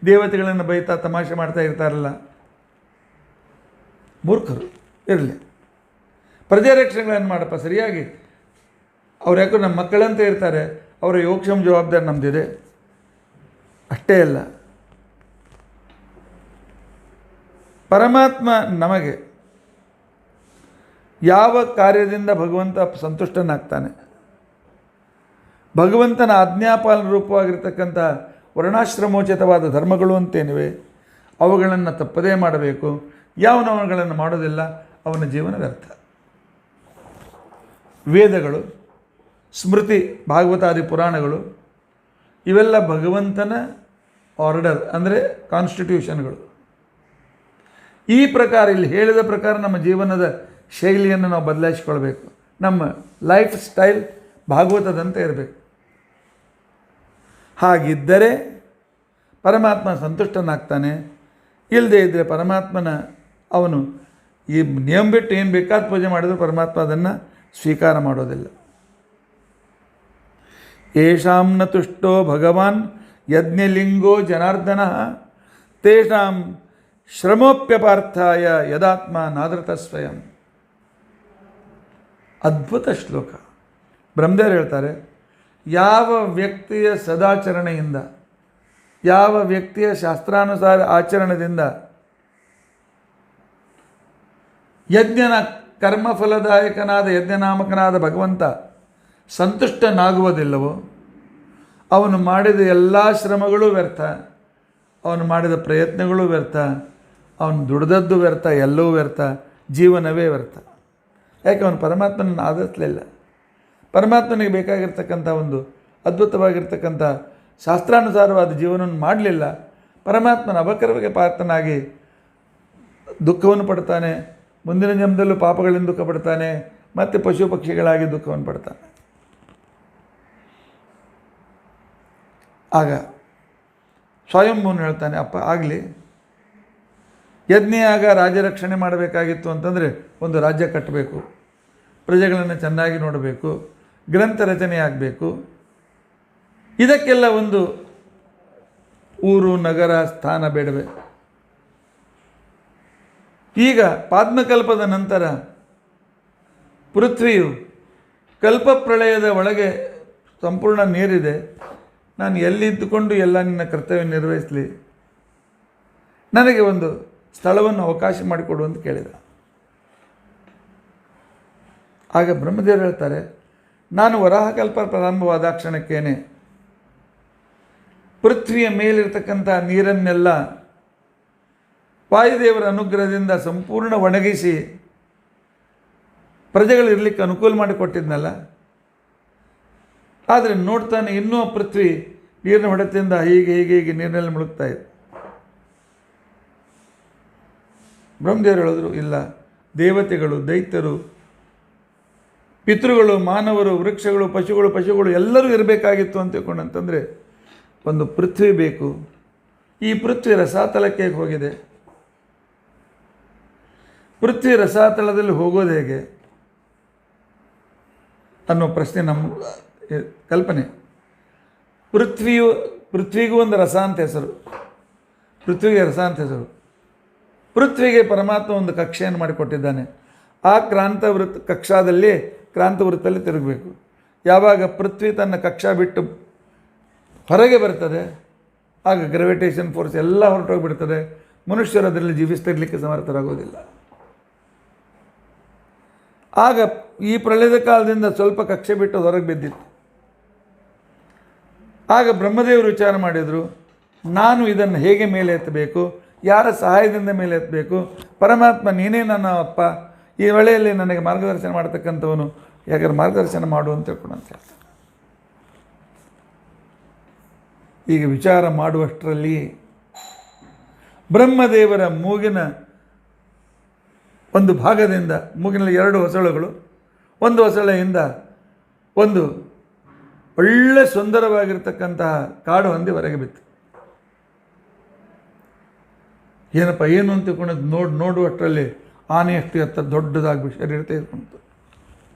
ದೇವತೆಗಳನ್ನು ಬೈತಾ ತಮಾಷೆ ಮಾಡ್ತಾ ಇರ್ತಾರಲ್ಲ, ಮೂರ್ಖರು. ಇರಲಿ, ಪ್ರಜೆ ರಕ್ಷಣೆಗಳನ್ನು ಮಾಡಪ್ಪ ಸರಿಯಾಗಿ. ಅವ್ರು ಯಾಕೋ ನಮ್ಮ ಮಕ್ಕಳಂತ ಇರ್ತಾರೆ, ಅವರ ಯೋಗಕ್ಷೇಮ ಜವಾಬ್ದಾರಿ ನಮ್ಮದಿದೆ. ಅಷ್ಟೇ ಅಲ್ಲ, ಪರಮಾತ್ಮ ನಮಗೆ ಯಾವ ಕಾರ್ಯದಿಂದ ಭಗವಂತ ಸಂತುಷ್ಟನಾಗ್ತಾನೆ, ಭಗವಂತನ ಆಜ್ಞಾಪಾಲನ ರೂಪವಾಗಿರ್ತಕ್ಕಂಥ ವರ್ಣಾಶ್ರಮೋಚಿತವಾದ ಧರ್ಮಗಳು ಅಂತೇನಿವೆ, ಅವುಗಳನ್ನು ತಪ್ಪದೇ ಮಾಡಬೇಕು. ಯಾವನವಗಳನ್ನು ಮಾಡೋದಿಲ್ಲ ಅವನ ಜೀವನ ವ್ಯರ್ಥ. ವೇದಗಳು, ಸ್ಮೃತಿ, ಭಾಗವತಾದಿ ಪುರಾಣಗಳು ಇವೆಲ್ಲ ಭಗವಂತನ ಆರ್ಡರ್, ಅಂದರೆ ಕಾನ್ಸ್ಟಿಟ್ಯೂಷನ್ಗಳು. ಈ ಪ್ರಕಾರ ಇಲ್ಲಿ ಹೇಳಿದ ಪ್ರಕಾರ ನಮ್ಮ ಜೀವನದ ಶೈಲಿಯನ್ನು ನಾವು ಬದಲಾಯಿಸಿಕೊಳ್ಬೇಕು. ನಮ್ಮ ಲೈಫ್ ಸ್ಟೈಲ್ ಭಾಗವತದಂತೆ ಇರಬೇಕು. ಹಾಗಿದ್ದರೆ ಪರಮಾತ್ಮ ಸಂತುಷ್ಟನಾಗ್ತಾನೆ. ಇಲ್ಲದೇ ಇದ್ದರೆ ಪರಮಾತ್ಮನ ಅವನು ಈ ನಿಯಮ ಬಿಟ್ಟು ಏನು ಬೇಕಾದ ಪೂಜೆ ಮಾಡಿದರೂ ಪರಮಾತ್ಮ ಅದನ್ನು ಸ್ವೀಕಾರ ಮಾಡೋದಿಲ್ಲ. ಯೇಷಾಂ ನ ತುಷ್ಟೋ ಭಗವಾನ್ ಯಜ್ಞಲಿಂಗೋ ಜನಾರ್ದನ ತೇಷಾಂ ಶ್ರಮೋಪ್ಯಪಾರ್ಥಾಯ ಯದಾತ್ಮ ನಾದೃತ ಸ್ವಯಂ. ಅದ್ಭುತ ಶ್ಲೋಕ. ಬ್ರಹ್ಮದೇವರು ಹೇಳ್ತಾರೆ, ಯಾವ ವ್ಯಕ್ತಿಯ ಸದಾಚರಣೆಯಿಂದ, ಯಾವ ವ್ಯಕ್ತಿಯ ಶಾಸ್ತ್ರಾನುಸಾರ ಆಚರಣೆಯಿಂದ ಯಜ್ಞನ ಕರ್ಮಫಲದಾಯಕನಾದ ಯಜ್ಞನಾಮಕನಾದ ಭಗವಂತ ಸಂತುಷ್ಟನಾಗುವುದಿಲ್ಲವೋ ಅವನು ಮಾಡಿದ ಎಲ್ಲ ಶ್ರಮಗಳು ವ್ಯರ್ಥ, ಅವನು ಮಾಡಿದ ಪ್ರಯತ್ನಗಳು ವ್ಯರ್ಥ, ಅವನು ದುಡಿದದ್ದು ವ್ಯರ್ಥ, ಎಲ್ಲವೂ ವ್ಯರ್ಥ, ಜೀವನವೇ ವ್ಯರ್ಥ. ಯಾಕೆ ಅವನು ಪರಮಾತ್ಮನನ್ನು ಆಧರಿಸಲಿಲ್ಲ. ಪರಮಾತ್ಮನಿಗೆ ಬೇಕಾಗಿರ್ತಕ್ಕಂಥ ಒಂದು ಅದ್ಭುತವಾಗಿರ್ತಕ್ಕಂಥ ಶಾಸ್ತ್ರಾನುಸಾರವಾದ ಜೀವನವನ್ನು ಮಾಡಲಿಲ್ಲ. ಪರಮಾತ್ಮನ ಅಪಕರ್ಮಕ್ಕೆ ಪಾತ್ರನಾಗಿ ದುಃಖವನ್ನು ಪಡ್ತಾನೆ, ಮುಂದಿನ ಜನ್ಮದಲ್ಲೂ ಪಾಪಗಳಿಂದ ದುಃಖ ಪಡ್ತಾನೆ, ಮತ್ತು ಪಶು ಪಕ್ಷಿಗಳಾಗಿ ದುಃಖವನ್ನು ಪಡ್ತಾನೆ. ಆಗ ಸ್ವಯಂಭೂನು ಹೇಳ್ತಾನೆ, ಅಪ್ಪ ಆಗಲಿ, ಯಜ್ಞಯಾಗ ರಾಜ್ಯರಕ್ಷಣೆ ಮಾಡಬೇಕಾಗಿತ್ತು ಅಂತಂದರೆ ಒಂದು ರಾಜ್ಯ ಕಟ್ಟಬೇಕು, ಪ್ರಜೆಗಳನ್ನು ಚೆನ್ನಾಗಿ ನೋಡಬೇಕು, ಗ್ರಂಥ ರಚನೆ ಆಗಬೇಕು. ಇದಕ್ಕೆಲ್ಲ ಒಂದು ಊರು ನಗರ ಸ್ಥಾನ ಬೇಡವೆ. ಈಗ ಪಾದ್ಮಕಲ್ಪದ ನಂತರ ಪೃಥ್ವಿಯು ಕಲ್ಪಪ್ರಳಯದ ಒಳಗೆ ಸಂಪೂರ್ಣ ನೀರಿದೆ. ನಾನು ಎಲ್ಲಿದ್ದುಕೊಂಡು ಎಲ್ಲ ನಿನ್ನ ಕರ್ತವ್ಯ ನಿರ್ವಹಿಸಲಿ, ನನಗೆ ಒಂದು ಸ್ಥಳವನ್ನು ಅವಕಾಶ ಮಾಡಿಕೊಡು ಅಂತ ಕೇಳಿದ. ಆಗ ಬ್ರಹ್ಮದೇವರು ಹೇಳ್ತಾರೆ, ನಾನು ವರಾಹಕಲ್ಪ ಪ್ರಾರಂಭವಾದ ಕ್ಷಣಕ್ಕೇನೆ ಪೃಥ್ವಿಯ ಮೇಲಿರ್ತಕ್ಕಂಥ ನೀರನ್ನೆಲ್ಲ ವಾಯುದೇವರ ಅನುಗ್ರಹದಿಂದ ಸಂಪೂರ್ಣ ಒಣಗಿಸಿ ಪ್ರಜೆಗಳು ಇರಲಿಕ್ಕೆ ಅನುಕೂಲ ಮಾಡಿಕೊಟ್ಟಿದ್ನಲ್ಲ. ಆದರೆ ನೋಡ್ತಾನೆ ಇನ್ನೂ ಪೃಥ್ವಿ ನೀರಿನ ಹೊಡೆತದಿಂದ ಹೀಗೆ ಹೀಗೆ ಹೀಗೆ ನೀರಿನಲ್ಲಿ ಮುಳುಗ್ತಾ ಇದೆ. ಬ್ರಹ್ಮದೇವರು ಹೇಳಿದ್ರು, ಇಲ್ಲ, ದೇವತೆಗಳು, ದೈತ್ಯರು, ಪಿತೃಗಳು, ಮಾನವರು, ವೃಕ್ಷಗಳು, ಪಶುಗಳು ಎಲ್ಲರೂ ಇರಬೇಕಾಗಿತ್ತು ಅಂತ ತಿಳ್ಕೊಂಡಂತಂದರೆ ಒಂದು ಪೃಥ್ವಿ ಬೇಕು. ಈ ಪೃಥ್ವಿ ರಸಾತಲಕ್ಕೆ ಹೋಗಿದೆ. ಪೃಥ್ವಿ ರಸಾತಲದಲ್ಲಿ ಹೋಗೋದು ಹೇಗೆ ಅನ್ನೋ ಪ್ರಶ್ನೆ ನಮ್ಮ ಕಲ್ಪನೆ. ಪೃಥ್ವಿಗೂ ಒಂದು ರಸ ಅಂತ ಹೆಸರು, ಪೃಥ್ವಿಗೆ ರಸ ಅಂತ ಹೆಸರು. ಪೃಥ್ವಿಗೆ ಪರಮಾತ್ಮ ಒಂದು ಕಕ್ಷೆಯನ್ನು ಮಾಡಿಕೊಟ್ಟಿದ್ದಾನೆ. ಆ ಕಕ್ಷಾದಲ್ಲಿ ಕ್ರಾಂತವೃತ್ತಲ್ಲಿ ತಿರುಗಬೇಕು. ಯಾವಾಗ ಪೃಥ್ವಿ ತನ್ನ ಕಕ್ಷಾ ಬಿಟ್ಟು ಹೊರಗೆ ಬರ್ತದೆ, ಆಗ ಗ್ರಾವಿಟೇಷನ್ ಫೋರ್ಸ್ ಎಲ್ಲ ಹೊರಟೋಗಿಬಿಡ್ತದೆ. ಮನುಷ್ಯರು ಅದರಲ್ಲಿ ಜೀವಿಸ್ತಿರ್ಲಿಕ್ಕೆ ಸಮರ್ಥರಾಗೋದಿಲ್ಲ. ಆಗ ಈ ಪ್ರಳಯದ ಕಾಲದಿಂದ ಸ್ವಲ್ಪ ಕಕ್ಷೆ ಬಿಟ್ಟು ಹೊರಗೆ ಬಿದ್ದಿತ್ತು. ಆಗ ಬ್ರಹ್ಮದೇವರು ವಿಚಾರ ಮಾಡಿದರು, ನಾನು ಇದನ್ನು ಹೇಗೆ ಮೇಲೆ ಎತ್ತಬೇಕು, ಯಾರ ಸಹಾಯದಿಂದ ಮೇಲೆ ಎತ್ತಬೇಕು. ಪರಮಾತ್ಮ ನೀನೇ ನನ್ನ ಅಪ್ಪ, ಈ ವೇಳೆಯಲ್ಲಿ ನನಗೆ ಮಾರ್ಗದರ್ಶನ ಮಾಡ್ತಕ್ಕಂಥವನು, ಯಾಕಂದ್ರೆ ಮಾರ್ಗದರ್ಶನ ಮಾಡು ಅಂತ ತಿಳ್ಕೊಂಡಂತ ಹೇಳ್ತಾರೆ. ಈಗ ವಿಚಾರ ಮಾಡುವಷ್ಟರಲ್ಲಿ ಬ್ರಹ್ಮದೇವರ ಮೂಗಿನ ಒಂದು ಭಾಗದಿಂದ ಮೂಗಿನಲ್ಲಿ 2 ಹೊಸಳುಗಳು, ಒಂದು ಹೊಸಳೆಯಿಂದ ಒಂದು ಒಳ್ಳೆ ಸುಂದರವಾಗಿರ್ತಕ್ಕಂತಹ ಕಾಡು ಹಂದಿ ಹೊರಗೆ ಬಿತ್ತು. ಏನಪ್ಪ ಏನು ಅಂತ ತಿಳ್ಕೊಂಡು ನೋಡುವಷ್ಟರಲ್ಲಿ ಆನೆಯಷ್ಟು ಎತ್ತ ದೊಡ್ಡದಾಗಿ ಶರೀರ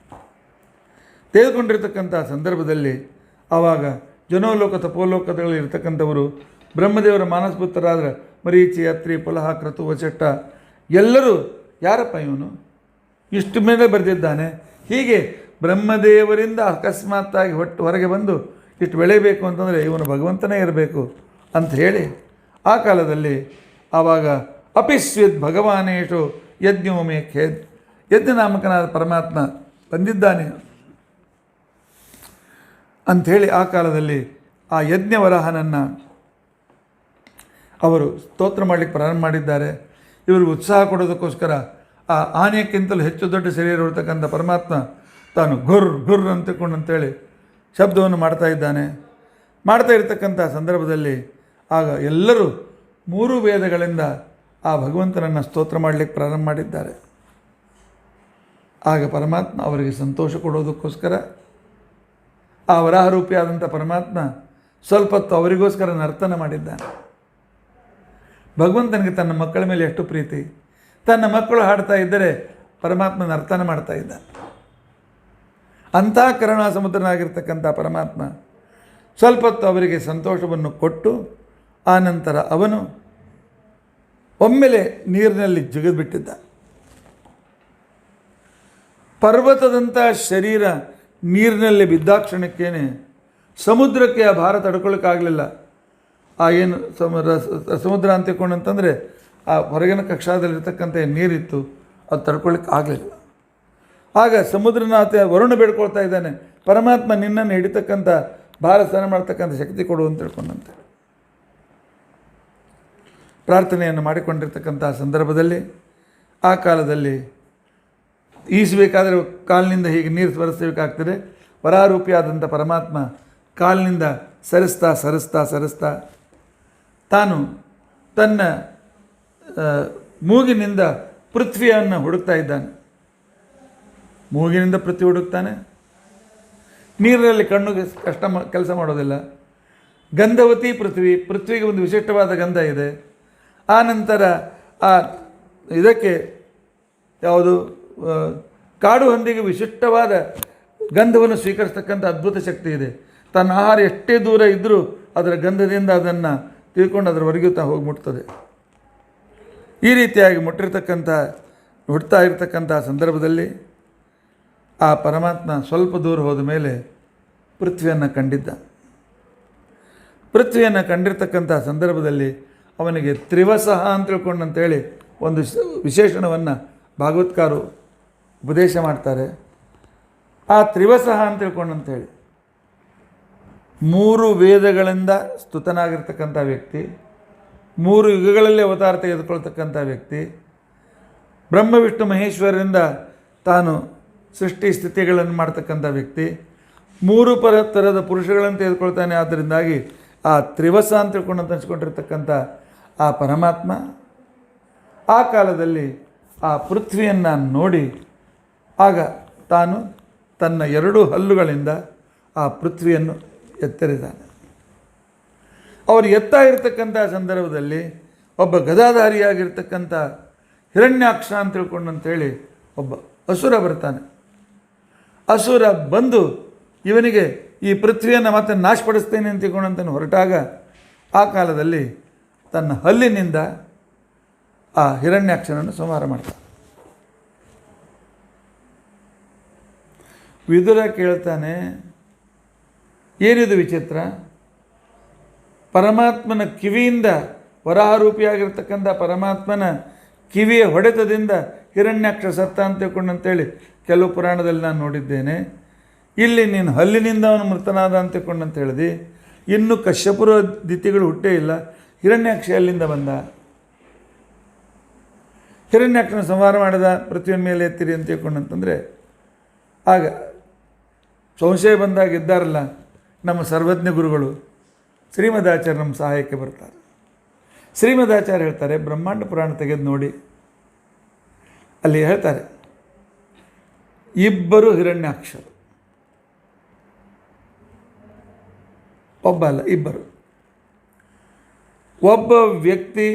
ತೆಗೆದುಕೊಂಡಿರ್ತಕ್ಕಂಥ ಸಂದರ್ಭದಲ್ಲಿ ಆವಾಗ ಜನೋಲೋಕ ತಪೋಲೋಕದಲ್ಲಿ ಇರ್ತಕ್ಕಂಥವರು ಬ್ರಹ್ಮದೇವರ ಮಾನಸಪುತ್ರರಾದ ಮರೀಚಿ, ಅತ್ರಿ, ಪುಲಹ, ಕ್ರತು, ವಚಟ್ಟ ಎಲ್ಲರೂ ಯಾರಪ್ಪ ಇವನು ಇಷ್ಟು ಮೇಲೆ ಬರೆದಿದ್ದಾನೆ, ಹೀಗೆ ಬ್ರಹ್ಮದೇವರಿಂದ ಅಕಸ್ಮಾತ್ತಾಗಿ ಹೊರಗೆ ಬಂದು ಇಷ್ಟು ಬೆಳೆಯಬೇಕು ಅಂತಂದರೆ ಇವನು ಭಗವಂತನೇ ಇರಬೇಕು ಅಂತ ಹೇಳಿ ಆ ಕಾಲದಲ್ಲಿ ಆವಾಗ ಅಪಿಸ್ವಿದ್ ಭಗವಾನೇಶು ಯಜ್ಞೋಮೇ ಖೇದ್, ಯಜ್ಞನಾಮಕನಾದ ಪರಮಾತ್ಮ ಬಂದಿದ್ದಾನೆ ಅಂಥೇಳಿ ಆ ಕಾಲದಲ್ಲಿ ಆ ಯಜ್ಞವರಾಹನನ್ನು ಅವರು ಸ್ತೋತ್ರ ಮಾಡಲಿಕ್ಕೆ ಪ್ರಾರಂಭ ಮಾಡಿದ್ದಾರೆ. ಇವರು ಉತ್ಸಾಹ ಕೊಡೋದಕ್ಕೋಸ್ಕರ ಆ ಆನೆಯಕ್ಕಿಂತಲೂ ಹೆಚ್ಚು ದೊಡ್ಡ ಶರೀರ ಇರತಕ್ಕಂಥ ಪರಮಾತ್ಮ ತಾನು ಗುರ್ ಗುರ್ ಅಂತೇಳಿ ಶಬ್ದವನ್ನು ಮಾಡ್ತಾ ಇದ್ದಾನೆ. ಮಾಡ್ತಾ ಇರತಕ್ಕಂಥ ಸಂದರ್ಭದಲ್ಲಿ ಆಗ ಎಲ್ಲರೂ 3 ವೇದಗಳಿಂದ ಆ ಭಗವಂತನನ್ನು ಸ್ತೋತ್ರ ಮಾಡಲಿಕ್ಕೆ ಪ್ರಾರಂಭ ಮಾಡಿದ್ದಾರೆ. ಆಗ ಪರಮಾತ್ಮ ಅವರಿಗೆ ಸಂತೋಷ ಕೊಡೋದಕ್ಕೋಸ್ಕರ ಆ ವರಾಹರೂಪಿಯಾದಂಥ ಪರಮಾತ್ಮ ಸ್ವಲ್ಪ ಹೊತ್ತು ಅವರಿಗೋಸ್ಕರ ನರ್ತನ ಮಾಡಿದ್ದಾನೆ. ಭಗವಂತನಿಗೆ ತನ್ನ ಮಕ್ಕಳ ಮೇಲೆ ಎಷ್ಟು ಪ್ರೀತಿ, ತನ್ನ ಮಕ್ಕಳು ಹಾಡ್ತಾ ಇದ್ದರೆ ಪರಮಾತ್ಮ ನರ್ತನ ಮಾಡ್ತಾ ಇದ್ದಾನೆ. ಅಂಥ ಕರುಣಾ ಸಮುದ್ರನಾಗಿರ್ತಕ್ಕಂಥ ಪರಮಾತ್ಮ ಸ್ವಲ್ಪ ಹೊತ್ತು ಅವರಿಗೆ ಸಂತೋಷವನ್ನು ಕೊಟ್ಟು ಆನಂತರ ಅವನು ಒಮ್ಮೆಲೆ ನೀರಿನಲ್ಲಿ ಜಿಗಿದ್ಬಿಟ್ಟಿದ್ದ. ಪರ್ವತದಂಥ ಶರೀರ ನೀರಿನಲ್ಲಿ ಬಿದ್ದಾಕ್ಷಣಕ್ಕೇನೆ ಸಮುದ್ರಕ್ಕೆ ಆ ಭಾರ ತಡ್ಕೊಳ್ಳೋಕ್ಕಾಗಲಿಲ್ಲ. ಆ ಏನು ಸಮುದ್ರ ಅಂತ ತಿಳ್ಕೊಂಡಂತಂದರೆ ಆ ಹೊರಗಿನ ಕಕ್ಷಾದಲ್ಲಿರ್ತಕ್ಕಂಥ ನೀರಿತ್ತು, ಅದು ತಡ್ಕೊಳ್ಳಿಕ್ಕೆ ಆಗಲಿಲ್ಲ. ಆಗ ಸಮುದ್ರನಾಥ ವರುಣ ಬೇಡ್ಕೊಳ್ತಾ ಇದ್ದಾನೆ, ಪರಮಾತ್ಮ ನಿನ್ನನ್ನು ಹಿಡಿತಕ್ಕಂಥ ಭಾರ ಸಹನ ಮಾಡ್ತಕ್ಕಂಥ ಶಕ್ತಿ ಕೊಡು ಅಂತ ತಿಳ್ಕೊಂಡಂತೆ ಪ್ರಾರ್ಥನೆಯನ್ನು ಮಾಡಿಕೊಂಡಿರ್ತಕ್ಕಂಥ ಸಂದರ್ಭದಲ್ಲಿ ಆ ಕಾಲದಲ್ಲಿ ಈಸಬೇಕಾದರೆ ಕಾಲಿನಿಂದ ಹೀಗೆ ನೀರು ಸರಿಸಬೇಕಾಗ್ತದೆ. ವರಾರೂಪಿಯಾದಂಥ ಪರಮಾತ್ಮ ಕಾಲಿನಿಂದ ಸರಿಸ್ತಾ ಸರಿಸ್ತಾ ಸರಿಸ್ತಾ ತಾನು ತನ್ನ ಮೂಗಿನಿಂದ ಪೃಥ್ವಿಯನ್ನು ಹುಡುಕ್ತಾ ಇದ್ದಾನೆ. ಮೂಗಿನಿಂದ ಪೃಥ್ವಿ ಹುಡುಕ್ತಾನೆ. ನೀರಿನಲ್ಲಿ ಕಣ್ಣುಗೆ ಕೆಲಸ ಮಾಡೋದಿಲ್ಲ. ಗಂಧವತಿ ಪೃಥ್ವಿಗೆ ಒಂದು ವಿಶಿಷ್ಟವಾದ ಗಂಧ ಇದೆ. ಆ ನಂತರ ಆ ಇದಕ್ಕೆ ಯಾವುದು ಕಾಡು ಹಂದಿಗೆ ವಿಶಿಷ್ಟವಾದ ಗಂಧವನ್ನು ಸ್ವೀಕರಿಸ್ತಕ್ಕಂಥ ಅದ್ಭುತ ಶಕ್ತಿ ಇದೆ. ತನ್ನ ಆಹಾರ ಎಷ್ಟೇ ದೂರ ಇದ್ದರೂ ಅದರ ಗಂಧದಿಂದ ಅದನ್ನು ತಿಳ್ಕೊಂಡು ಅದರವರೆಗೂ ಹೋಗಿ ಮುಟ್ತದೆ. ಈ ರೀತಿಯಾಗಿ ಹುಡ್ತಾ ಇರತಕ್ಕಂಥ ಸಂದರ್ಭದಲ್ಲಿ ಆ ಪರಮಾತ್ಮ ಸ್ವಲ್ಪ ದೂರ ಹೋದ ಮೇಲೆ ಪೃಥ್ವಿಯನ್ನು ಕಂಡಿದ್ದ. ಪೃಥ್ವಿಯನ್ನು ಕಂಡಿರ್ತಕ್ಕಂಥ ಸಂದರ್ಭದಲ್ಲಿ ಅವನಿಗೆ ತ್ರಿವಸಹ ಅಂತ ತಿಳ್ಕೊಂಡಂತೇಳಿ ಒಂದು ವಿಶೇಷಣವನ್ನು ಭಾಗವತ್ಕಾರು ಉಪದೇಶ ಮಾಡ್ತಾರೆ. ಆ ತ್ರಿವಸಹ ಅಂತ ತಿಳ್ಕೊಂಡಂತೇಳಿ 3 ವೇದಗಳಿಂದ ಸ್ತುತನಾಗಿರ್ತಕ್ಕಂಥ ವ್ಯಕ್ತಿ, 3 ಯುಗಗಳಲ್ಲಿ ಅವತಾರ ತೆಗೆದುಕೊಳ್ತಕ್ಕಂಥ ವ್ಯಕ್ತಿ, ಬ್ರಹ್ಮ ವಿಷ್ಣು ಮಹೇಶ್ವರರಿಂದ ತಾನು ಸೃಷ್ಟಿ ಸ್ಥಿತಿಗಳನ್ನು ಮಾಡ್ತಕ್ಕಂಥ ವ್ಯಕ್ತಿ, 3 ಥರದ ಪುರುಷಗಳನ್ನು ತೆಗೆದುಕೊಳ್ತಾನೆ. ಆದ್ದರಿಂದಾಗಿ ಆ ತ್ರಿವಸ ಅಂತ ತಿಳ್ಕೊಂಡು ಅನಿಸ್ಕೊಂಡಿರ್ತಕ್ಕಂಥ ಆ ಪರಮಾತ್ಮ ಆ ಕಾಲದಲ್ಲಿ ಆ ಪೃಥ್ವಿಯನ್ನು ನೋಡಿ ಆಗ ತಾನು ತನ್ನ 2 ಹಲ್ಲುಗಳಿಂದ ಆ ಪೃಥ್ವಿಯನ್ನು ಎತ್ತರಿದ್ದಾನೆ. ಅವರು ಎತ್ತಾ ಇರತಕ್ಕಂಥ ಸಂದರ್ಭದಲ್ಲಿ ಒಬ್ಬ ಗದಾಧಾರಿಯಾಗಿರ್ತಕ್ಕಂಥ ಹಿರಣ್ಯಾಕ್ಷ ಅಂತ ತಿಳ್ಕೊಂಡಂತೇಳಿ ಒಬ್ಬ ಅಸುರ ಬರ್ತಾನೆ. ಅಸುರ ಬಂದು ಇವನಿಗೆ ಈ ಪೃಥ್ವಿಯನ್ನು ಮತ್ತೆ ನಾಶಪಡಿಸ್ತೇನೆ ಅಂತ ತಿಳ್ಕೊಂಡಂತ ಹೊರಟಾಗ ಆ ಕಾಲದಲ್ಲಿ ತನ್ನ ಹಲ್ಲಿನಿಂದ ಆ ಹಿರಣ್ಯಾಕ್ಷನನ್ನು ಸಂಹಾರ ಮಾಡ್ತಾನೆ. ವಿದುರ ಕೇಳ್ತಾನೆ, ಏನಿದು ವಿಚಿತ್ರ? ಪರಮಾತ್ಮನ ಕಿವಿಯಿಂದ ವರಾಹರೂಪಿಯಾಗಿರ್ತಕ್ಕಂಥ ಪರಮಾತ್ಮನ ಕಿವಿಯ ಹೊಡೆತದಿಂದ ಹಿರಣ್ಯಾಕ್ಷ ಸತ್ತ ಅಂತ ತಿಳ್ಕೊಂಡಂತೇಳಿ ಕೆಲವು ಪುರಾಣದಲ್ಲಿ ನಾನು ನೋಡಿದ್ದೇನೆ. ಇಲ್ಲಿ ನೀನು ಹಲ್ಲಿನಿಂದ ಅವನು ಮೃತನಾದ ಅಂತ ತಿಳ್ಕೊಂಡಂತ ಹೇಳಿದಿ. ಇನ್ನು ಕಶ್ಯಪುರ ದಿತಿಗಳು ಹುಟ್ಟೇ ಇಲ್ಲ, ಹಿರಣ್ಯಾಕ್ಷ ಅಲ್ಲಿಂದ ಬಂದ. ಹಿರಣ್ಯಾಕ್ಷನ ಸಂಹಾರ ಮಾಡಿದ ಪೃಥ್ವಿಯ ಮೇಲೆ ಎತ್ತಿರಿ ಅಂತ ತಿಳ್ಕೊಂಡಂತಂದರೆ ಆಗ ಸಂಶಯ ಬಂದಾಗ ಇದ್ದಾರಲ್ಲ ನಮ್ಮ ಸರ್ವಜ್ಞ ಗುರುಗಳು ಶ್ರೀಮದಾಚಾರ್ಯ ನಮ್ಮ ಸಹಾಯಕ್ಕೆ ಬರ್ತಾರೆ. ಶ್ರೀಮದಾಚಾರ್ಯ ಹೇಳ್ತಾರೆ, ಬ್ರಹ್ಮಾಂಡ ಪುರಾಣ ತೆಗೆದು ನೋಡಿ, ಅಲ್ಲಿ ಹೇಳ್ತಾರೆ, ಇಬ್ಬರು ಹಿರಣ್ಯಾಕ್ಷರು, ಒಬ್ಬ ಅಲ್ಲ ಇಬ್ಬರು. ಒಬ್ಬ ವ್ಯಕ್ತಿ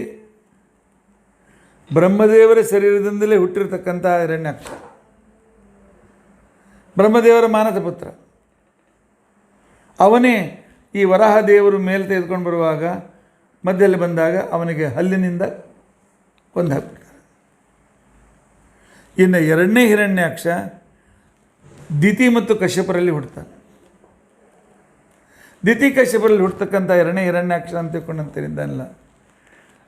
ಬ್ರಹ್ಮದೇವರ ಶರೀರದಿಂದಲೇ ಹುಟ್ಟಿರ್ತಕ್ಕಂಥ ಹಿರಣ್ಯಾಕ್ಷ, ಬ್ರಹ್ಮದೇವರ ಮಾನಸ ಪುತ್ರ. ಅವನೇ ಈ ವರಾಹ ದೇವರು ಮೇಲೆ ತೆಗೆದುಕೊಂಡು ಬರುವಾಗ ಮಧ್ಯದಲ್ಲಿ ಬಂದಾಗ ಅವನಿಗೆ ಹಲ್ಲಿನಿಂದ ಕೊಂದು ಹಾಕ್ಬಿಡ್ತಾರೆ. ಇನ್ನು ಎರಡನೇ ಹಿರಣ್ಯಾಕ್ಷ ದಿತಿ ಮತ್ತು ಕಶ್ಯಪರಲ್ಲಿ ಹುಡ್ತಾನೆ. ದಿತಿ ಕಶ್ಯಪರಲ್ಲಿ ಹುಡ್ತಕ್ಕಂಥ ಎರಡನೇ ಹಿರಣ್ಯಾಕ್ಷ ಅಂತ ತಿಳ್ಕೊಂಡಂತೇಳಿದ್ದಲ್ಲ,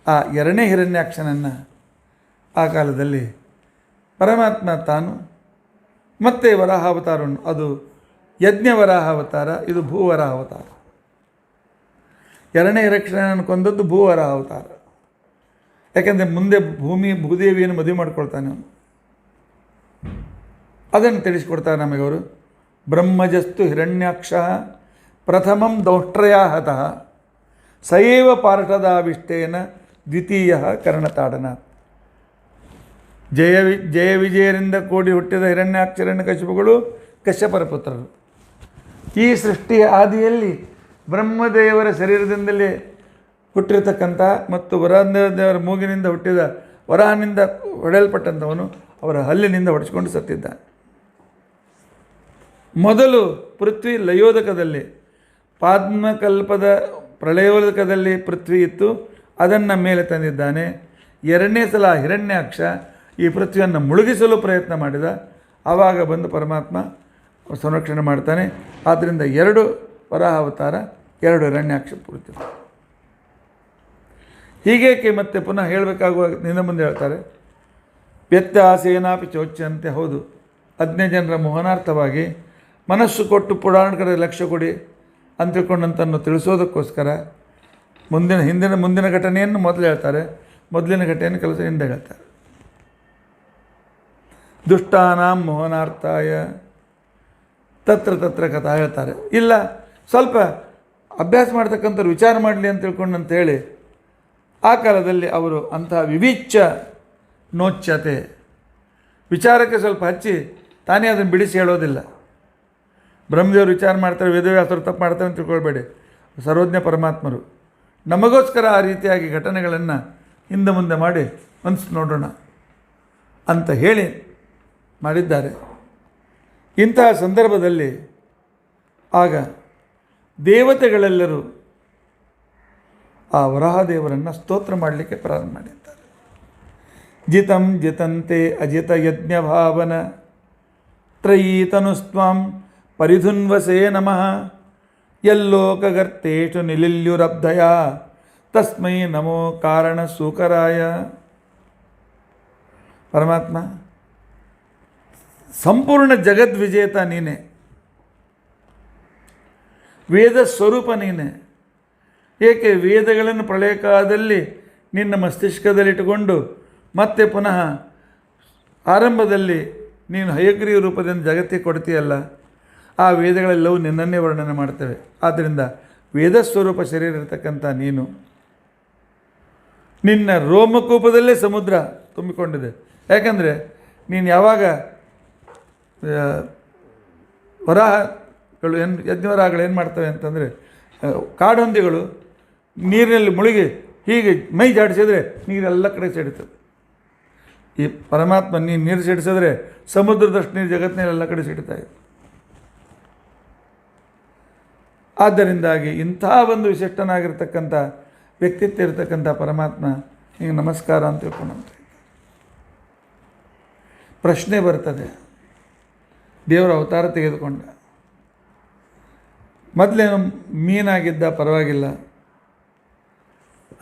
ಆ ಎರಡನೇ ಹಿರಣ್ಯಾಕ್ಷನನ್ನು ಆ ಕಾಲದಲ್ಲಿ ಪರಮಾತ್ಮ ತಾನು ಮತ್ತೆ ವರಾಹ ಅವತಾರವನ್ನು, ಅದು ಯಜ್ಞ ವರಾಹ ಅವತಾರ, ಇದು ಭೂವರಾಹ ಅವತಾರ. ಎರಡನೇ ಹಿರಣ್ಯಾಕ್ಷನನ್ನು ಕೊಂದದ್ದು ಭೂವರಾಹ ಅವತಾರ. ಯಾಕೆಂದರೆ ಮುಂದೆ ಭೂದೇವಿಯನ್ನು ಮದುವೆ ಮಾಡ್ಕೊಳ್ತಾನೆ ಅವನು. ಅದನ್ನು ತಿಳಿಸ್ಕೊಡ್ತಾರೆ ನಮಗವರು. ಬ್ರಹ್ಮಜಸ್ತು ಹಿರಣ್ಯಾಕ್ಷ ಪ್ರಥಮಂ ದೌಷ್ಟ್ರಯಾ ಹತಃ ಸಯೇವ ಪಾರ್ಷದಾವಿಷ್ಟೇನ ದ್ವಿತೀಯ ಕರ್ಣತಾಡನ. ಜಯ ವಿಜಯರಿಂದ ಕೂಡಿ ಹುಟ್ಟಿದ ಹಿರಣ್ಯಾಕ್ಷರಣ್ಯ ಕಶ್ಯಪಗಳು ಕಶ್ಯಪರ ಪುತ್ರರು. ಈ ಸೃಷ್ಟಿಯ ಆದಿಯಲ್ಲಿ ಬ್ರಹ್ಮದೇವರ ಶರೀರದಿಂದಲೇ ಹುಟ್ಟಿರತಕ್ಕಂಥ ಮತ್ತು ವರಾಹದೇವರ ಮೂಗಿನಿಂದ ಹುಟ್ಟಿದ ವರಾಹನಿಂದ ಹೊಡೆಯಲ್ಪಟ್ಟಂಥವನು ಅವರ ಹಲ್ಲಿನಿಂದ ಹೊಡೆಸ್ಕೊಂಡು ಸತ್ತಿದ್ದಾನೆ. ಮೊದಲು ಪೃಥ್ವಿ ಲಯೋದಕದಲ್ಲಿ, ಪಾದ್ಮಕಲ್ಪದ ಪ್ರಳಯೋದಕದಲ್ಲಿ ಪೃಥ್ವಿ ಇತ್ತು, ಅದನ್ನು ಮೇಲೆ ತಂದಿದ್ದಾನೆ. ಎರಡನೇ ಸಲ ಹಿರಣ್ಯಾಕ್ಷ ಈ ಪೃಥ್ವಿಯನ್ನು ಮುಳುಗಿಸಲು ಪ್ರಯತ್ನ ಮಾಡಿದ. ಆವಾಗ ಬಂದು ಪರಮಾತ್ಮ ಸಂರಕ್ಷಣೆ ಮಾಡ್ತಾನೆ. ಆದ್ದರಿಂದ 2 ವರಾಹ ಅವತಾರ, 2 ಹಿರಣ್ಯಾಕ್ಷ ಪೂರ್ತಿ. ಹೀಗೇಕೆ ಮತ್ತೆ ಪುನಃ ಹೇಳಬೇಕಾಗುವ ನಿನ್ನ ಮುಂದೆ ಹೇಳ್ತಾರೆ, ವ್ಯತ್ಯಾಸೇನಾಪಿ ಚೋಚ್ಯಂತೆ. ಹೌದು, 15 ಜನರ ಮೋಹನಾರ್ಥವಾಗಿ ಮನಸ್ಸು ಕೊಟ್ಟು ಪುರಾಣ ಕಡೆ ಲಕ್ಷ್ಯ ಕೊಡಿ ಅಂತ ತಿಳ್ಕೊಂಡಂತನ್ನು ತಿಳಿಸೋದಕ್ಕೋಸ್ಕರ ಮುಂದಿನ ಘಟನೆಯನ್ನು ಮೊದಲು ಹೇಳ್ತಾರೆ, ಮೊದಲಿನ ಘಟನೆಯನ್ನು ಕೆಲಸ ಹಿಂದೆ ಹೇಳ್ತಾರೆ. ದುಷ್ಟಾನಾಂ ಮೋಹನಾರ್ಥಾಯ ತತ್ರ ಕಥಾ ಹೇಳ್ತಾರೆ. ಇಲ್ಲ, ಸ್ವಲ್ಪ ಅಭ್ಯಾಸ ಮಾಡ್ತಕ್ಕಂಥವ್ರು ವಿಚಾರ ಮಾಡಲಿ ಅಂತ ತಿಳ್ಕೊಂಡಂತೇಳಿ ಆ ಕಾಲದಲ್ಲಿ ಅವರು ಅಂತಹ ವಿವಿಚ್ಛ ನೋಚ್ಯತೆ, ವಿಚಾರಕ್ಕೆ ಸ್ವಲ್ಪ ಹಚ್ಚಿ ತಾನೇ ಅದನ್ನು ಬಿಡಿಸಿ ಹೇಳೋದಿಲ್ಲ. ಬ್ರಹ್ಮದೇವರು ವಿಚಾರ ಮಾಡ್ತಾರೆ, ವೇದವ್ಯಾಸರು ತಪ್ಪು ಮಾಡ್ತಾರೆ ಅಂತ ತಿಳ್ಕೊಳ್ಬೇಡಿ. ಸರ್ವಜ್ಞ ಪರಮಾತ್ಮರು ನಮಗೋಸ್ಕರ ಆ ರೀತಿಯಾಗಿ ಘಟನೆಗಳನ್ನು ಹಿಂದೆ ಮುಂದೆ ಮಾಡಿ ಮನಸ್ಸು ನೋಡೋಣ ಅಂತ ಹೇಳಿ ಮಾಡಿದ್ದಾರೆ. ಇಂತಹ ಸಂದರ್ಭದಲ್ಲಿ ಆಗ ದೇವತೆಗಳೆಲ್ಲರೂ ಆ ವರಾಹದೇವರನ್ನು ಸ್ತೋತ್ರ ಮಾಡಲಿಕ್ಕೆ ಪ್ರಾರಂಭ ಮಾಡಿದ್ದಾರೆ. ಜಿತಂ ಜಿತಂತೆ ಅಜಿತ ಯಜ್ಞ ಭಾವನ ತ್ರಯೀತನುಸ್ತ್ವಾಂ ಪರಿಧುನ್ವಸೇ ನಮಃ ಯಲ್ಲೋಕಗರ್ತೇಷು ನಿಲಿಲ್ಯುರಬ್ಧಯ ತಸ್ಮೈ ನಮೋ ಕಾರಣ ಸೂಕರಾಯ. ಪರಮಾತ್ಮ ಸಂಪೂರ್ಣ ಜಗದ್ವಿಜೇತ ನೀನೆ, ವೇದ ಸ್ವರೂಪ ನೀನೆ. ಏಕೆ ವೇದಗಳನ್ನು ಪ್ರಳಯ ಕಾಲದಲ್ಲಿ ನಿನ್ನ ಮಸ್ತಿಷ್ಕದಲ್ಲಿಟ್ಟುಕೊಂಡು ಮತ್ತೆ ಪುನಃ ಆರಂಭದಲ್ಲಿ ನೀನು ಹಯಗ್ರೀವ ರೂಪದಿಂದ ಜಗತ್ತಿಗೆ ಕೊಡ್ತೀಯಲ್ಲ, ಆ ವೇದಗಳೆಲ್ಲವೂ ನಿನ್ನನ್ನೇ ವರ್ಣನೆ ಮಾಡ್ತೇವೆ. ಆದ್ದರಿಂದ ವೇದಸ್ವರೂಪ ಶರೀರ ಇರತಕ್ಕಂಥ ನೀನು, ನಿನ್ನ ರೋಮಕೂಪದಲ್ಲೇ ಸಮುದ್ರ ತುಂಬಿಕೊಂಡಿದೆ. ಯಾಕಂದರೆ ನೀನು ಯಾವಾಗ ವರಾಹಗಳು ಯಜ್ಞವರಾಹಗಳು ಏನು ಮಾಡ್ತವೆ ಅಂತಂದರೆ, ಕಾಡಹಂದಿಗಳು ನೀರಿನಲ್ಲಿ ಮುಳುಗಿ ಹೀಗೆ ಮೈ ಜಾಡಿಸಿದರೆ ನೀರೆಲ್ಲ ಕಡೆ ಸಿಡಿತದೆ. ಈ ಪರಮಾತ್ಮ ನೀರು ಸಿಡಿಸಿದ್ರೆ ಸಮುದ್ರದಷ್ಟು ನೀರು ಜಗತ್ತಿನೆಲ್ಲ ಕಡೆ ಸಿಡಿತಾ ಇದೆ. ಆದ್ದರಿಂದಾಗಿ ಇಂಥ ಒಂದು ವಿಶಿಷ್ಟನಾಗಿರ್ತಕ್ಕಂಥ ವ್ಯಕ್ತಿತ್ವ ಇರತಕ್ಕಂಥ ಪರಮಾತ್ಮ ನಿಮಗೆ ನಮಸ್ಕಾರ ಅಂತ ತಿಳ್ಕೊಂಡಂತ ಪ್ರಶ್ನೆ ಬರ್ತದೆ. ದೇವರ ಅವತಾರ ತೆಗೆದುಕೊಂಡ, ಮೊದಲೇನು ಮೀನಾಗಿದ್ದ ಪರವಾಗಿಲ್ಲ,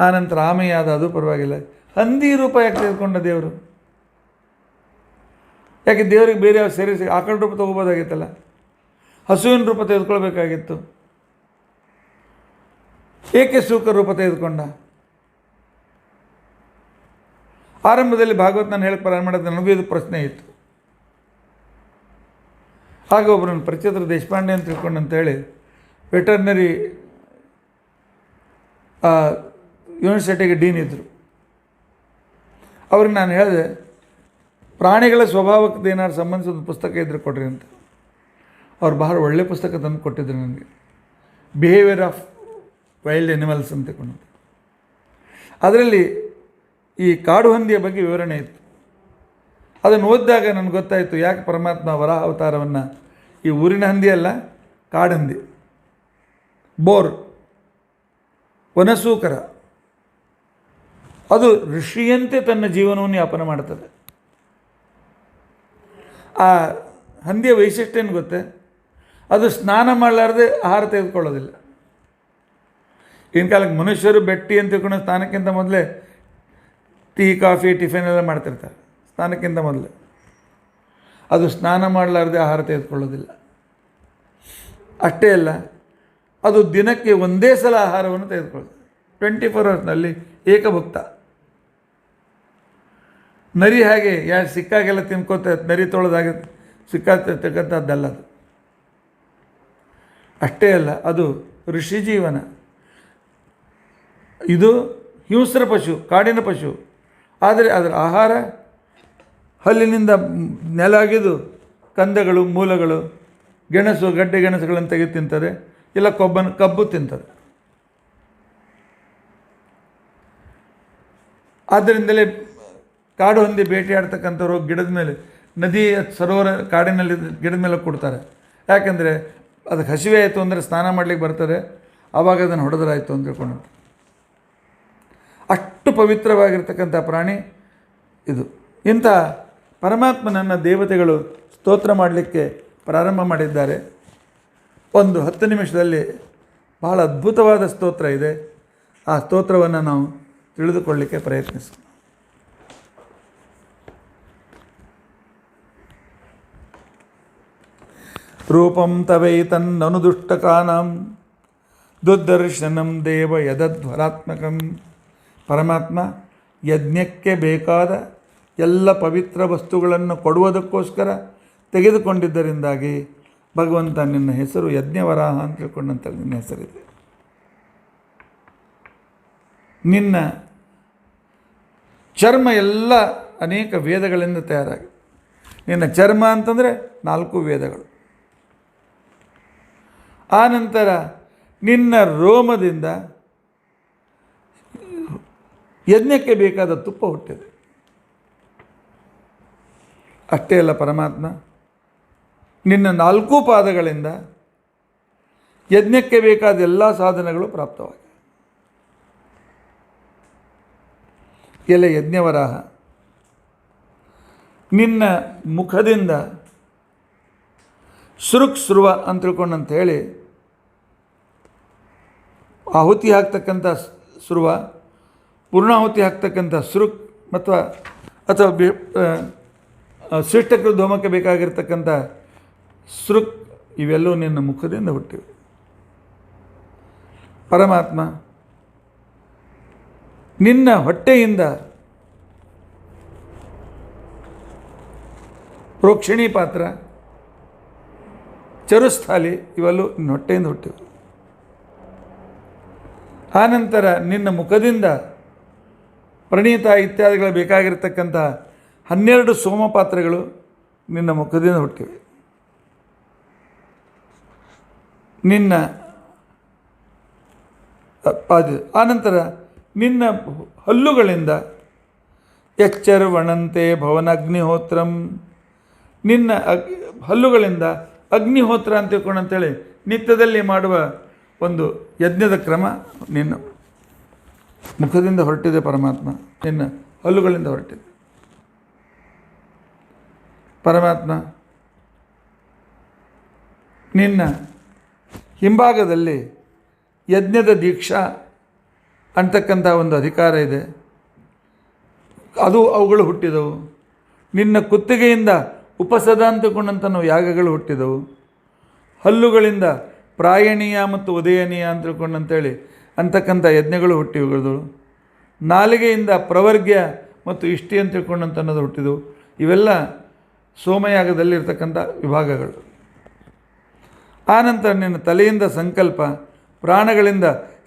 ಆನಂತರ ಆಮೆಯಾದ ಅದು ಪರವಾಗಿಲ್ಲ, ಹಂದಿ ರೂಪ ಯಾಕೆ ತೆಗೆದುಕೊಂಡ ದೇವರು? ಯಾಕೆ ದೇವರಿಗೆ ಬೇರೆ ಯಾವ ಸೇರಿಸಿ ಆಕಳ ರೂಪ ತೊಗೋಬೋದಾಗಿತ್ತಲ್ಲ, ಹಸುವಿನ ರೂಪ ತೆಗೆದುಕೊಳ್ಬೇಕಾಗಿತ್ತು. ಏಕೆ ಸೂಕ ರೂಪ ತೆಗೆದುಕೊಂಡ? ಆರಂಭದಲ್ಲಿ ಭಾಗವತ್ ನಾನು ಹೇಳಕ್ಕೆ ಪ್ರಾರಂಭ ಮಾಡಿದ ನನಗೂ ಇದು ಪ್ರಶ್ನೆ ಇತ್ತು. ಹಾಗೆ ಒಬ್ಬರನ್ನು ಪರಿಚಯದ್ರ ದೇಶಪಾಂಡೆ ಅಂತ ತಿಳ್ಕೊಂಡು ಅಂತೇಳಿ ವೆಟರ್ನರಿ ಯೂನಿವರ್ಸಿಟಿಗೆ ಡೀನ್ ಇದ್ದರು. ಅವ್ರಿಗೆ ನಾನು ಹೇಳಿದೆ, ಪ್ರಾಣಿಗಳ ಸ್ವಭಾವಕ್ಕೆ ಏನಾದ್ರು ಸಂಬಂಧಿಸಿದ ಪುಸ್ತಕ ಇದ್ದರೆ ಕೊಡ್ರಿ ಅಂತ. ಅವ್ರು ಬಹಳ ಒಳ್ಳೆಯ ಪುಸ್ತಕ ತಂದು ಕೊಟ್ಟಿದ್ರು ನನಗೆ, ಬಿಹೇವಿಯರ್ ಆಫ್ ವೈಲ್ಡ್ ಎನಿಮಲ್ಸ್ ಅಂತ ಕೊಂಡು. ಅದರಲ್ಲಿ ಈ ಕಾಡು ಹಂದಿಯ ಬಗ್ಗೆ ವಿವರಣೆ ಇತ್ತು. ಅದನ್ನು ಓದಿದಾಗ ನನಗೆ ಗೊತ್ತಾಯಿತು ಯಾಕೆ ಪರಮಾತ್ಮ ವರಾಹ ಅವತಾರವನ್ನು, ಈ ಊರಿನ ಹಂದಿ ಅಲ್ಲ, ಕಾಡಂದಿ, ಬೋರ್, ವನಸೂಕರ, ಅದು ಋಷಿಯಂತೆ ತನ್ನ ಜೀವನವನ್ನು ಯಾಪನ ಮಾಡ್ತದೆ. ಆ ಹಂದಿಯ ವೈಶಿಷ್ಟ್ಯ ಏನು ಗೊತ್ತೇ, ಅದು ಸ್ನಾನ ಮಾಡಲಾರ್ದೆ ಆಹಾರ ತೆಗೆದುಕೊಳ್ಳೋದಿಲ್ಲ. ಈಗಿನ ಕಾಲಕ್ಕೆ ಮನುಷ್ಯರು ಬೆಟ್ಟಿ ಅಂತ ತಿಳ್ಕೊಂಡು ಸ್ನಾನಕ್ಕಿಂತ ಮೊದಲೇ ಟೀ ಕಾಫಿ ಟಿಫಿನ್ ಎಲ್ಲ ಮಾಡ್ತಿರ್ತಾರೆ. ಸ್ನಾನಕ್ಕಿಂತ ಮೊದಲೇ ಅದು ಸ್ನಾನ ಮಾಡಲಾರ್ದೆ ಆಹಾರ ತೆಗೆದುಕೊಳ್ಳೋದಿಲ್ಲ. ಅಷ್ಟೇ ಅಲ್ಲ, ಅದು ದಿನಕ್ಕೆ ಒಂದೇ ಸಲ ಆಹಾರವನ್ನು ತೆಗೆದುಕೊಳ್ಳೋದು, 24 ಅವರ್ಸ್ನಲ್ಲಿ ಏಕಭುಕ್ತ. ನರಿ ಹಾಗೆ ಯಾರು ಸಿಕ್ಕಾಗೆಲ್ಲ ತಿನ್ಕೋತ ನರಿ ತೊಳೆದಾಗ ಸಿಕ್ಕಾಗ್ತಕ್ಕಂಥದ್ದಲ್ಲ ಅದು. ಅಷ್ಟೇ ಅಲ್ಲ, ಅದು ಋಷಿ ಜೀವನ. ಇದು ಹಿಂಸ್ರ ಪಶು, ಕಾಡಿನ ಪಶು. ಆದರೆ ಅದರ ಆಹಾರ ಹಲ್ಲಿನಿಂದ ನೆಲಾಗಿದ್ದು ಕಂದಗಳು, ಮೂಲಗಳು, ಗೆಣಸು, ಗಡ್ಡೆ ಗೆಣಸುಗಳನ್ನು ತೆಗೆದು ತಿಂತದೆ, ಇಲ್ಲ ಕಬ್ಬು ತಿಂತದೆ. ಆದ್ದರಿಂದಲೇ ಕಾಡು ಹಂದಿ ಬೇಟೆಯಾಡ್ತಕ್ಕಂಥವ್ರು ಗಿಡದ ಮೇಲೆ, ನದಿ ಸರೋವರ ಕಾಡಿನಲ್ಲಿ ಗಿಡದ ಮೇಲೆ ಕೊಡ್ತಾರೆ. ಯಾಕೆಂದರೆ ಅದಕ್ಕೆ ಹಸಿವೆ ಆಯಿತು ಅಂದರೆ ಸ್ನಾನ ಮಾಡಲಿಕ್ಕೆ ಬರ್ತಾರೆ, ಆವಾಗ ಅದನ್ನು ಹೊಡೆದ್ರಾಯ್ತು ಅಂತ ತಿಳ್ಕೊಂಡು. ಅಷ್ಟು ಪವಿತ್ರವಾಗಿರ್ತಕ್ಕಂಥ ಪ್ರಾಣಿ ಇದು. ಇಂಥ ಪರಮಾತ್ಮನನ್ನು ದೇವತೆಗಳು ಸ್ತೋತ್ರ ಮಾಡಲಿಕ್ಕೆ ಪ್ರಾರಂಭ ಮಾಡಿದ್ದಾರೆ. ಒಂದು 10 ನಿಮಿಷದಲ್ಲಿ ಬಹಳ ಅದ್ಭುತವಾದ ಸ್ತೋತ್ರ ಇದೆ. ಆ ಸ್ತೋತ್ರವನ್ನು ನಾವು ತಿಳಿದುಕೊಳ್ಳಲಿಕ್ಕೆ ಪ್ರಯತ್ನಿಸೋಣ. ರೂಪಂ ತವೈತನ್ನನುದುಷ್ಟಕಾನಾಂ ದುರ್ದರ್ಶನಂ ದೇವ ಯದಧ್ವರಾತ್ಮಕಂ. ಪರಮಾತ್ಮ ಯಜ್ಞಕ್ಕೆ ಬೇಕಾದ ಎಲ್ಲ ಪವಿತ್ರ ವಸ್ತುಗಳನ್ನು ಕೊಡುವುದಕ್ಕೋಸ್ಕರ ತೆಗೆದುಕೊಂಡಿದ್ದರಿಂದಾಗಿ ಭಗವಂತ ನಿನ್ನ ಹೆಸರು ಯಜ್ಞವರಾಹ ಅಂತ ತಿಳ್ಕೊಂಡಂತ ನಿನ್ನ ಹೆಸರಿದೆ. ನಿನ್ನ ಚರ್ಮ ಎಲ್ಲ ಅನೇಕ ವೇದಗಳಿಂದ ತಯಾರಾಗಿದೆ. ನಿನ್ನ ಚರ್ಮ ಅಂತಂದರೆ 4 ವೇದಗಳು. ಆನಂತರ ನಿನ್ನ ರೋಮದಿಂದ ಯಜ್ಞಕ್ಕೆ ಬೇಕಾದ ತುಪ್ಪ ಹುಟ್ಟಿದೆ. ಅಷ್ಟೇ ಅಲ್ಲ, ಪರಮಾತ್ಮ ನಿನ್ನ 4 ಪಾದಗಳಿಂದ ಯಜ್ಞಕ್ಕೆ ಬೇಕಾದ ಎಲ್ಲ ಸಾಧನಗಳು ಪ್ರಾಪ್ತವಾಗಿವೆ. ಎಲೆ ಯಜ್ಞವರಾಹ, ನಿನ್ನ ಮುಖದಿಂದ ಸೃವ ಅಂತ ತಿಳ್ಕೊಂಡಂತ ಹೇಳಿ ಆಹುತಿ ಹಾಕ್ತಕ್ಕಂಥ ಸೃವ, ಪೂರ್ಣಾಹುತಿ ಹಾಕ್ತಕ್ಕಂಥ ಸೃಕ್ ಅಥವಾ ಶಿಷ್ಟಕೃ ಧೂಮಕ್ಕೆ ಬೇಕಾಗಿರ್ತಕ್ಕಂಥ ಸೃಕ್, ಇವೆಲ್ಲವೂ ನಿನ್ನ ಮುಖದಿಂದ ಹುಟ್ಟಿವೆ. ಪರಮಾತ್ಮ ನಿನ್ನ ಹೊಟ್ಟೆಯಿಂದ ಪ್ರೋಕ್ಷಣಿ ಪಾತ್ರ, ಚರುಸ್ಥಾಲಿ, ಇವೆಲ್ಲವೂ ನಿನ್ನ ಹೊಟ್ಟೆಯಿಂದ ಹುಟ್ಟಿವೆ. ಆನಂತರ ನಿನ್ನ ಮುಖದಿಂದ ಪ್ರಣೀತ ಇತ್ಯಾದಿಗಳು ಬೇಕಾಗಿರ್ತಕ್ಕಂಥ 12 ಸೋಮಪಾತ್ರಗಳು ನಿನ್ನ ಮುಖದಿಂದ ಹುಟ್ಟಿವೆ. ನಿನ್ನ ಆನಂತರ ನಿನ್ನ ಹಲ್ಲುಗಳಿಂದ ಎಚ್ಚರ್ವಣಂತೆ ಭವನಗ್ನಿಹೋತ್ರಂ, ನಿನ್ನ ಹಲ್ಲುಗಳಿಂದ ಅಗ್ನಿಹೋತ್ರ ಅಂತ ತಿಳ್ಕೊಂಡಂತೇಳಿ ನಿತ್ಯದಲ್ಲಿ ಮಾಡುವ ಒಂದು ಯಜ್ಞದ ಕ್ರಮ ನಿನ್ನ ಮುಖದಿಂದ ಹೊರಟಿದೆ. ಪರಮಾತ್ಮ ನಿನ್ನ ಹಲ್ಲುಗಳಿಂದ ಹೊರಟಿದೆ. ಪರಮಾತ್ಮ ನಿನ್ನ ಹಿಂಭಾಗದಲ್ಲಿ ಯಜ್ಞದ ದೀಕ್ಷಾ ಅಂತಕ್ಕಂಥ ಒಂದು ಅಧಿಕಾರ ಇದೆ, ಅವುಗಳು ಹುಟ್ಟಿದವು. ನಿನ್ನ ಕುತ್ತಿಗೆಯಿಂದ ಉಪಸದ ಅಂತಕೊಂಡಂಥ ಯಾಗಗಳು ಹುಟ್ಟಿದವು. ಹಲ್ಲುಗಳಿಂದ ಪ್ರಾಯಣೀಯ ಮತ್ತು ಉದಯನೀಯ ಅಂತ ತಿಳ್ಕೊಂಡಂತೇಳಿ ಅಂತಕ್ಕಂಥ ಯಜ್ಞಗಳು ಹುಟ್ಟಿಗಳು. ನಾಲಿಗೆಯಿಂದ ಪ್ರವರ್ಗ್ಯ ಮತ್ತು ಇಷ್ಟಿ ಅಂತ ತಿಳ್ಕೊಂಡಂತ ಅನ್ನೋದು ಹುಟ್ಟಿದವು. ಇವೆಲ್ಲ ಸೋಮಯಾಗದಲ್ಲಿರ್ತಕ್ಕಂಥ ವಿಭಾಗಗಳು. ಆನಂತರ ನಿನ್ನ ತಲೆಯಿಂದ ಸಂಕಲ್ಪ, ಪ್ರಾಣಗಳಿಂದ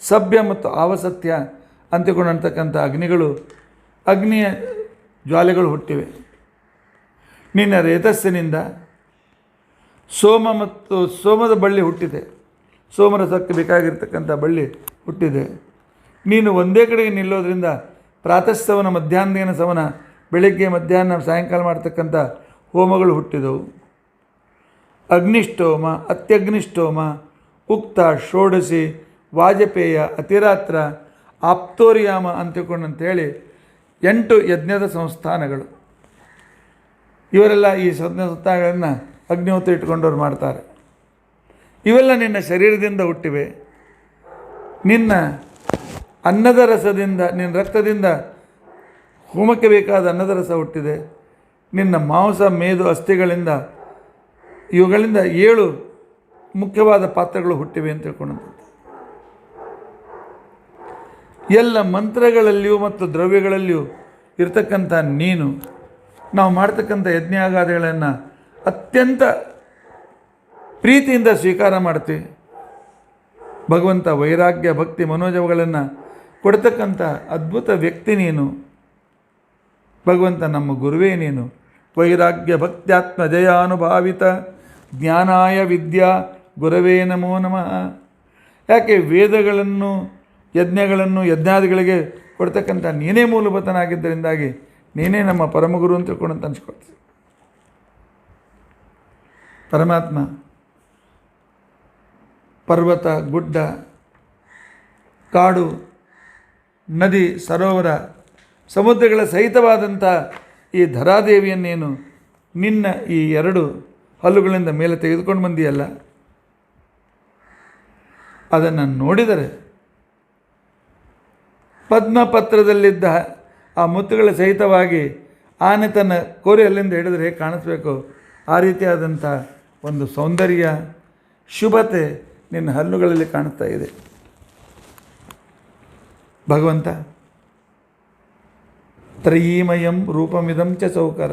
ಸಭ್ಯ ಮತ್ತು ಆವಸತ್ಯ ಅಂತಿಕೊಂಡಂತಕ್ಕಂಥ ಅಗ್ನಿಯ ಜ್ವಾಲೆಗಳು ಹುಟ್ಟಿವೆ. ನಿನ್ನ ರೇತಸ್ಸಿನಿಂದ ಸೋಮ ಮತ್ತು ಸೋಮದ ಬಳ್ಳಿ ಹುಟ್ಟಿದೆ. ಸೋಮರಸಕ್ಕೆ ಬೇಕಾಗಿರ್ತಕ್ಕಂಥ ಬಳ್ಳಿ ಹುಟ್ಟಿದೆ. ನೀನು ಒಂದೇ ಕಡೆಗೆ ನಿಲ್ಲೋದ್ರಿಂದ ಪ್ರಾತಃಸವನ, ಮಧ್ಯಾಹ್ನ ಸವನ, ಬೆಳಗ್ಗೆ ಮಧ್ಯಾಹ್ನ ಸಾಯಂಕಾಲ ಮಾಡ್ತಕ್ಕಂಥ ಹೋಮಗಳು ಹುಟ್ಟಿದವು. ಅಗ್ನಿಷ್ಟೋಮ, ಅತ್ಯಗ್ನಿಷ್ಟೋಮ, ಉಕ್ತ, ಷೋಡಶಿ, ವಾಜಪೇಯ, ಅತಿರಾತ್ರ, ಆಪ್ತೋರಿಯಾಮ ಅಂತೇಳಿ 8 ಯಜ್ಞದ ಸಂಸ್ಥಾನಗಳು. ಇವರೆಲ್ಲ ಈ ಸಂಸ್ಥಾನಗಳನ್ನು ಅಗ್ನಿಹೋತ್ರ ಇಟ್ಕೊಂಡವ್ರು ಮಾಡ್ತಾರೆ. ಇವೆಲ್ಲ ನಿನ್ನ ಶರೀರದಿಂದ ಹುಟ್ಟಿವೆ. ನಿನ್ನ ಅನ್ನದ ರಸದಿಂದ, ನಿನ್ನ ರಕ್ತದಿಂದ ಹೋಮಕ್ಕೆ ಬೇಕಾದ ಅನ್ನದ ರಸ ಹುಟ್ಟಿದೆ. ನಿನ್ನ ಮಾಂಸ, ಮೇದು, ಅಸ್ಥಿಗಳಿಂದ, ಇವುಗಳಿಂದ 7 ಮುಖ್ಯವಾದ ಪಾತ್ರಗಳು ಹುಟ್ಟಿವೆ ಅಂತ ತಿಳ್ಕೊಂಡಂಥದ್ದು. ಎಲ್ಲ ಮಂತ್ರಗಳಲ್ಲಿಯೂ ಮತ್ತು ದ್ರವ್ಯಗಳಲ್ಲಿಯೂ ಇರ್ತಕ್ಕಂಥ ನೀನು ನಾವು ಮಾಡ್ತಕ್ಕಂಥ ಯಜ್ಞಾಗಾದಿಗಳನ್ನು ಅತ್ಯಂತ ಪ್ರೀತಿಯಿಂದ ಸ್ವೀಕಾರ ಮಾಡ್ತೀವಿ. ಭಗವಂತ ವೈರಾಗ್ಯ, ಭಕ್ತಿ, ಮನೋಜವಗಳನ್ನು ಕೊಡ್ತಕ್ಕಂಥ ಅದ್ಭುತ ವ್ಯಕ್ತಿ ನೀನು. ಭಗವಂತ ನಮ್ಮ ಗುರುವೇ ನೀನು. ವೈರಾಗ್ಯ ಭಕ್ತ್ಯಾತ್ಮ ಜಯಾನುಭಾವಿತ ಜ್ಞಾನಾಯ ವಿದ್ಯಾ ಗುರವೇ ನಮೋ ನಮಃ. ಯಾಕೆ ವೇದಗಳನ್ನು, ಯಜ್ಞಗಳನ್ನು, ಯಜ್ಞಾದಿಗಳಿಗೆ ಕೊಡ್ತಕ್ಕಂಥ ನೀನೇ ಮೂಲಭೂತನಾಗಿದ್ದರಿಂದಾಗಿ ನೀನೇ ನಮ್ಮ ಪರಮಗುರು ಅಂತ ತಿಳ್ಕೊಂಡು ಅನ್ಸ್ಕೊಳ್ತೀವಿ. ಪರಮಾತ್ಮ ಪರ್ವತ, ಗುಡ್ಡ, ಕಾಡು, ನದಿ, ಸರೋವರ, ಸಮುದ್ರಗಳ ಸಹಿತವಾದಂಥ ಈ ಧರಾದೇವಿಯನ್ನೇನು ನಿನ್ನ ಈ 2 ಹಲ್ಲುಗಳಿಂದ ಮೇಲೆ ತೆಗೆದುಕೊಂಡು ಬಂದಿಯಲ್ಲ, ಅದನ್ನು ನೋಡಿದರೆ ಪದ್ಮಪತ್ರದಲ್ಲಿದ್ದ ಆ ಮುತ್ತುಗಳ ಸಹಿತವಾಗಿ ಆನೆ ತನ್ನ ಕೋರಿ ಅಲ್ಲಿಂದ ಹಿಡಿದ್ರೆ ಹೇಗೆ ಕಾಣಿಸ್ಬೇಕು ಆ ರೀತಿಯಾದಂಥ ಒಂದು ಸೌಂದರ್ಯ, ಶುಭತೆ ನಿನ್ನ ಹಲ್ಲುಗಳಲ್ಲಿ ಕಾಣ್ತಾ ಇದೆ. ಭಗವಂತ ತ್ರಯೀಮಯಂ ರೂಪಮಿದಂ ಚ ಸೌಕರ.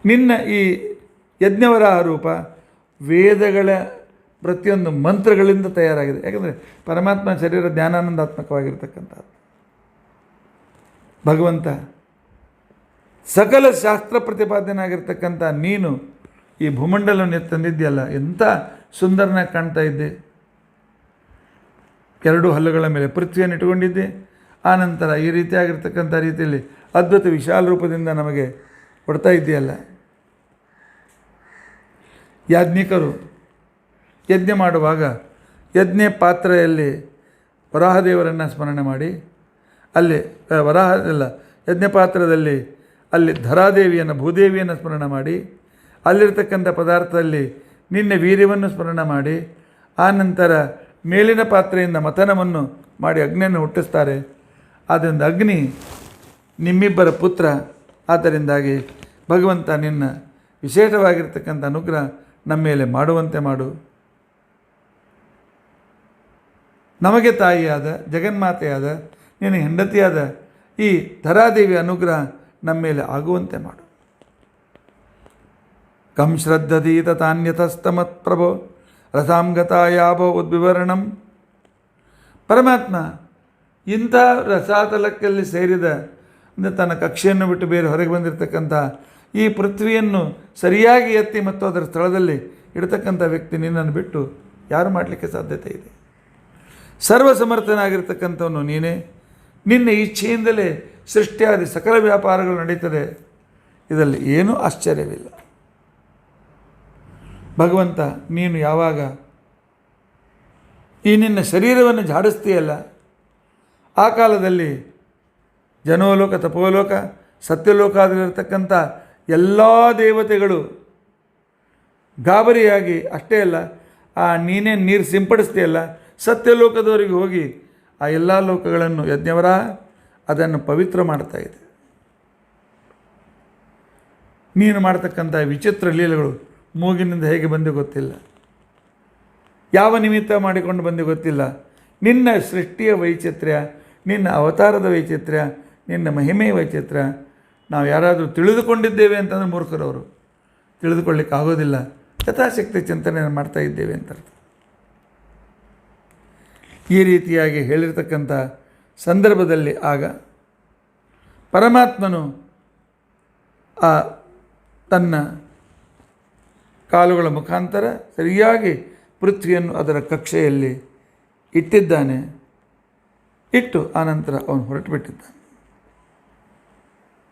ನಿನ್ನ ಈ ಯಜ್ಞವರಾಹ ರೂಪ ವೇದಗಳ ಪ್ರತಿಯೊಂದು ಮಂತ್ರಗಳಿಂದ ತಯಾರಾಗಿದೆ. ಯಾಕಂದರೆ ಪರಮಾತ್ಮ ಶರೀರ ಜ್ಞಾನಾನಂದಾತ್ಮಕವಾಗಿರ್ತಕ್ಕಂಥದ್ದು. ಭಗವಂತ ಸಕಲ ಶಾಸ್ತ್ರ ಪ್ರತಿಪಾದನೆಯಾಗಿರ್ತಕ್ಕಂಥ ನೀನು ಈ ಭೂಮಂಡಲವನ್ನು ತಂದಿದ್ದೀಯಲ್ಲ, ಎಂಥ ಸುಂದರನಾಗಿ ಕಾಣ್ತಾ ಇದ್ದೆ. 2 ಹಲ್ಲುಗಳ ಮೇಲೆ ಪೃಥ್ವಿಯನ್ನು ಇಟ್ಟುಕೊಂಡಿದ್ದೆ. ಆನಂತರ ಈ ರೀತಿಯಾಗಿರ್ತಕ್ಕಂಥ ರೀತಿಯಲ್ಲಿ ಅದ್ಭುತ ವಿಶಾಲ ರೂಪದಿಂದ ನಮಗೆ ಕೊಡ್ತಾ ಇದ್ದೀಯಲ್ಲ. ಯಾಜ್ಞಿಕರು ಯಜ್ಞ ಮಾಡುವಾಗ ಯಜ್ಞ ಪಾತ್ರೆಯಲ್ಲಿ ವರಾಹದೇವರನ್ನು ಸ್ಮರಣೆ ಮಾಡಿ, ಅಲ್ಲಿ ಯಜ್ಞ ಪಾತ್ರದಲ್ಲಿ ಅಲ್ಲಿ ಧರಾದೇವಿಯನ್ನು, ಭೂದೇವಿಯನ್ನು ಸ್ಮರಣೆ ಮಾಡಿ, ಅಲ್ಲಿರ್ತಕ್ಕಂಥ ಪದಾರ್ಥದಲ್ಲಿ ನಿನ್ನ ವೀರ್ಯವನ್ನು ಸ್ಮರಣೆ ಮಾಡಿ, ಆನಂತರ ಮೇಲಿನ ಪಾತ್ರೆಯಿಂದ ಮಥನವನ್ನು ಮಾಡಿ ಅಗ್ನಿಯನ್ನು ಹುಟ್ಟಿಸ್ತಾರೆ. ಆದ್ದರಿಂದ ಅಗ್ನಿ ನಿಮ್ಮಿಬ್ಬರ ಪುತ್ರ. ಆದ್ದರಿಂದಾಗಿ ಭಗವಂತ ನಿನ್ನ ವಿಶೇಷವಾಗಿರ್ತಕ್ಕಂಥ ಅನುಗ್ರಹ ನಮ್ಮ ಮೇಲೆ ಮಾಡುವಂತೆ ಮಾಡು. ನಮಗೆ ತಾಯಿಯಾದ, ಜಗನ್ಮಾತೆಯಾದ, ನಿನ್ನ ಹೆಂಡತಿಯಾದ ಈ ಧರಾದೇವಿ ಅನುಗ್ರಹ ನಮ್ಮ ಮೇಲೆ ಆಗುವಂತೆ ಮಾಡು. ಕಂ ಶ್ರದ್ಧದೀತ ತಾನ್ಯತಸ್ತಮತ್ ಪ್ರಭೋ ರಸಾಂಗತಾಯಾಭೋ ಉದ್ವಿವರಣಂ. ಪರಮಾತ್ಮ ಇಂಥ ರಸಾತಲಕ್ಕಲ್ಲಿ ಸೇರಿದ, ಅಂದರೆ ತನ್ನ ಕಕ್ಷೆಯನ್ನು ಬಿಟ್ಟು ಬೇರೆ ಹೊರಗೆ ಬಂದಿರತಕ್ಕಂಥ ಈ ಪೃಥ್ವಿಯನ್ನು ಸರಿಯಾಗಿ ಎತ್ತಿ ಮತ್ತು ಅದರ ಸ್ಥಳದಲ್ಲಿ ಇಡತಕ್ಕಂಥ ವ್ಯಕ್ತಿ ನಿನ್ನನ್ನು ಬಿಟ್ಟು ಯಾರು ಮಾಡಲಿಕ್ಕೆ ಸಾಧ್ಯತೆ ಇದೆ? ಸರ್ವಸಮರ್ಥನಾಗಿರ್ತಕ್ಕಂಥವನು ನೀನೇ. ನಿನ್ನ ಇಚ್ಛೆಯಿಂದಲೇ ಸೃಷ್ಟಿಯಾದಿ ಸಕಲ ವ್ಯಾಪಾರಗಳು ನಡೀತದೆ. ಇದರಲ್ಲಿ ಏನೂ ಆಶ್ಚರ್ಯವಿಲ್ಲ. ಭಗವಂತ ನೀನು ಯಾವಾಗ ಈ ನಿನ್ನ ಶರೀರವನ್ನು ಜಾಡಿಸ್ತೀಯಲ್ಲ, ಆ ಕಾಲದಲ್ಲಿ ಜನೋಲೋಕ, ತಪೋಲೋಕ, ಸತ್ಯಲೋಕದಲ್ಲಿರತಕ್ಕಂಥ ಎಲ್ಲ ದೇವತೆಗಳು ಗಾಬರಿಯಾಗಿ, ಅಷ್ಟೇ ಅಲ್ಲ, ನೀನೇ ನೀರು ಸಿಂಪಡಿಸ್ತೀಯಲ್ಲ, ಸತ್ಯಲೋಕದವರಿಗೆ ಹೋಗಿ ಆ ಎಲ್ಲ ಲೋಕಗಳನ್ನು ಯಜ್ಞವರ ಅದನ್ನು ಪವಿತ್ರ ಮಾಡ್ತಾ ಇದೆ. ನೀನು ಮಾಡ್ತಕ್ಕಂಥ ವಿಚಿತ್ರ ಲೀಲೆಗಳು ಮೂಗಿನಿಂದ ಹೇಗೆ ಬಂದು ಗೊತ್ತಿಲ್ಲ, ಯಾವ ನಿಮಿತ್ತ ಮಾಡಿಕೊಂಡು ಬಂದು ಗೊತ್ತಿಲ್ಲ. ನಿನ್ನ ಸೃಷ್ಟಿಯ ವೈಚಿತ್ರ್ಯ, ನಿನ್ನ ಅವತಾರದ ವೈಚಿತ್ರ್ಯ, ನಿನ್ನ ಮಹಿಮೆಯ ವೈಚಿತ್ರ್ಯ ನಾವು ಯಾರಾದರೂ ತಿಳಿದುಕೊಂಡಿದ್ದೇವೆ ಅಂತಂದರೆ ಮೂರ್ಖರವರು. ತಿಳಿದುಕೊಳ್ಳಿಕ್ಕೆ ಆಗೋದಿಲ್ಲ. ಯಥಾಶಕ್ತಿ ಚಿಂತನೆಯನ್ನು ಮಾಡ್ತಾ ಇದ್ದೇವೆ ಅಂತ ಅರ್ಥ. ಈ ರೀತಿಯಾಗಿ ಹೇಳಿರ್ತಕ್ಕಂಥ ಸಂದರ್ಭದಲ್ಲಿ ಆಗ ಪರಮಾತ್ಮನು ಆ ತನ್ನ ಕಾಲುಗಳ ಮುಖಾಂತರ ಸರಿಯಾಗಿ ಪೃಥ್ವಿಯನ್ನು ಅದರ ಕಕ್ಷೆಯಲ್ಲಿ ಇಟ್ಟಿದ್ದಾನೆ. ಇಟ್ಟು ಆನಂತರ ಅವನು ಹೊರಟು ಬಿಟ್ಟಿದ್ದಾನೆ.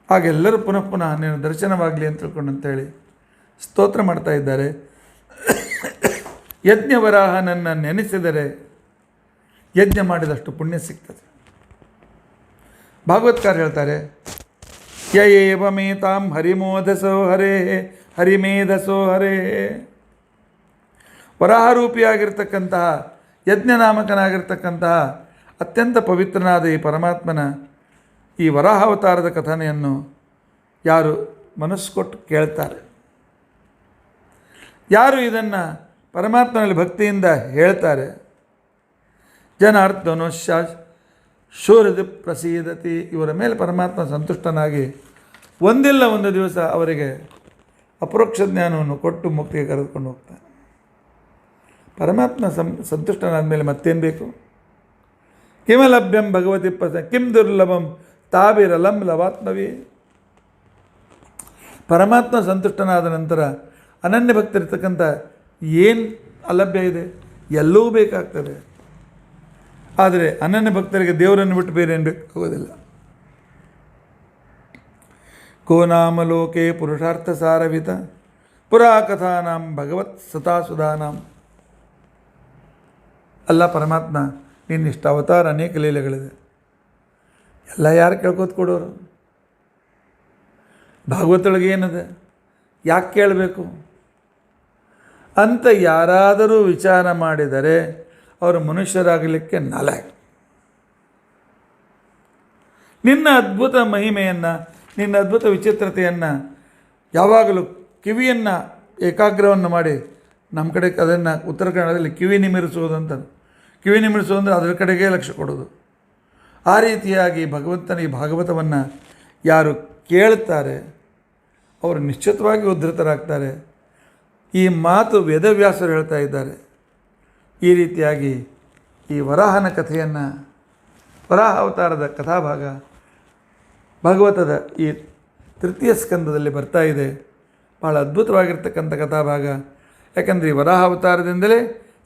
ಆಗೆಲ್ಲರೂ ಪುನಃ ಪುನಃ ನೀನು ದರ್ಶನವಾಗಲಿ ಅಂತ ತಿಳ್ಕೊಂಡಂತೇಳಿ ಸ್ತೋತ್ರ ಮಾಡ್ತಾ ಇದ್ದಾರೆ. ಯಜ್ಞವರಾಹನನ್ನು ನೆನೆಸಿದರೆ ಯಜ್ಞ ಮಾಡಿದಷ್ಟು ಪುಣ್ಯ ಸಿಗ್ತದೆ. ಭಾಗವತ್ಕಾರ ಹೇಳ್ತಾರೆ, ಯ ಏವಮೇತಾಂ ಹರಿಮೋಧಸೋ ಹರೇ ಹರಿಮೇಧಸೋ ಹರೇ. ವರಾಹರೂಪಿಯಾಗಿರ್ತಕ್ಕಂತಹ ಯಜ್ಞನಾಮಕನಾಗಿರ್ತಕ್ಕಂತಹ ಅತ್ಯಂತ ಪವಿತ್ರನಾದ ಈ ಪರಮಾತ್ಮನ ಈ ವರಾಹಾವತಾರದ ಕಥನೆಯನ್ನು ಯಾರು ಮನಸ್ಸು ಕೊಟ್ಟು ಕೇಳ್ತಾರೆ, ಯಾರು ಇದನ್ನು ಪರಮಾತ್ಮನಲ್ಲಿ ಭಕ್ತಿಯಿಂದ ಹೇಳ್ತಾರೆ, ಜನಾರ್ದನೋಶ್ಚ ಶೂರದಿ ಪ್ರಸೀದತಿ, ಇವರ ಮೇಲೆ ಪರಮಾತ್ಮ ಸಂತುಷ್ಟನಾಗಿ ಒಂದಿಲ್ಲ ಒಂದು ದಿವಸ ಅವರಿಗೆ ಅಪರೋಕ್ಷ ಜ್ಞಾನವನ್ನು ಕೊಟ್ಟು ಮುಕ್ತಿಗೆ ಕರೆದುಕೊಂಡು ಹೋಗ್ತಾನೆ. ಪರಮಾತ್ಮ ಸಂತುಷ್ಟನಾದ ಮೇಲೆ ಮತ್ತೇನು ಬೇಕು? ಕಿಮಲಭ್ಯಂ ಭಗವತಿ ಕಿಂ ದುರ್ಲಭಂ ತಾಭಿರಲಂ ಲವಾತ್ಮವಿ. ಪರಮಾತ್ಮ ಸಂತುಷ್ಟನಾದ ನಂತರ ಅನನ್ಯ ಭಕ್ತರಿರ್ತಕ್ಕಂಥ ಏನು ಅಲಭ್ಯ ಇದೆ? ಎಲ್ಲವೂ ಬೇಕಾಗ್ತದೆ. ಆದರೆ ಅನನ್ಯ ಭಕ್ತರಿಗೆ ದೇವರನ್ನು ಬಿಟ್ಟು ಬೇರೆ ಏನು ಬೇಕಾಗೋದಿಲ್ಲ. ಕೋ ನಾಮ ಲೋಕೆ ಪುರುಷಾರ್ಥ ಸಾರವಿತ ಪುರಾ ಕಥಾನಾಂ ಭಗವತ್ ಸತಾಸುಧಾನಾಂ. ಅಲ್ಲ ಪರಮಾತ್ಮ ನಿನ್ನಿಷ್ಟ ಅವತಾರ ಅನೇಕ ಲೀಲೆಗಳಿದೆ, ಎಲ್ಲ ಯಾರು ಕೇಳ್ಕೋತ ಕೊಡೋರು? ಭಾಗವತೊಳಗೆ ಏನಿದೆ, ಯಾಕೆ ಕೇಳಬೇಕು ಅಂತ ಯಾರಾದರೂ ವಿಚಾರ ಮಾಡಿದರೆ ಅವರು ಮನುಷ್ಯರಾಗಲಿಕ್ಕೆ ನಾಲಾಯಕ. ನಿನ್ನ ಅದ್ಭುತ ಮಹಿಮೆಯನ್ನು, ನಿನ್ನ ಅದ್ಭುತ ವಿಚಿತ್ರತೆಯನ್ನು ಯಾವಾಗಲೂ ಕಿವಿಯನ್ನು ಏಕಾಗ್ರವನ್ನು ಮಾಡಿ ನಮ್ಮ ಕಡೆ ಅದನ್ನು ಉತ್ತರ ಕನ್ನಡದಲ್ಲಿ ಕಿವಿ ನಿಮಿರಿಸುವುದು ಅಂತ, ಕಿವಿ ನಿಮಿರಿಸುವುದು ಅಂದರೆ ಅದರ ಕಡೆಗೇ ಲಕ್ಷ್ಯ ಕೊಡೋದು. ಆ ರೀತಿಯಾಗಿ ಭಗವಂತನ ಈ ಭಾಗವತವನ್ನು ಯಾರು ಕೇಳ್ತಾರೆ ಅವರು ನಿಶ್ಚಿತವಾಗಿ ಉದ್ಧತರಾಗ್ತಾರೆ. ಈ ಮಾತು ವೇದವ್ಯಾಸರು ಹೇಳ್ತಾ ಇದ್ದಾರೆ. ಈ ರೀತಿಯಾಗಿ ಈ ವರಾಹನ ಕಥೆಯನ್ನು, ವರಾಹ ಅವತಾರದ ಕಥಾಭಾಗ ಭಾಗವತದ ಈ ತೃತೀಯ ಸ್ಕಂದದಲ್ಲಿ ಬರ್ತಾ ಇದೆ. ಭಾಳ ಅದ್ಭುತವಾಗಿರ್ತಕ್ಕಂಥ ಕಥಾಭಾಗ. ಯಾಕಂದರೆ ಈ ವರಾಹ ಅವತಾರದಿಂದಲೇ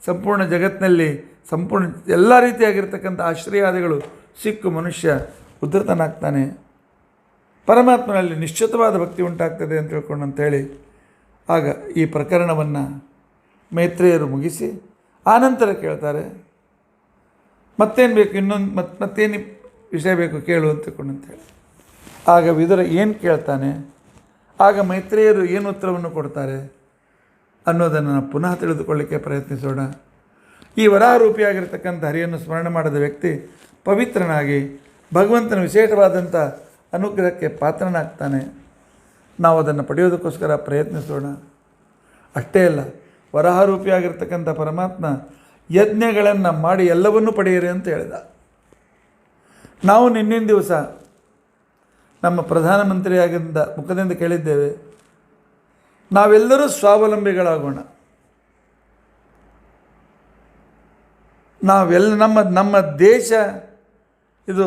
ಸಂಪೂರ್ಣ ಜಗತ್ತಿನಲ್ಲಿ ಸಂಪೂರ್ಣ ಎಲ್ಲ ರೀತಿಯಾಗಿರ್ತಕ್ಕಂಥ ಆಶ್ರಯಾದಿಗಳು ಸಿಕ್ಕು ಮನುಷ್ಯ ಉದ್ಧತನಾಗ್ತಾನೆ, ಪರಮಾತ್ಮನಲ್ಲಿ ನಿಶ್ಚಿತವಾದ ಭಕ್ತಿ ಉಂಟಾಗ್ತದೆ ಅಂತ ತಿಳ್ಕೊಂಡು ಅಂತೇಳಿ ಆಗ ಈ ಪ್ರಕರಣವನ್ನು ಮೈತ್ರೇಯರು ಮುಗಿಸಿ ಆನಂತರ ಕೇಳ್ತಾರೆ, ಮತ್ತೇನು ಬೇಕು, ಇನ್ನೊಂದು ಮತ್ತೇನು ವಿಷಯ ಬೇಕು ಕೇಳು ಅಂತ ತಿಳ್ಕೊಂಡು ಅಂತೇಳಿ. ಆಗ ವಿದುರ ಏನು ಕೇಳ್ತಾನೆ, ಆಗ ಮೈತ್ರೇಯರು ಏನು ಉತ್ತರವನ್ನು ಕೊಡ್ತಾರೆ ಅನ್ನೋದನ್ನು ನಾವು ಪುನಃ ತಿಳಿದುಕೊಳ್ಳಿಕ್ಕೆ ಪ್ರಯತ್ನಿಸೋಣ. ಈ ವರಾಹರೂಪಿಯಾಗಿರ್ತಕ್ಕಂಥ ಹರಿಯನ್ನು ಸ್ಮರಣೆ ಮಾಡಿದ ವ್ಯಕ್ತಿ ಪವಿತ್ರನಾಗಿ ಭಗವಂತನ ವಿಶೇಷವಾದಂಥ ಅನುಗ್ರಹಕ್ಕೆ ಪಾತ್ರನಾಗ್ತಾನೆ. ನಾವು ಅದನ್ನು ಪಡೆಯೋದಕ್ಕೋಸ್ಕರ ಪ್ರಯತ್ನಿಸೋಣ. ಅಷ್ಟೇ ಅಲ್ಲ, ವರಾಹರೂಪಿಯಾಗಿರ್ತಕ್ಕಂಥ ಪರಮಾತ್ಮ ಯಜ್ಞಗಳನ್ನು ಮಾಡಿ ಎಲ್ಲವನ್ನೂ ಪಡೆಯಿರಿ ಅಂತ ಹೇಳಿದ. ನಾವು ನಿನ್ನಿನ ದಿವಸ ನಮ್ಮ ಪ್ರಧಾನಮಂತ್ರಿಯಾಗಿದ್ದ ಮುಖದಿಂದ ಕೇಳಿದ್ದೇವೆ, ನಾವೆಲ್ಲರೂ ಸ್ವಾವಲಂಬಿಗಳಾಗೋಣ. ನಮ್ಮ ದೇಶ ಇದು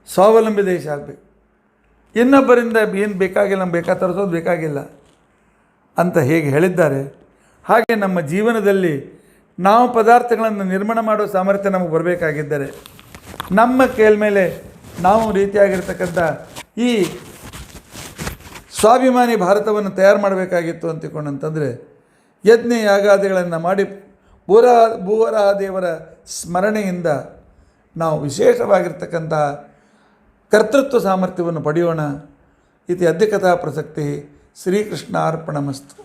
ಸ್ವಾವಲಂಬಿ ದೇಶ ಆಗಬೇಕು. ಇನ್ನೊಬ್ಬರಿಂದ ಏನು ಬೇಕಾಗಿಲ್ಲ, ನಮ್ಗೆ ತರಿಸೋದು ಬೇಕಾಗಿಲ್ಲ ಅಂತ ಹೇಗೆ ಹೇಳಿದ್ದಾರೆ, ಹಾಗೆ ನಮ್ಮ ಜೀವನದಲ್ಲಿ ನಾವು ಪದಾರ್ಥಗಳನ್ನು ನಿರ್ಮಾಣ ಮಾಡೋ ಸಾಮರ್ಥ್ಯ ನಮಗೆ ಬರಬೇಕಾಗಿದ್ದರೆ ನಮ್ಮ ಕೈಲ ಮೇಲೆ ನಾವು ರೀತಿಯಾಗಿರ್ತಕ್ಕಂಥ ಈ ಸ್ವಾಭಿಮಾನಿ ಭಾರತವನ್ನು ತಯಾರು ಮಾಡಬೇಕಾಗಿತ್ತು ಅಂತಿಕೊಂಡಂತಂದರೆ ಯಜ್ಞ ಯಾಗಾದಿಗಳನ್ನು ಮಾಡಿ ಭೂವರಾಹ ದೇವರ ಸ್ಮರಣೆಯಿಂದ ನಾವು ವಿಶೇಷವಾಗಿರ್ತಕ್ಕಂಥ ಕರ್ತೃತ್ವ ಸಾಮರ್ಥ್ಯವನ್ನು ಪಡೆಯೋಣ. ಇತಿ ಅದ್ಯ ಕಥಾ ಪ್ರಸಕ್ತಿ. ಶ್ರೀಕೃಷ್ಣಾರ್ಪಣಮಸ್ತು.